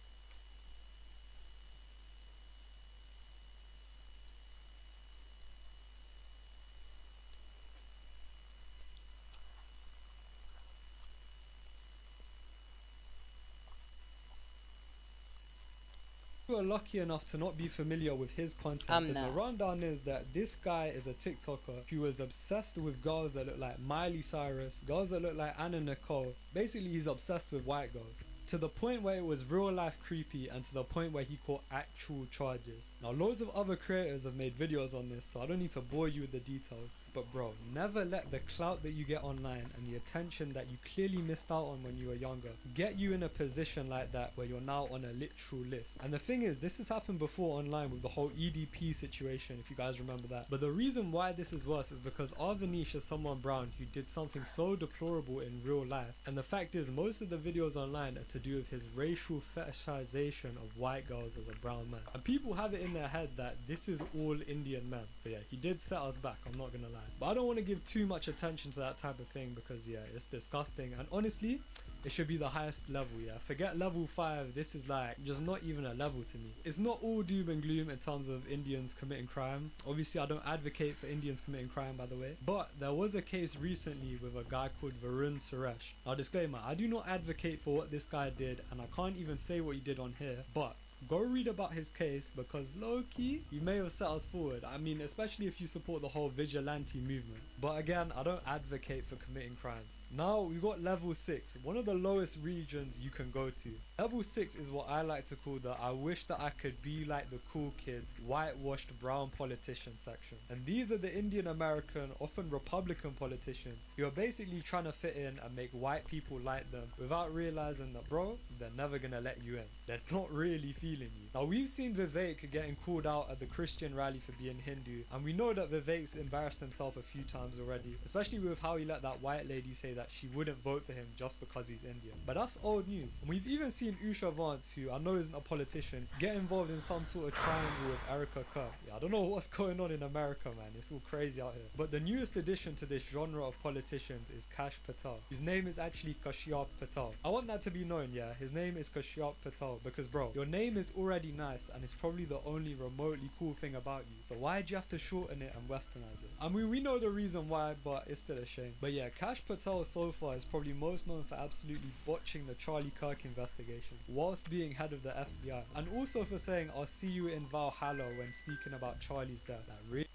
you are lucky enough to not be familiar with his content, then the rundown is that this guy is a TikToker who is obsessed with girls that look like Miley Cyrus, girls that look like Anna Nicole. Basically, he's obsessed with white girls, to the point where it was real life creepy, and to the point where he caught actual charges. Now loads of other creators have made videos on this, so I don't need to bore you with the details, but bro, never let the clout that you get online and the attention that you clearly missed out on when you were younger get you in a position like that where you're now on a literal list. And the thing is, this has happened before online with the whole EDP situation, if you guys remember that. But the reason why this is worse is because Arvanish is someone brown who did something so deplorable in real life, and the fact is most of the videos online are to do with his racial fetishization of white girls as a brown man, and people have it in their head that this is all Indian men. So yeah, he did set us back, I'm not gonna lie, but I don't want to give too much attention to that type of thing because yeah, it's disgusting, and honestly it should be the highest level, yeah. Forget level 5, this is like just not even a level to me. It's not all doom and gloom in terms of Indians committing crime. Obviously I don't advocate for Indians committing crime, by the way, but there was a case recently with a guy called Varun Suresh. Now disclaimer, I do not advocate for what this guy did, and I can't even say what he did on here, but go read about his case, because low-key, he may have set us forward. I mean, especially if you support the whole vigilante movement. But again, I don't advocate for committing crimes. Now, we've got level 6, one of the lowest regions you can go to. Level 6 is what I like to call the I wish that I could be like the cool kids, whitewashed brown politician section. And these are the Indian American, often Republican politicians who are basically trying to fit in and make white people like them without realizing that, bro, they're never gonna let you in. They're not really feeling you. Now, we've seen Vivek getting called out at the Christian rally for being Hindu, and we know that Vivek's embarrassed himself a few times already, especially with how he let that white lady say that she wouldn't vote for him just because he's Indian. But that's old news. And we've even seen Usha Vance, who I know isn't a politician, get involved in some sort of triangle with Erica Kerr. Yeah, I don't know what's going on in America, man. It's all crazy out here. But the newest addition to this genre of politicians is Kash Patel, whose name is actually Kashyap Patel. I want that to be known, yeah. His name is Kashyap Patel because, bro, your name is already nice and it's probably the only remotely cool thing about you. So why'd you have to shorten it and westernize it? I mean, we know the reason why, but it's still a shame. But yeah, Kash Patel so far is probably most known for absolutely botching the Charlie Kirk investigation whilst being head of the FBI, and also for saying I'll see you in Valhalla when speaking about Charlie's death. That really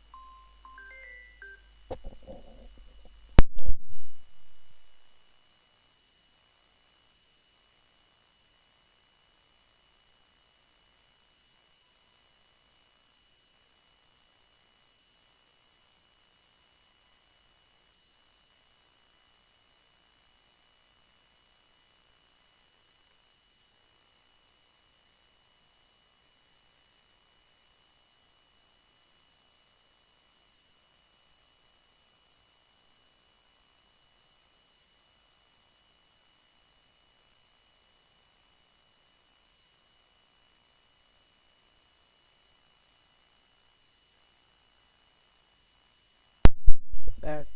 Back.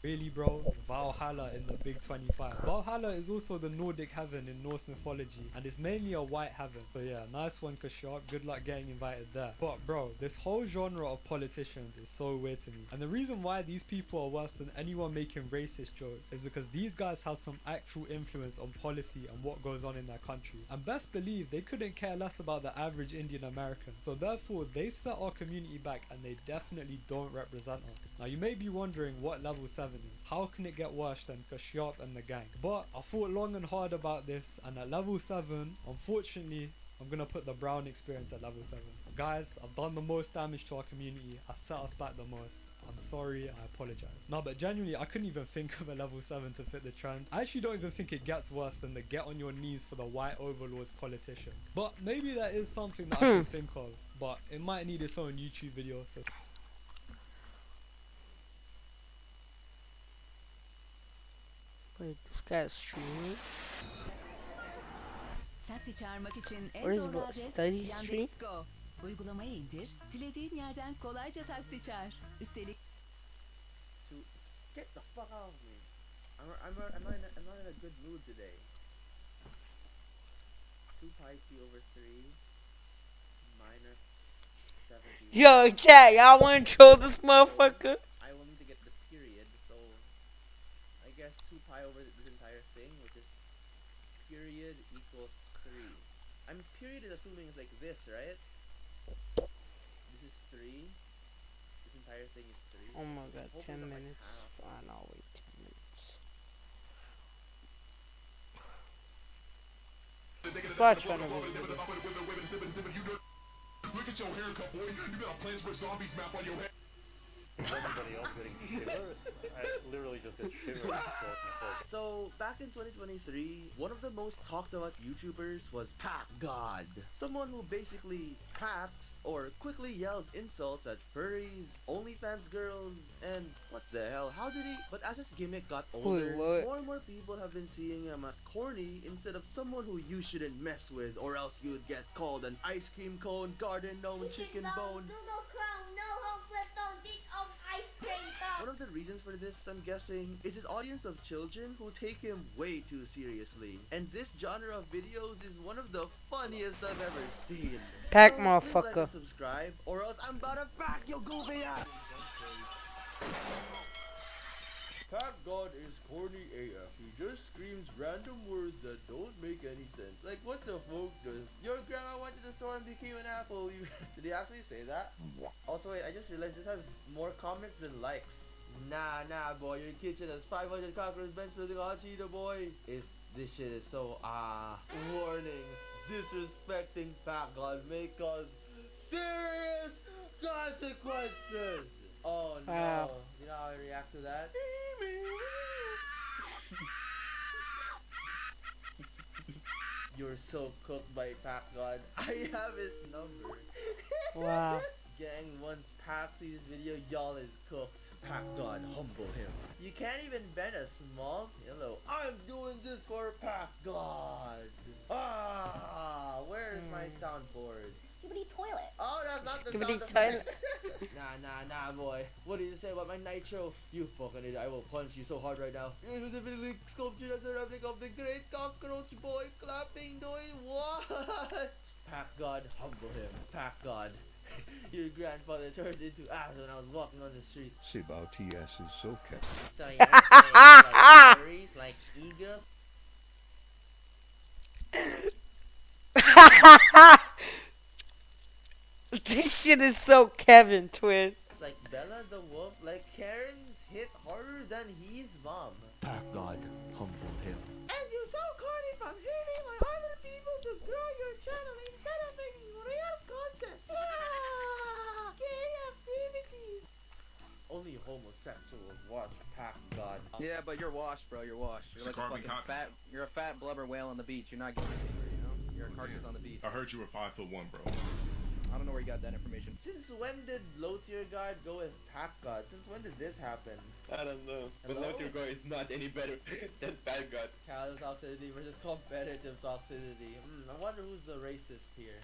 Really, bro, Valhalla in the Big 25. Valhalla is also the Nordic heaven in Norse mythology, and it's mainly a white heaven. So yeah, nice one, Kashyap. Good luck getting invited there. But bro, this whole genre of politicians is so weird to me. And the reason why these people are worse than anyone making racist jokes is because these guys have some actual influence on policy and what goes on in their country. And best believe they couldn't care less about the average Indian American. So therefore, they set our community back and they definitely don't represent us. Now you may be wondering what level 7 is. How can it get worse than Kashyap and the gang? But I thought long and hard about this, and at level 7, unfortunately, I'm gonna put the Brown experience at level 7. Guys, I've done the most damage to our community. I set us back the most. I'm sorry, I apologize. No, but genuinely, I couldn't even think of a level 7 to fit the trend. I actually don't even think it gets worse than the get on your knees for the white overlords politician. But maybe that is something that I can think of, but it might need its own YouTube video. So Wait, this guy's streaming? Taksi çağırmak için en What is doğru it, adres study stream? Yandex.Go. Uygulamayı indir, dilediğin yerden kolayca taksi çağır. Üstelik Get the fuck out of me. I'm not in a good mood today. 2 pi t over 3 minus 70. Yo, chat, y'all wanna troll this motherfucker? I will need to get the period, so I guess 2 pi over this entire thing, which is period equals 3. Period is assuming it's like this, right? This is 3. This entire thing is 3. Oh my god, Hopefully 10 not like minutes. half. Fine, I'll wait 10 minutes. Start trying to read it. Look at your haircut, boy. You got a Plants for Zombies map on your head. Is anybody else getting shivers? I literally just get shivers throughout my whole. So, back in 2023, one of the most talked about YouTubers was Pack God. Someone who basically hacks or quickly yells insults at furries, OnlyFans girls, and what the hell, how did he? But as his gimmick got older, what? more and more people have been seeing him as corny instead of someone who you shouldn't mess with, or else you'd get called an ice cream cone, garden gnome, chicken bone. One of the reasons for this, I'm guessing, is his audience of children who take him way too seriously. And this genre of videos is one of the funniest I've ever seen. Pack so, motherfucker. Please like and subscribe, or else I'm about to pack your goofy ass. Pack God is corny AF. He just screams random words that don't make any sense. Like, what the fuck does your grandma went to the store and became an apple? Did he actually say that? Also, wait, I just realized this has more comments than likes. Nah, boy, your kitchen has 500 cockroach bench building on Cheetah, boy. This shit is so, warning. Disrespecting Pack God may cause serious consequences. Oh no. Wow. You know how I react to that? You're so cooked by Pack God. I have his number. Wow. Gang, once Pack sees this video, y'all is cooked. Pack God, humble him. You can't even bend a small pillow. I'm doing this for Pack God. Where's my soundboard? Skibbity toilet. Oh, that's not the Skibbity sound effect. Nah, boy. What did you say about my nitro? You fucking idiot. I will punch you so hard right now. It was a vividly sculptured as a replica of the great cockroach boy clapping doing what? Pack God, humble him. Pack God. Your grandfather turned into ash when I was walking on the street. Sibao TS is so kept. So you're saying like furries, like eagles? This shit is so Kevin, twin. It's like Bella the wolf, like Karen's hit harder than his mom. Pack God, humble him. And you're so corny from hearing my other people to grow your channel instead of making real content. Gay activities. Only homosexuals watch Pack God. Yeah, but you're washed, bro. You're washed. You're like a fucking fat. You're a fat blubber whale on the beach. You're not getting anywhere, you know. You're a carcass on the beach. I heard you were 5'1", bro. I don't know where you got that information. Since when did Low Tier God go with Pack God? Since when did this happen? I don't know. But Hello? Low Tier God is not any better than Pack God. Casual toxicity versus competitive toxicity. I wonder who's the racist here.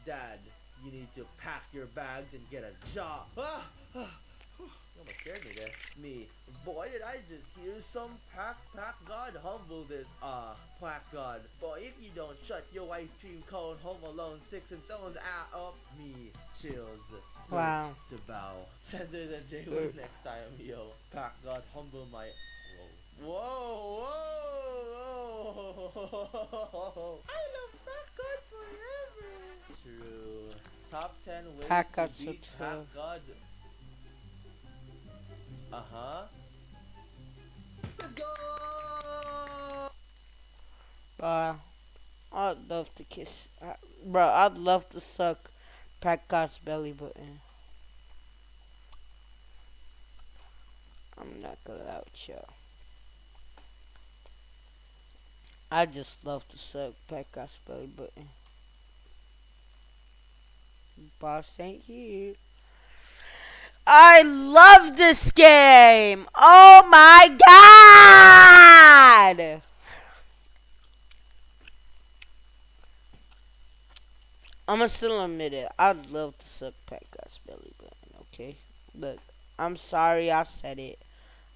Dad, you need to pack your bags and get a job. You almost scared me there. Me. Boy, did I just hear some Pack God humble this. Pack God. Boy, if you don't shut your ice cream cone Home Alone 6 and someone's up, me. Chills. Wow. Sibao. Censor than J-Word next time, yo. Pack God humble my... Whoa. I love Pack God forever. True. Top 10 ways Pack to God's so beat Pack tough. God. Let's go! I'd love to kiss. Bro, I'd love to suck Pack God's belly button. I'm not gonna lie with y'all. I just love to suck Pack God's belly button. Boss ain't here. I love this game! Oh my god! I'ma still admit it. I'd love to suck Pack God's belly button, okay? Look, I'm sorry I said it.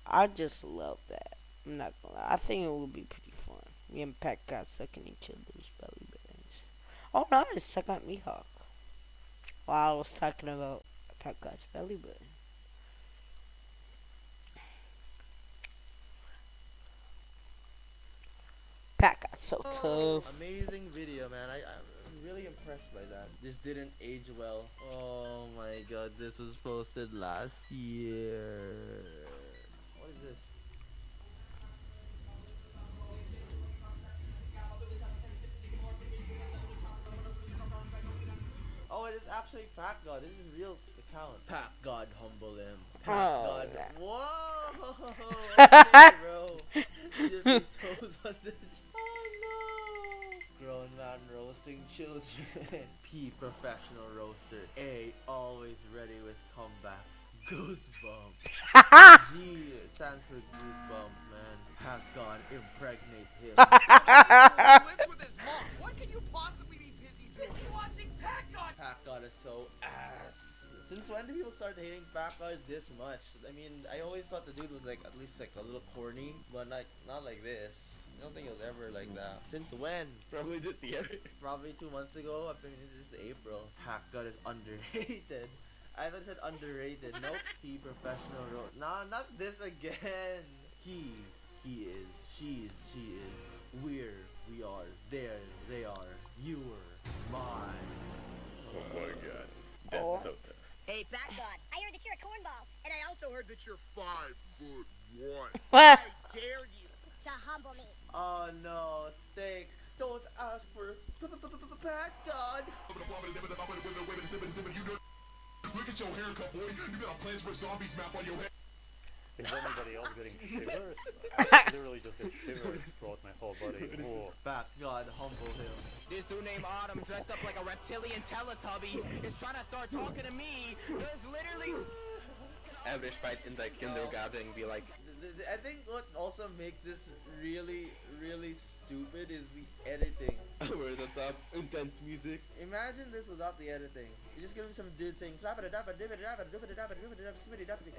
I just love that. I'm not gonna lie. I think it would be pretty fun. Me and Pack God sucking each other's belly buttons. Oh no, it's suck at Mihawk. While I was talking about Pack God's belly button. Pack God's so tough. Amazing video, man. I'm really impressed by that. This didn't age well. Oh my god, this was posted last year. What is this? actually Pack God. This is real account. Pack God, humble him. Pack Oh, God. man. Whoa. Okay, bro. Dip his toes on the. Oh no. Grown man roasting children. P professional roaster. A always ready with comebacks. Goosebumps. G stands for goosebumps, man. Pack God, impregnate him. Lives with his mom. What can you possibly be busy doing? Busy watching Pack God. Pack God is so ass. Since when do people start hating Pack God this much? I mean, I always thought the dude was like at least like a little corny, but like not like this. I don't think it was ever like that. Since when? Probably this year. Probably 2 months ago. I mean, this is April. Pack God is underrated. I thought it said underrated. Nope. He professional wrote. Nah, not this again. He is, she is. We're, we are, there, they are. You were, mine. Oh my god. That's so tough. Hey, Pack God, I heard that you're a cornball. And I also heard that you're 5'1". What? I dare you to humble me. Oh no, Steak. Don't ask for Pack God. Look at your haircut, boy. You got a Plants for Zombies map on your head. Is anybody else getting shivers? I literally just get shivers throughout my whole body. Oh. Pack God, humble him. This dude named Autumn, dressed up like a reptilian Teletubby, is trying to start talking to me. There's literally... Average fight in the kindergarten be like... I think what also makes this really, really stupid is the editing. Over the top, intense music. Imagine this without the editing. You're just gonna be some dude saying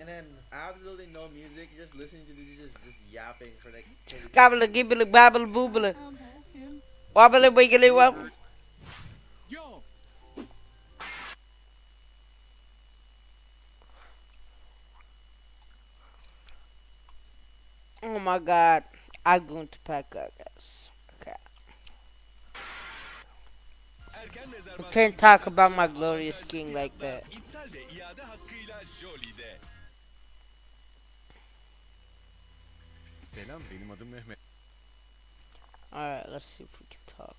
and then absolutely no music. You're just listening to dudes just yapping for like. Scabbly gibbly babble boobly. Wobbly wiggly wobble. Yo. Oh my god. I'm going to pack up, guys. Okay. I can't talk about my glorious king like that. Selam, benim adım Mehmet. Alright, let's see if we can talk.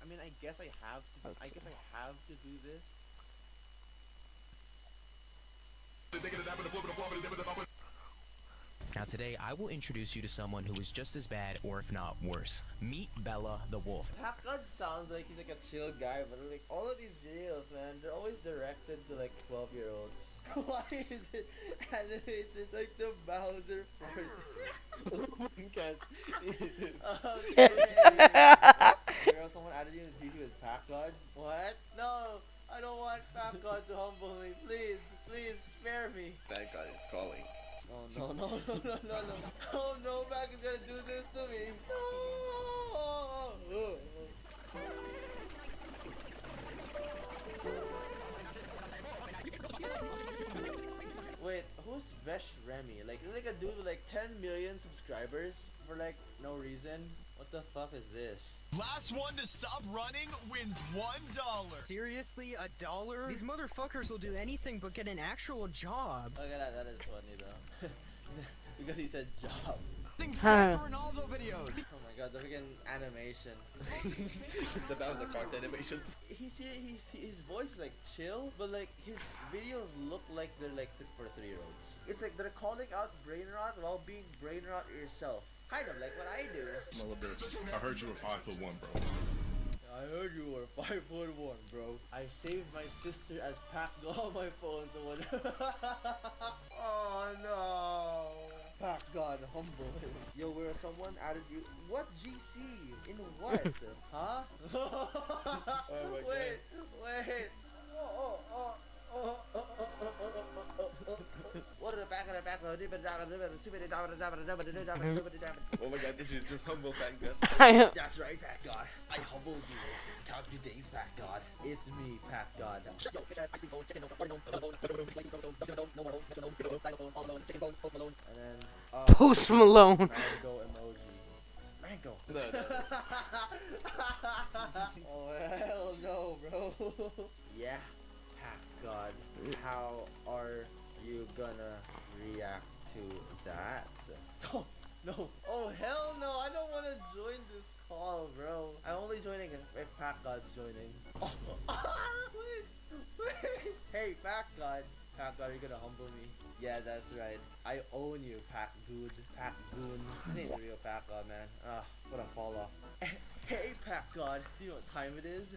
I mean, I guess I have to. Okay. I guess I have to do this. Now today, I will introduce you to someone who is just as bad, or if not worse. Meet Bella the Wolf. Hakan sounds like he's like a chill guy, but like all of these videos, man, they're always directed to like 12-year-olds. Why is it animated like the Bowser part? Can't Girl, someone added you in GG with Pack God? What? No, I don't want Pack God to humble me. Please, please spare me. Pack God is calling. Oh no. Oh no, Pack is gonna do this to me. No. Wait, who's Vesh Remy? Like, is like a dude with like 10 million subscribers for like no reason? What the fuck is this? Last one to stop running wins $1. Seriously, $1? These motherfuckers will do anything but get an actual job. Look at that, that is funny though. Because he said job. Ronaldo videos. Oh my god, the freaking animation. The Bowser part animation. His voice is like chill, but like his videos look like they're like for 3-year-olds. It's like they're calling out brain rot while being brain rot yourself. Kind of like what I do. I heard you were 5'1", bro. I heard you were 5'1", bro. I saved my sister as Pack God on my phone, so whatever. Oh no. Pack God, humble him. Yo, where someone added you. What GC? In what? Huh? Wait. What are the back of the back of the Oh my god, this is just humble Pack God. That's right, Pack God. I humbled you. Count your days, Pack God. It's me, Pack God. And then Post Malone. Mango emoji. Mango. No. Oh hell no, bro. Yeah, Pack God. How are you gonna react to that? Oh no. Oh hell no. I don't want to join this call, bro. I'm only joining if Pack God's joining. Oh, wait. Hey, Pack God. Pack God, are you gonna humble me? Yeah, that's right. I own you, Pack Good. Pack Goon. This ain't the real Pack God, man. Ah, what a fall off. Hey, Pack God. Do you know what time it is?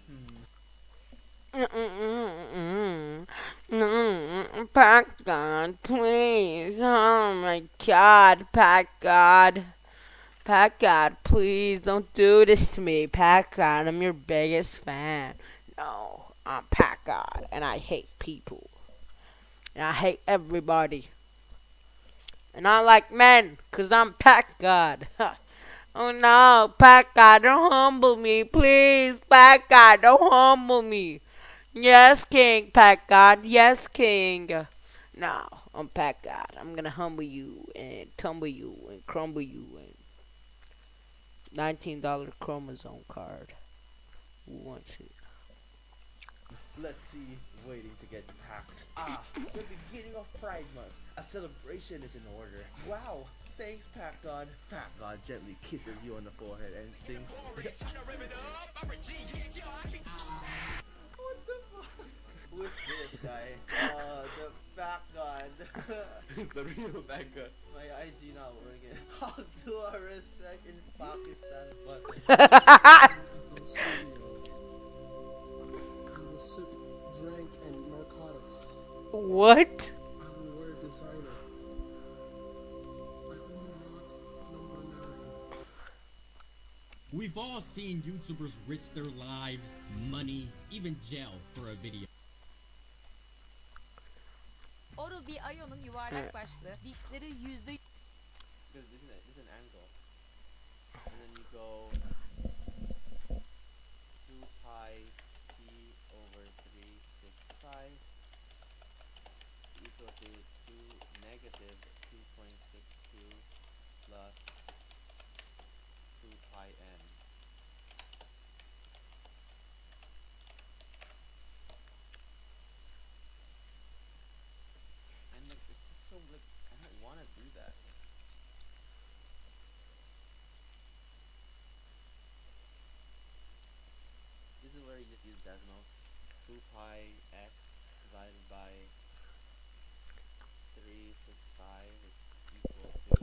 Pack God, please. Oh my God, Pack God. Pack God, please don't do this to me. Pack God, I'm your biggest fan. No, I'm Pack God, and I hate people. And I hate everybody. And I like men, cause I'm Pack God. Oh no, Pack God, don't humble me, please. Pack God, don't humble me. Yes, King, Pack God. Yes, King. No, I'm Pack God. I'm gonna humble you and tumble you and crumble you and $19 chromosome card. Who wants it? Let's see. Waiting to get packed. Ah, the beginning of Pride Month. A celebration is in order. Wow. Thanks, Pack God. Pack God gently kisses you on the forehead and sings. What the fuck? Who is this guy? The Pack God. It's the real Pack God. My IG not working. How do I respect in Pakistan button? Drink and narcotics. What? I will wear designer. I own rock number 9. We've all seen YouTubers risk their lives, money, even jail for a video. Oral bir ayonun yuvarlak başlı, dişleri %... This is an angle. And then you go 2 pi p over 365 equal to 2 negative 2.62 plus 2 pi n. And like, it's just so like, I don't want to do that. This is where you just use decimals. 2 pi x divided by 365 is equal to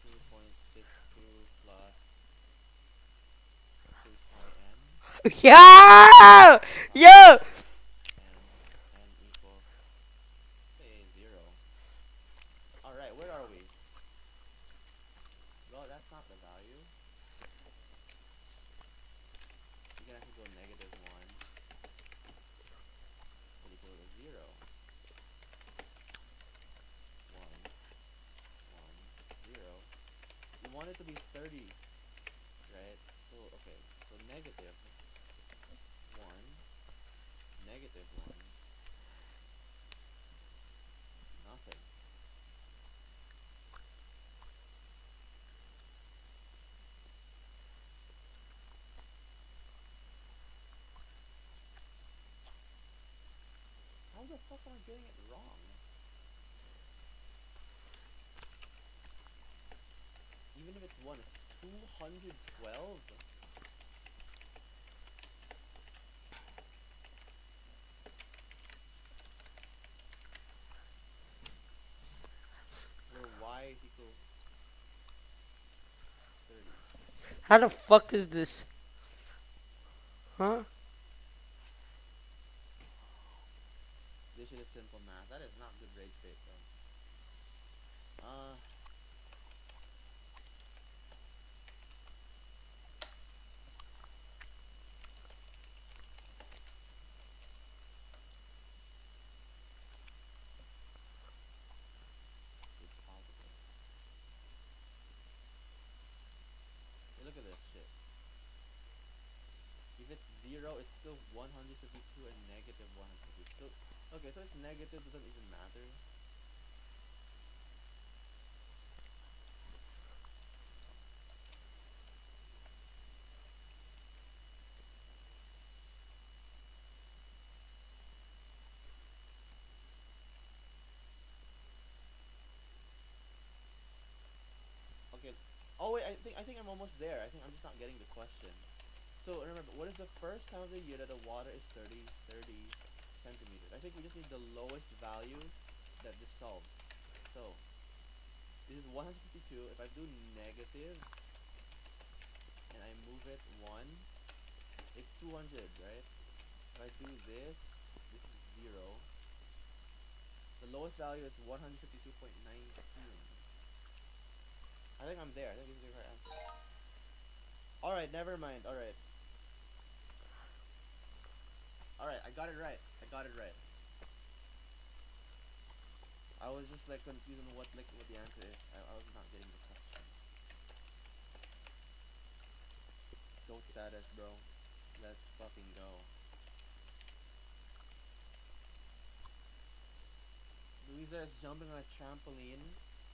2.62 plus 2 pi n. Yo! Yo! N equals, say, 0. Alright, where are we? Well, that's not the value. You can actually go negative 1 is equal to 0. 1, 1, 0. You want it to be 30, right? So, okay, so negative 1, negative 1, nothing. How the fuck am I getting it wrong? Even if it's 1, it's 212? Where y is equal 30. How the fuck is this? Huh? This shit is simple math. That is not good rage bait, though. Hey, look at this shit. If it's 0, it's still 152 and negative 152. So, okay, so it's negative, doesn't even matter. Okay. Oh wait, I think I'm almost there. I think I'm just not getting the question. So remember, what is the first time of the year that the water is 30 centimeters? I think we just need the lowest value that this solves. So this is 152. If I do negative and I move it 1, it's 200, right? If I do this, this is 0. The lowest value is 152.19. I think I'm there. I think this is the right answer. Alright, never mind. Alright. Alright, I got it right. I got it right. I was just like confused on what the answer is. I was not getting the question. Goat status, bro. Let's fucking go. Louisa is jumping on a trampoline.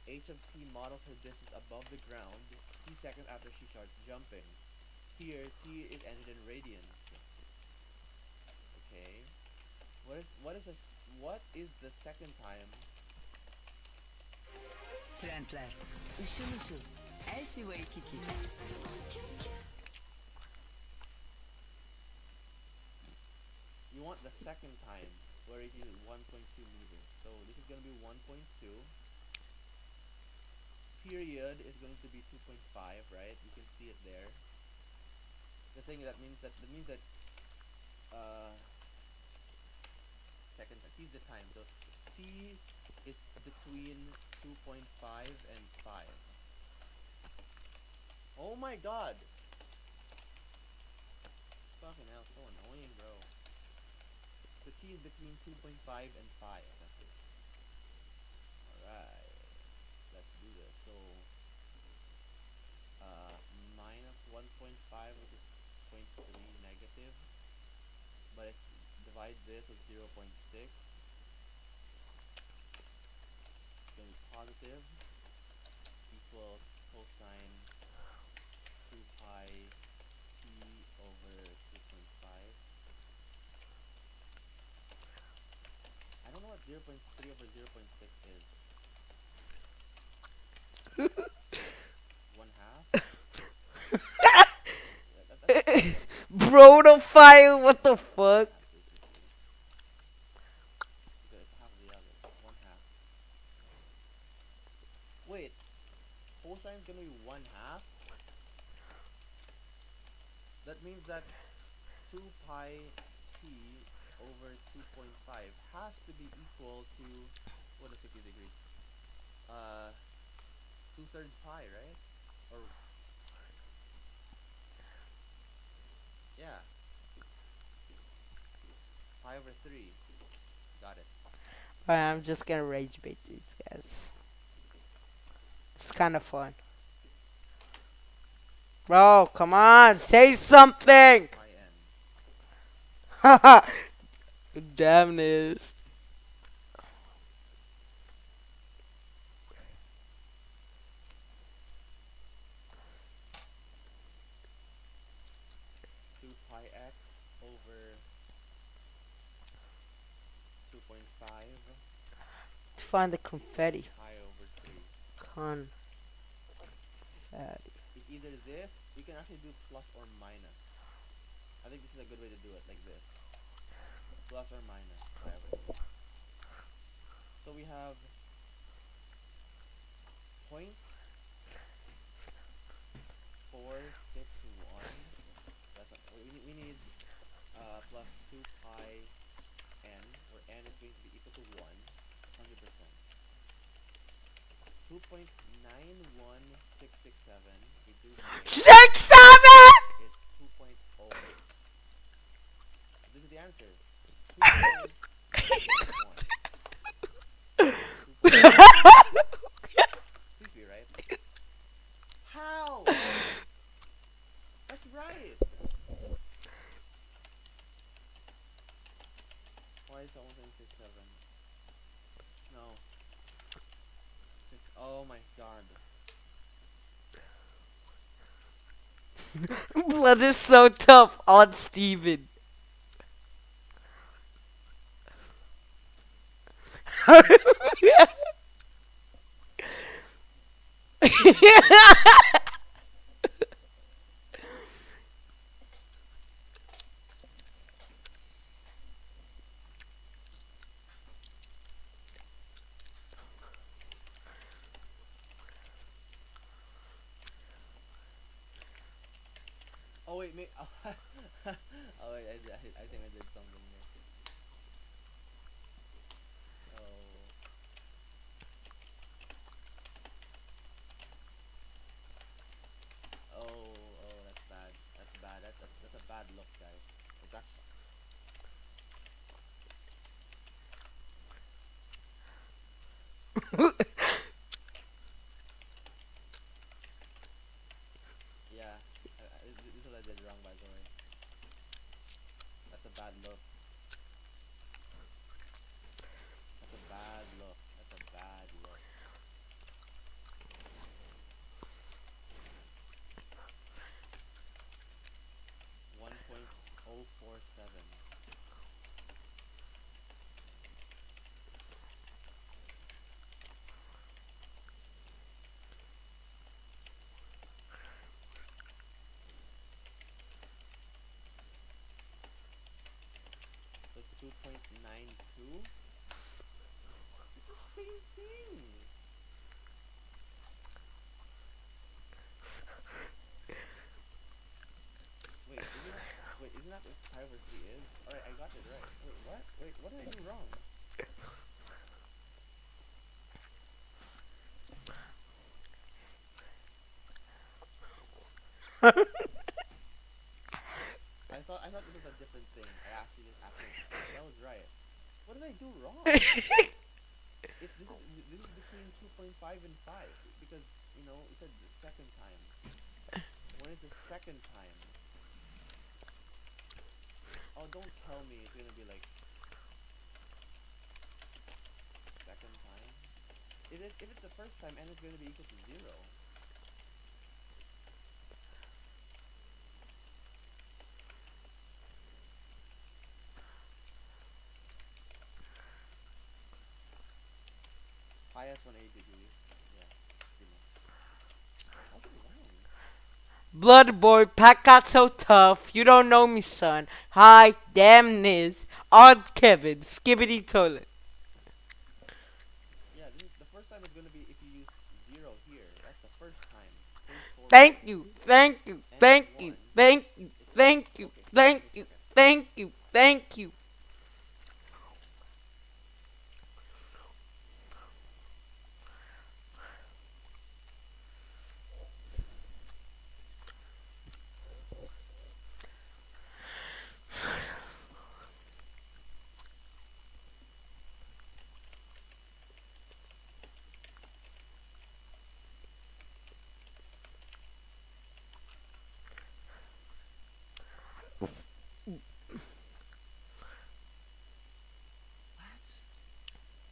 H of T models her distance above the ground T seconds after she starts jumping. Here, T is entered in radians. Okay. What is the second time? Trendler. Işıl ışıl. LCY Kiki. You want the second time, where it is 1.2 meters. So this is going to be 1.2. Period is going to be 2.5, right? You can see it there. The thing that means that second T is the time. So T is between 2.5 and 5. Oh my god! Fucking hell, so annoying, bro. So T is between 2.5 and 5. Alright. Let's do this. So minus 1.5, which is 0.3 negative. But it's divide this with 0.6. It's going to be positive equals cosine 2 pi t over 2.5. I don't know what 0.3 over 0.6 is. 1/2? Bro, the fire, what the fuck? It's half of the other. 1/2. Wait, cosine is gonna be 1/2? That means that 2 pi t over 2.5 has to be equal to, what is 60 degrees? 2/3 pi, right? Or yeah, pi over 3. Got it. Alright, I'm just gonna rage bait these guys. It's kind of fun. Bro, come on, say something! Haha! Damn this. Over 2.5. Find the confetti. Pi over 3. Confetti. It's either this, we can actually do plus or minus. I think this is a good way to do it, like this. Plus or minus, whatever. So we have 0.461. We need plus 2 pi n, where n is going to be equal to 1, 100%. 2.91667. We do 6-7! It's 2.0. So this is the answer. 2.1. Please be right. How? That's right. Why is someone saying 6-7? No. 6. Oh my god. Blood is so tough on Steven. Yeah, this is what I did wrong, by the way. That's a bad look. That's a bad look. That's a bad look. $1.047. So it's 2.92. It's the same thing. Isn't that what pi over 3 is? Alright, I got it right. Wait, what? Wait, what did I do wrong? I thought this was a different thing. I actually just acted. That was right. What did I do wrong? This is between 2.5 and 5 because you know it said the second time. When is the second time? Oh, don't tell me it's gonna be like second time. If it's the first time, n is gonna be equal to 0. Pi s 180 degrees. Yeah, pretty much. How's it wrong? Blood boy, Pack got so tough. You don't know me, son. Hi, damn Niz. Odd Kevin, Skibbity Toilet. Yeah, the first time is gonna be if you use 0 here. That's the first time. Thank you, thank you, thank you, thank you, thank you, thank you, thank you, thank you.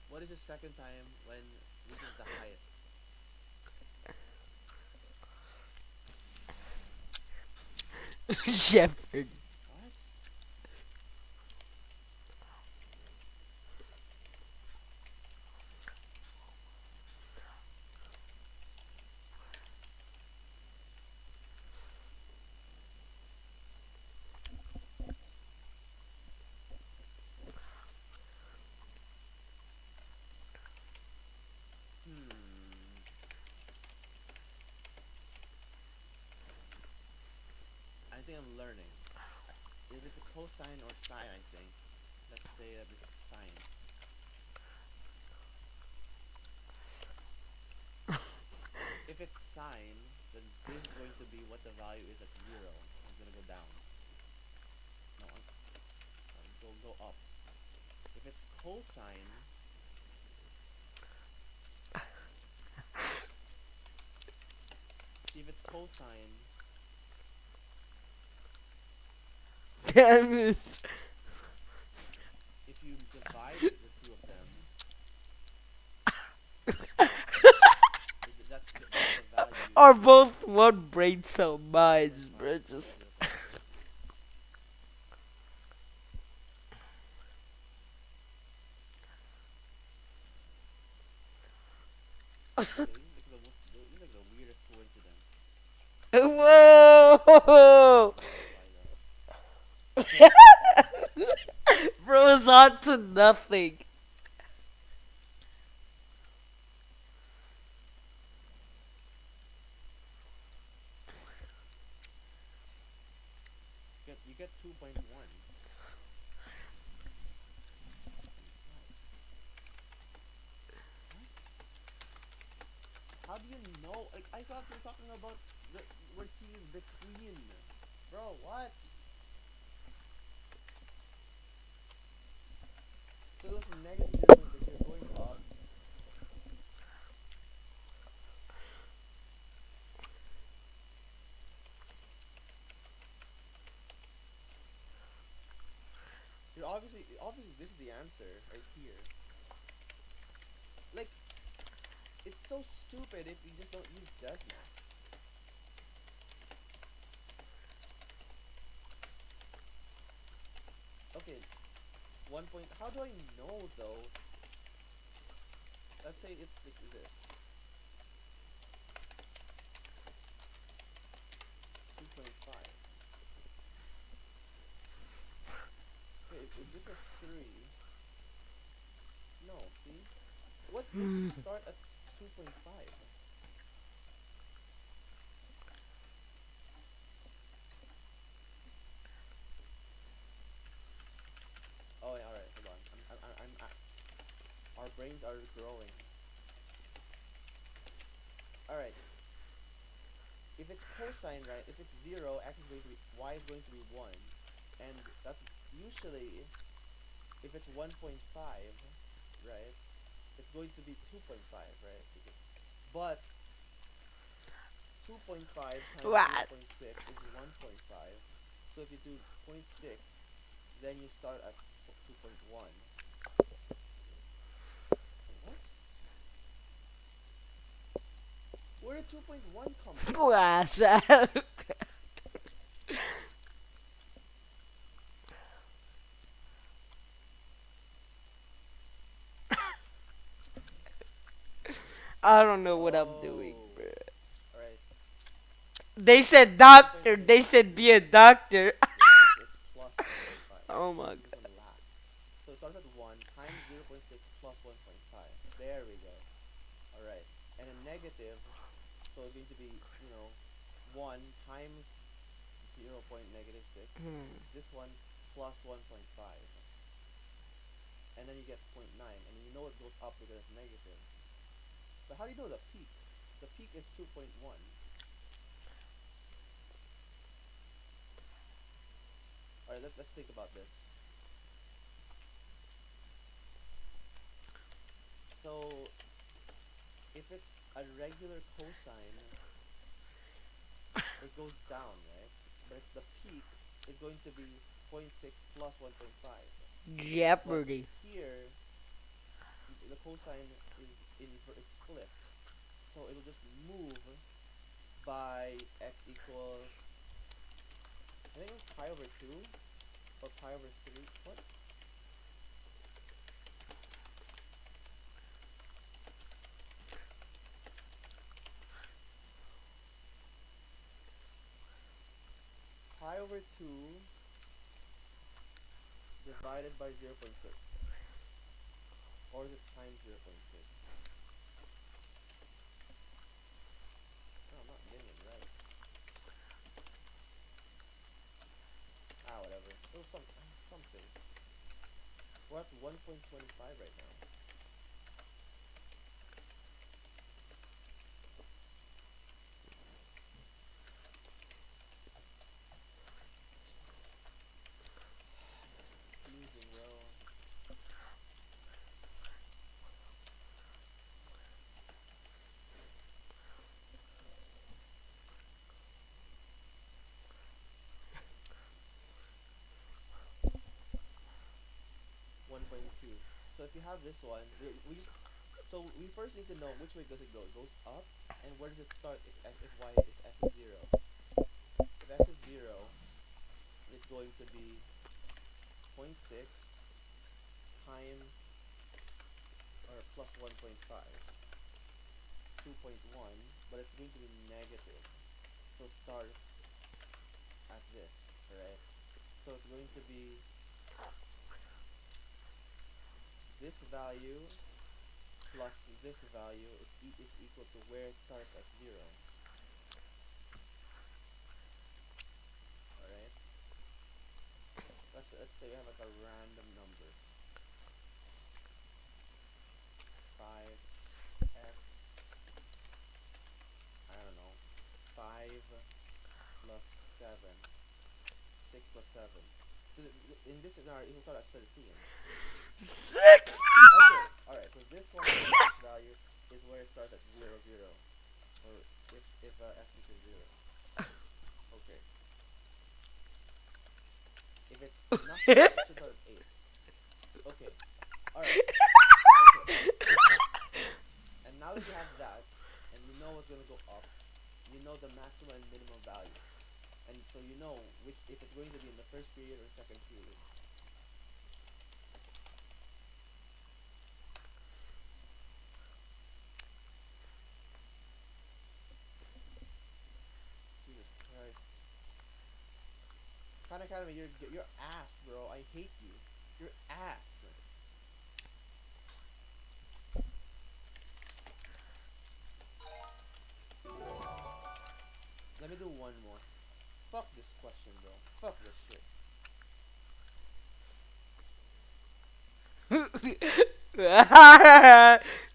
What is the second time when this is the height? Shepherd. What? I think I'm learning. If it's a cosine or sine, I think. Let's say that this is sine. If it's sine, then this is going to be what the value is at 0. It's gonna go down. No, go up. If it's cosine, if it's cosine, Damn it. if you divide the two of them, that's the value. Are both one brain cell minds, bro? Just. This is like the weirdest coincidence. Whoa! Bro is on to nothing. You get 2.1. How do you know? Like, I thought we were talking about where t is between. Bro, what? So it was -0.6. You're going up. obviously this is the answer right here. Like, it's so stupid if you just don't use Desmas. Okay, 1 point. How do I know though? Let's say it's like this. 2.5. Okay, if this was 3. No, see? What makes it start at 2.5? Oh, yeah, alright, hold on. Our brains are growing. Alright. If it's cosine, right, if it's 0, x is going to be, y is going to be 1. And that's usually, if it's 1.5, right, it's going to be 2.5, right? Because, but 2.5 times 0.6 is 1.5. So if you do 0.6, then you start at 2.1. What? Where did 2.1 come from? I don't know what I'm doing, bro. Alright. They said doctor. They said be a doctor. It's plus 1.5. Oh my This god. one last. So it starts at 1 times 0.6 plus 1.5. There we go. Alright. And a negative, so it's going to be, 1 times 0.6. This one plus 1.5. And then you get 0.9. And you know it goes up because it's negative. But how do you know the peak? The peak is 2.1. Alright, let's think about this. So, if it's a regular cosine, it goes down, right? But it's the peak is going to be 0.6 plus 1.5. Jeopardy. But here, the cosine is it's flipped. So it'll just move by x equals, I think it was pi over 2 or pi over 3. What? Pi over 2 divided by 0.6. Or is it times 0.6? No, I'm not getting it right. Whatever. It was something. We're at 1.25 right now. Confusing, bro. So if you have this one, so we first need to know which way does it go. It goes up, and where does it start if x is 0? If x is 0, it's going to be 0.6 times or plus 1.5, 2.1, but it's going to be negative. So it starts at this, right? So it's going to be this value plus this value is equal to where it starts at 0. Alright? Let's say we have like a random number. 5x, I don't know, 5 plus 7, 6 plus 7. So in this scenario, it will start at 13. 6! Okay, alright, so this one, this value is where it starts at 0, 0. Or if x equals 0. Okay. If it's nothing, it should start at 8. Okay. Alright. Okay. And now that you have that, and you know what's gonna go up, you know the maximum and minimum values. And so you know which if it's going to be in the first period or second period. Jesus Christ. Khan Academy, you're ass, bro. I hate you. You're ass. Let me do one more. Fuck this question, bro. Fuck this shit.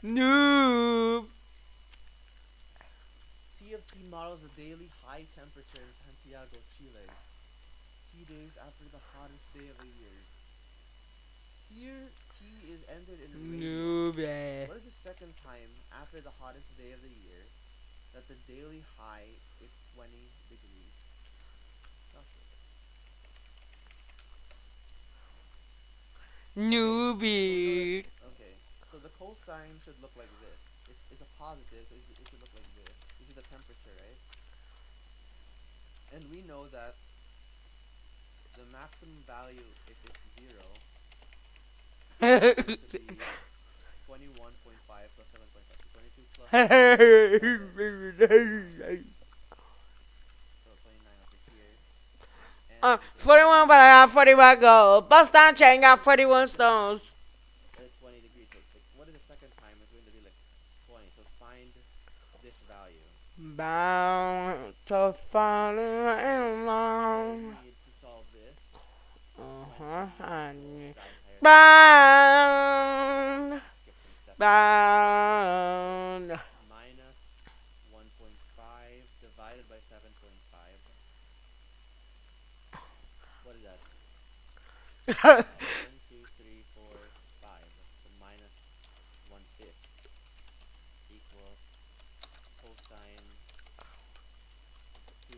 Noob. TFT models a daily high temperature in Santiago, Chile. 2 days after the hottest day of the year. Here, T is entered in radio. Noob. What is the second time after the hottest day of the year that the daily high is 20 degrees Celsius? Newbie. Okay, so the cosine should look like this. It's a positive, so it should look like this. This is the temperature, right? And we know that the maximum value, if it's 0, is going to be 21.5 plus 7.5. So 22 plus 7. So 29 over here. And 41, but I got 41 gold. Bust down chain got 41 stones. 20 degrees. So like, what is the second time? It's going to be like 20. So find this value. Bound to fall in love. So we need to solve this. I need bound. Bound. Minus 1.5 divided by 7.5. What is that? 1, 2, 3, 4, 5. So minus 1/5 equals cosine 2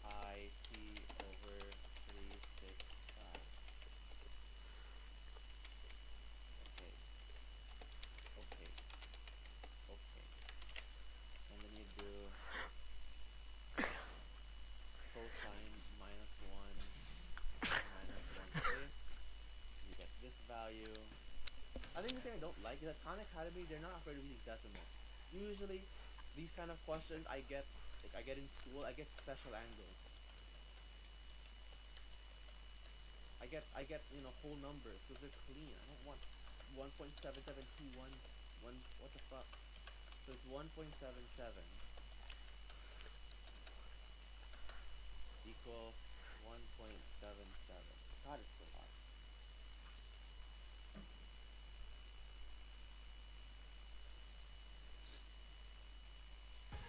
pi t over 365. Okay. Okay. Okay. And then you do cosine minus 1 minus 1/5. You get this value. I think the thing I don't like is that Khan Academy, they're not afraid of using decimals. Usually, these kind of questions I get in school, I get special angles. I get whole numbers because they're clean. I don't want 1.7721 what the fuck. So it's 1.77 equals 1.77. God, it's so hot.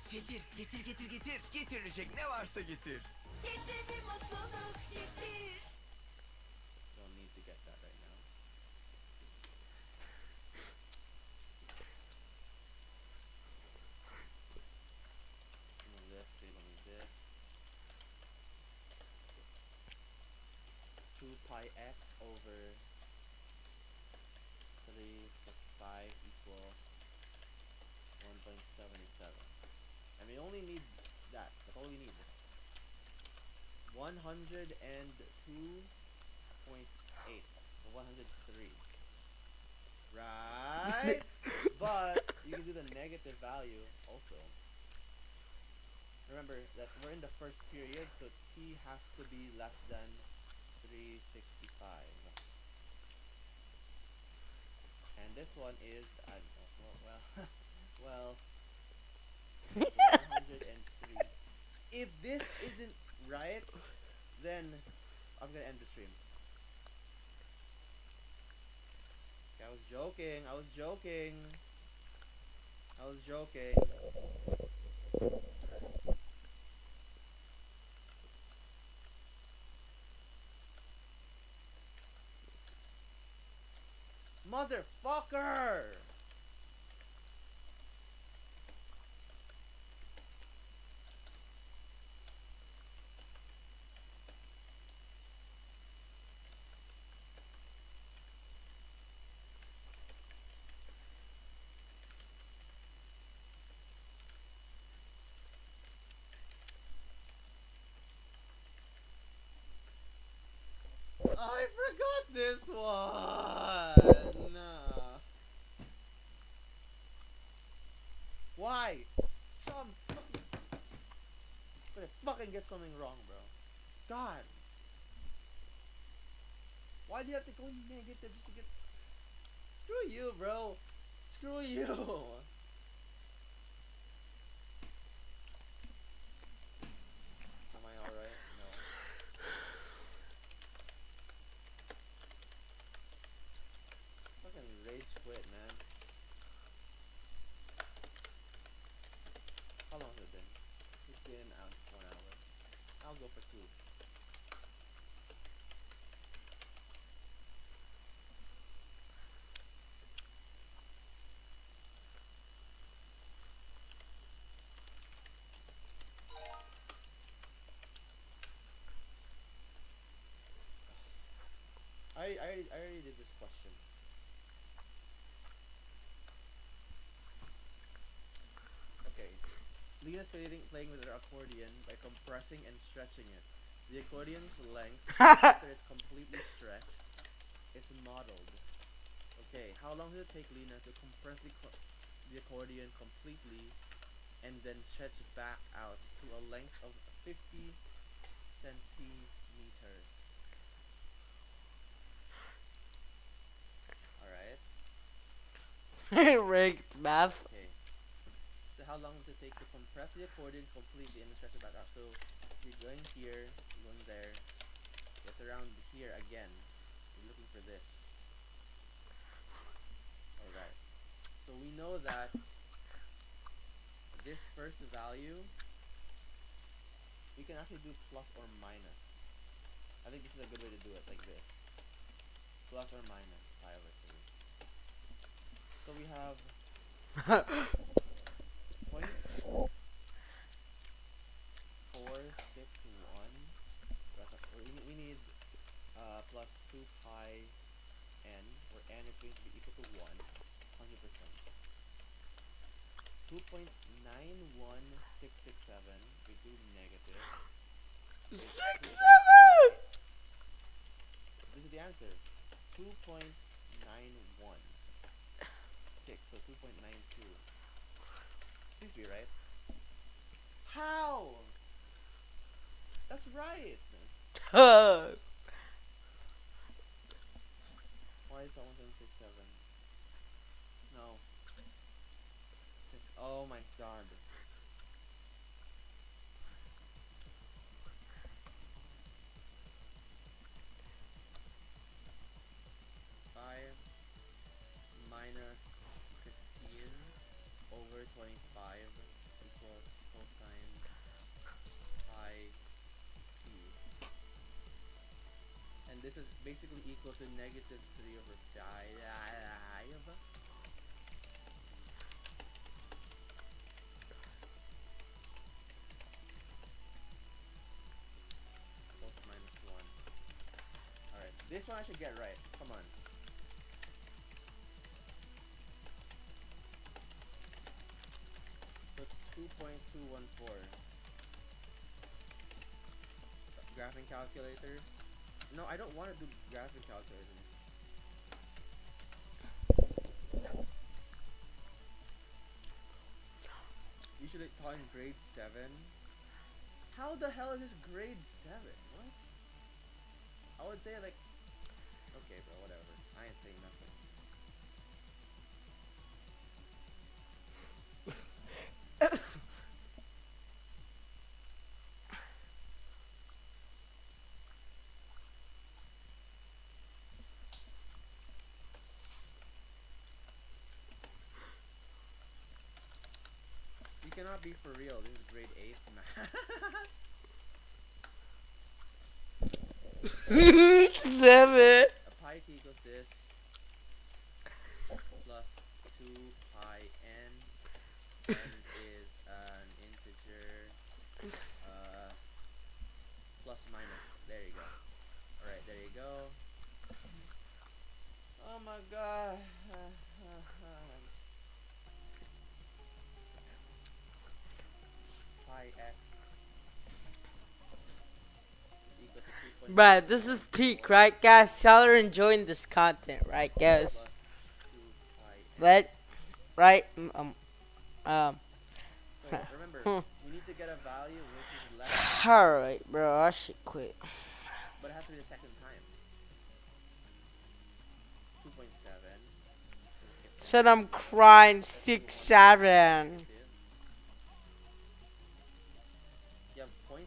Getir, getir, getir, getir. Getirecek ne varsa getir. Getir bir mutluluk getir. Don't need to get that right now. Remove this, remove this. 2 pi x over 365 equals 1.77. And we only need that. That's all we need. 102.8. 103. Right? But you can do the negative value also. Remember that we're in the first period, so t has to be less than 365. And this one is, I don't know, well, it's 103. If this isn't right, then I'm gonna end the stream. Okay, I was joking. Motherfucker! die. Some fucking... Gonna fucking get something wrong, bro. God. Why do you have to go negative just to get... Screw you, bro. Screw you. Am I alright? No. Fucking rage quit, man. How long has it been? It's been 1 hour. I'll go for 2. I already did this question. Okay. Lena's playing with her accordion by compressing and stretching it. The accordion's length, after it's completely stretched, is modeled. Okay, how long does it take Lena to compress the accordion completely and then stretch back out to a length of 50 centimeters? Alright. Rigged math. Okay. So how long does it take to compress the accordion completely and then stretch it back out? So you're going here, you're going there, it's around here again. You're looking for this. Alright. So we know that this first value, we can actually do plus or minus. I think this is a good way to do it, like this. Plus or minus pi over 3. So we have point 461. We need plus 2 pi n, where n is going to be equal to 1, 100%. 2.91667, we do negative. 67! This is the answer. 2.916, so 2.92. Please be right. How? That's right. Why is that 1767? No. 6. Oh my god. Minus 15 over 25 equals cosine pi p. And this is basically equal to negative 3 over 5. Plus minus 1. Alright, this one I should get right. Come on. So it's 2.214. Graphing calculator. No, I don't want to do graphing calculator. You should have taught in grade 7. How the hell is this grade 7? What? I would say like... Okay bro, whatever. I ain't saying nothing. You cannot be for real. This is grade 8 math. 7. A pi t equals this plus 2 pi n. N is an integer. Plus minus. There you go. Alright, there you go. Oh my god. Pi x is equal to 2.5. Bruh, this is peak, right, guys? Y'all are enjoying this content, right, guys? But, right, So remember, we need to get a value which is less than Alright, bro. I should quit. but it has to be the second time. 2.7. Said I'm crying 6-7. You have 0.7.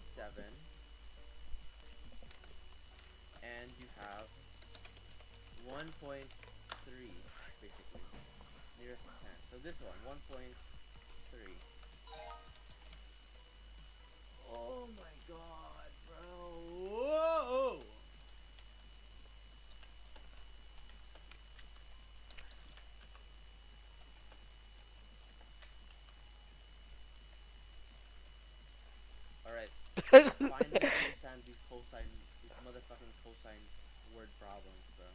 And you have 1.3 basically. Nearest 10. So this one, 1.3. Oh my god, bro. Whoa! Alright. Finally understand these motherfucking cosine word problems, bro.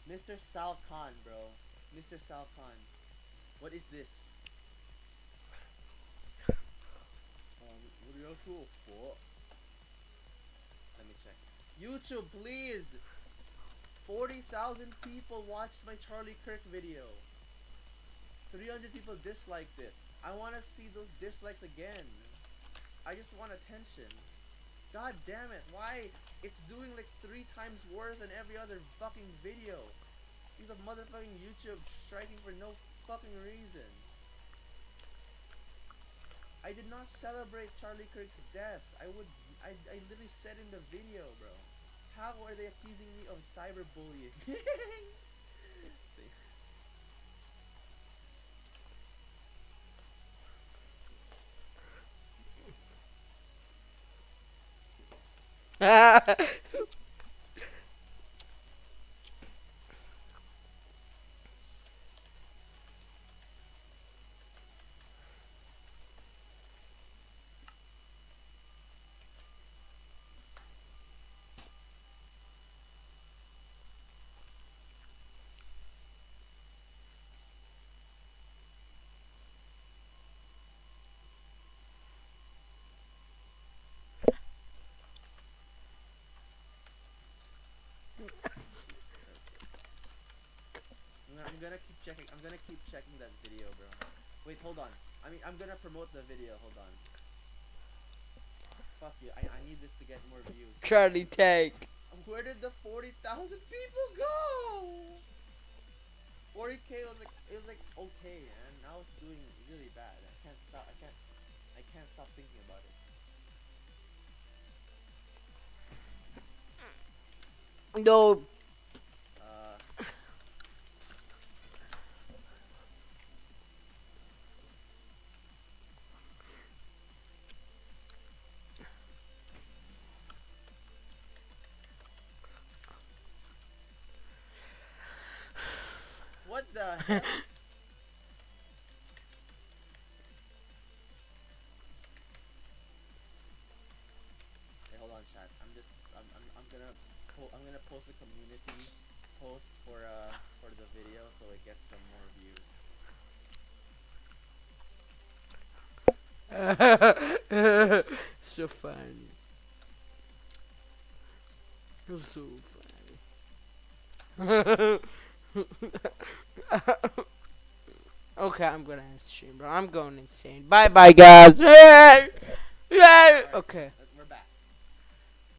Mr. Sal Khan, bro. Mr. Sal Khan. What is this? What are you cool for? Let me check. YouTube, please! 40,000 people watched my Charlie Kirk video. 300 people disliked it. I want to see those dislikes again. I just want attention. God damn it, why? It's doing like 3 times worse than every other fucking video. Piece of motherfucking YouTube striking for no fucking reason. I did not celebrate Charlie Kirk's death. I literally said in the video, bro. How are they accusing me of cyberbullying? I'm gonna keep checking. I'm gonna keep checking that video, bro. Wait, hold on. I'm gonna promote the video. Hold on. Fuck you. I need this to get more views. Charlie Tank. Where did the 40,000 people go? 40K was like okay, man. Now it's doing really bad. I can't stop thinking about it. No. What the hell? Hey, hold on, chat. I'm gonna post a community post for the video so it gets some more views. So funny. You're so funny. Okay, I'm gonna end stream, bro. I'm going insane. Bye bye, guys. Okay.